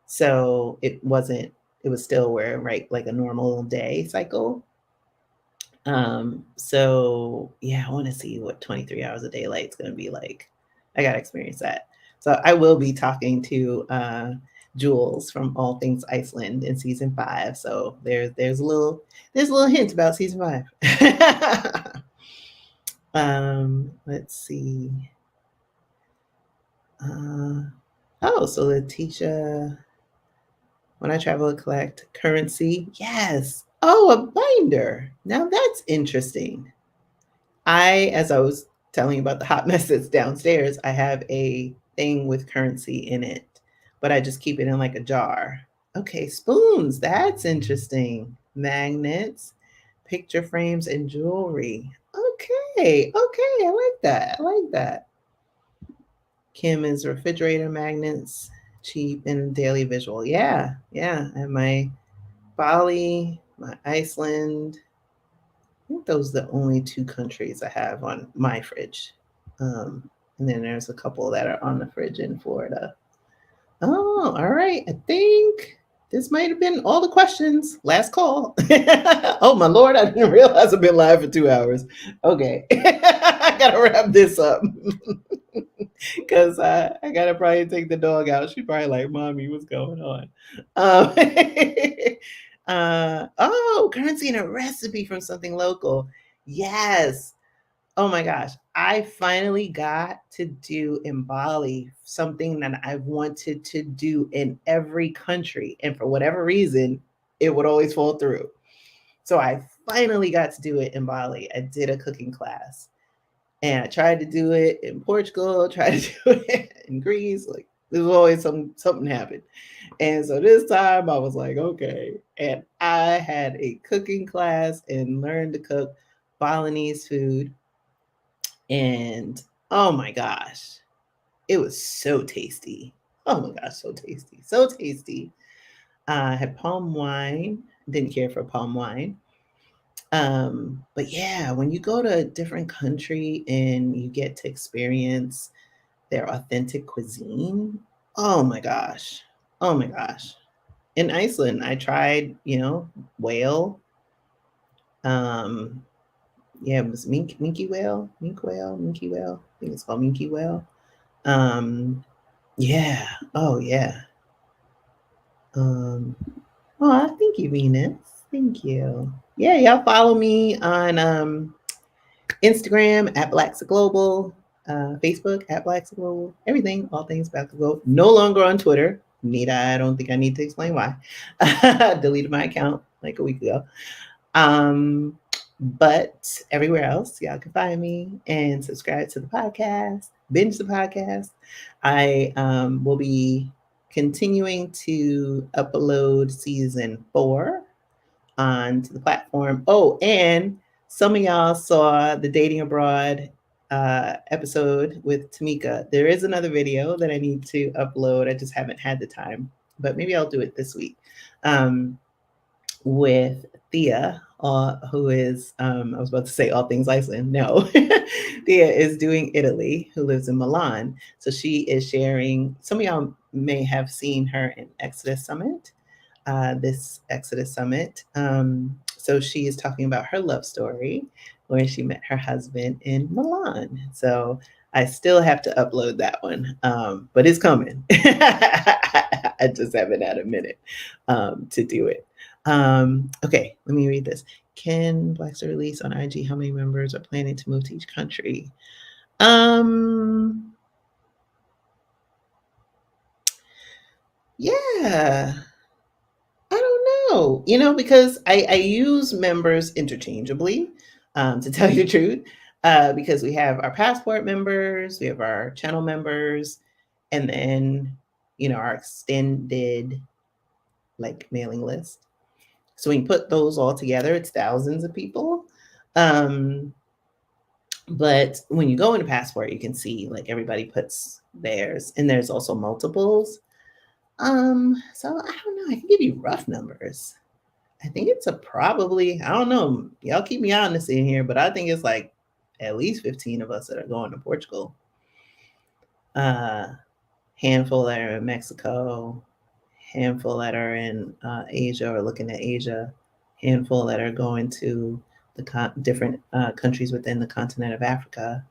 So it was still where, right, like a normal day cycle. So yeah, I want to see what 23 hours of daylight is going to be like. I got to experience that. So I will be talking to Jules from All Things Iceland in season 5. So there's a little hint about season 5. Let's see. So Letitia, when I travel to collect currency, yes. Oh, a binder. Now that's interesting. As I was telling you about the hot mess that's downstairs, I have a thing with currency in it, but I just keep it in like a jar. Okay, spoons. That's interesting. Magnets, picture frames, and jewelry. Okay, I like that. I like that. Kim is refrigerator magnets, cheap and daily visual. Yeah, yeah. And my Bali, my Iceland. I think those are the only 2 countries I have on my fridge. And then there's a couple that are on the fridge in Florida. Oh, all right. I think this might have been all the questions. Last call. Oh my lord, I didn't realize I've been live for 2 hours. Okay. I gotta wrap this up. Because I gotta probably take the dog out. She probably like, mommy, what's going on? Um, oh, currency and a recipe from something local. Yes. Oh my gosh. I finally got to do in Bali something that I wanted to do in every country. And for whatever reason, it would always fall through. So I finally got to do it in Bali. I did a cooking class. And I tried to do it in Portugal, tried to do it in Greece. Like there's always something happened. And so this time I was like, okay. And I had a cooking class and learned to cook Balinese food. And oh my gosh, it was so tasty. Oh my gosh, so tasty. So tasty. I had palm wine, didn't care for palm wine. But yeah, when you go to a different country and you get to experience their authentic cuisine, oh my gosh. Oh my gosh. In Iceland, I tried, whale. Um, yeah, it was minke whale, minke whale. I think it's called minke whale. Yeah. Oh yeah. Um, oh, thank you, Venus. Thank you. Yeah, y'all follow me on Instagram at Blaxit Global, Facebook at Blaxit Global, everything, all things Blaxit Global. No longer on Twitter. I don't think I need to explain why. Deleted my account like a week ago. But everywhere else, y'all can find me and subscribe to the podcast, binge the podcast. I will be continuing to upload season 4 onto the platform. Oh, and some of y'all saw the Dating Abroad episode with Tamika. There is another video that I need to upload. I just haven't had the time, but maybe I'll do it this week. With Thea, who is, I was about to say All Things Iceland. No, Thea is doing Italy, who lives in Milan. So she is sharing, some of y'all may have seen her in Exodus Summit, this Exodus Summit. So she is talking about her love story, where she met her husband in Milan. So I still have to upload that one, but it's coming. I just haven't had a minute to do it. Okay, let me read this. Can Blaxit release on IG how many members are planning to move to each country? Yeah, I don't know, because I use members interchangeably, to tell you the truth, because we have our passport members, we have our channel members, and then, our extended like mailing list. So when you put those all together, it's thousands of people. Um, but when you go into Passport, you can see like everybody puts theirs, and there's also multiples. So I don't know. I can give you rough numbers. I think it's a probably, I don't know. Y'all keep me honest in here, but I think it's like at least 15 of us that are going to Portugal. Handful that are in Mexico, handful that are in Asia or looking at Asia, handful that are going to the different countries within the continent of Africa.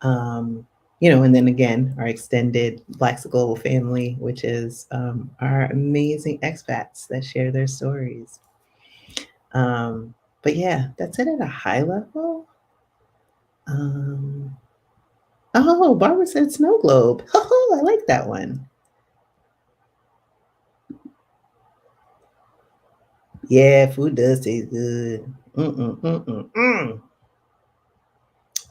Um, and then again, our extended Blaxit Global family, which is our amazing expats that share their stories. But yeah, that's it at a high level. Oh, Barbara said snow globe. Oh, I like that one. Yeah, food does taste good. Mm-mm.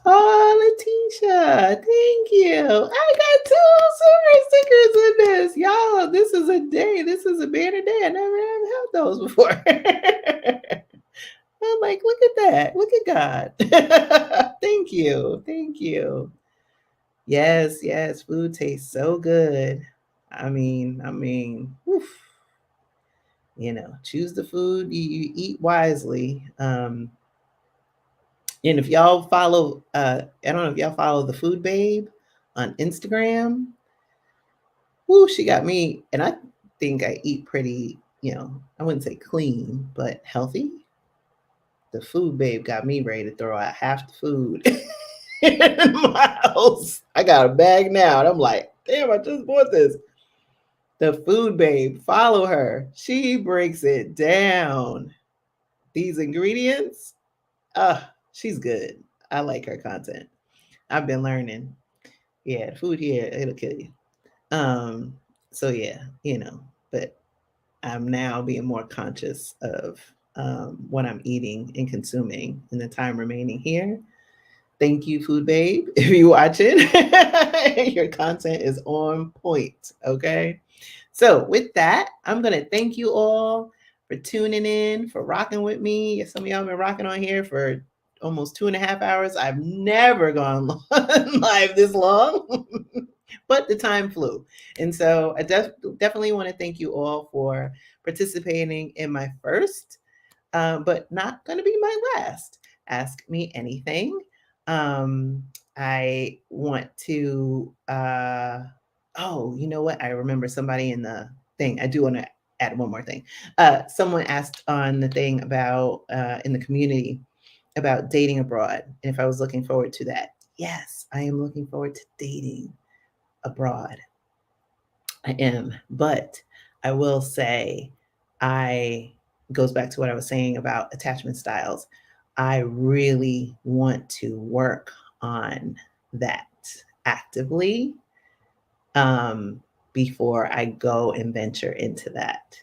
Oh, Letitia, thank you. I got 2 super stickers in this. Y'all, this is a day. This is a banner day. I never have had those before. I'm like, look at that. Look at God. Thank you. Thank you. Yes, food tastes so good. Oof, choose the food you eat wisely. And if y'all follow, I don't know if y'all follow the Food Babe on Instagram. Woo, she got me, and I think I eat pretty, I wouldn't say clean, but healthy. The Food Babe got me ready to throw out half the food in my house. I got a bag now, and I'm like, damn, I just bought this. The Food Babe, follow her. She breaks it down. These ingredients, she's good. I like her content. I've been learning. Yeah, food here, it'll kill you. Um, so yeah, but I'm now being more conscious of what I'm eating and consuming in the time remaining here. Thank you, Food Babe. If you're watching, your content is on point. Okay. So, with that, I'm going to thank you all for tuning in, for rocking with me. Some of y'all have been rocking on here for almost 2.5 hours. I've never gone live this long, but the time flew. And so, I definitely want to thank you all for participating in my first, but not going to be my last. Ask Me Anything. I want to, you know what? I remember somebody in the thing. I do want to add one more thing. Someone asked on the thing about, in the community, about dating abroad, and if I was looking forward to that. Yes, I am looking forward to dating abroad. I am, but I will say, I goes back to what I was saying about attachment styles. I really want to work on that actively, um, before I go and venture into that,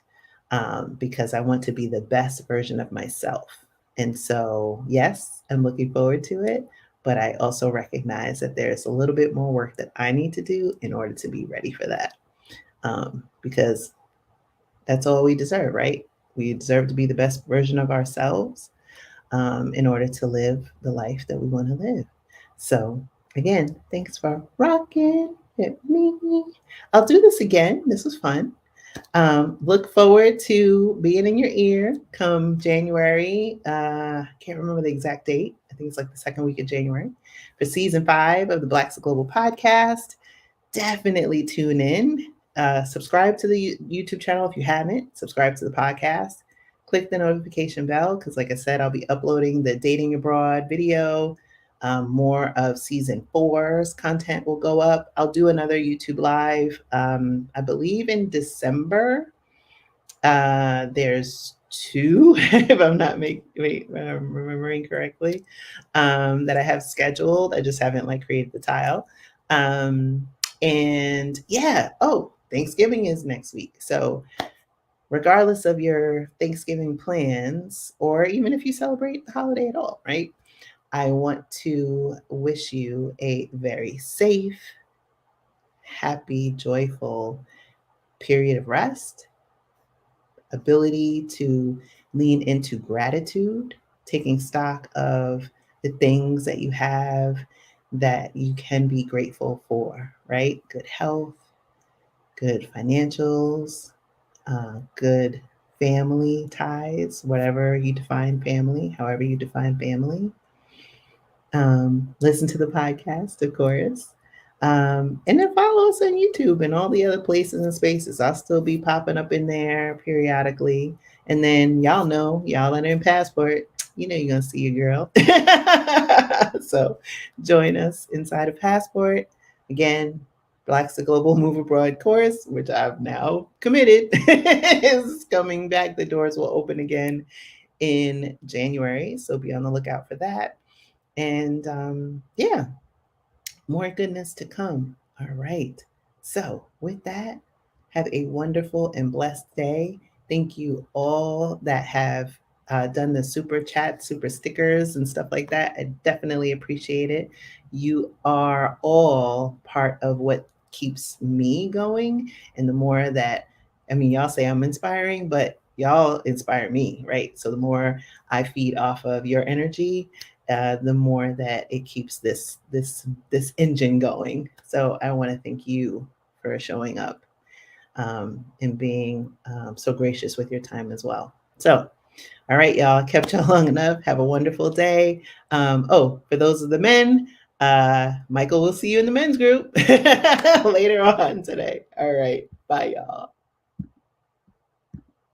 because I want to be the best version of myself. And so, yes, I'm looking forward to it, but I also recognize that there's a little bit more work that I need to do in order to be ready for that, because that's all we deserve, right? We deserve to be the best version of ourselves, in order to live the life that we want to live. So, again, thanks for rocking with me. I'll do this again. This was fun. Look forward to being in your ear come January. Can't remember the exact date. I think it's like the second week of January for season 5 of the Blaxit Global podcast. Definitely tune in. Subscribe to the YouTube channel if you haven't. Subscribe to the podcast. Click the notification bell because, like I said, I'll be uploading the Dating Abroad video. More of season 4's content will go up. I'll do another YouTube live, I believe in December. There's 2, if I'm not remembering correctly, that I have scheduled. I just haven't created the tile. And yeah, Thanksgiving is next week. So regardless of your Thanksgiving plans, or even if you celebrate the holiday at all, right? I want to wish you a very safe, happy, joyful period of rest. ability to lean into gratitude, taking stock of the things that you have that you can be grateful for, right? Good health, good financials, good family ties, whatever you define family, however you define family. Listen to the podcast, of course. And then follow us on YouTube and all the other places and spaces. I'll still be popping up in there periodically. And then y'all know, y'all that are in Passport, you know you're going to see your girl. So join us inside of Passport. Again, Blaxit Global Move Abroad course, which I've now committed, is coming back. The doors will open again in January. So be on the lookout for that. And yeah, more goodness to come. All right. So, with that, have a wonderful and blessed day. Thank you all that have done the super chat, super stickers, and stuff like that. I definitely appreciate it. You are all part of what keeps me going. And the more that, I mean, y'all say I'm inspiring, but y'all inspire me, right? So, the more I feed off of your energy, the more that it keeps this engine going. So I want to thank you for showing up and being so gracious with your time as well. So, all right, y'all, kept you long enough. Have a wonderful day. Oh, for those of the men, Michael will see you in the men's group later on today. All right, bye, y'all.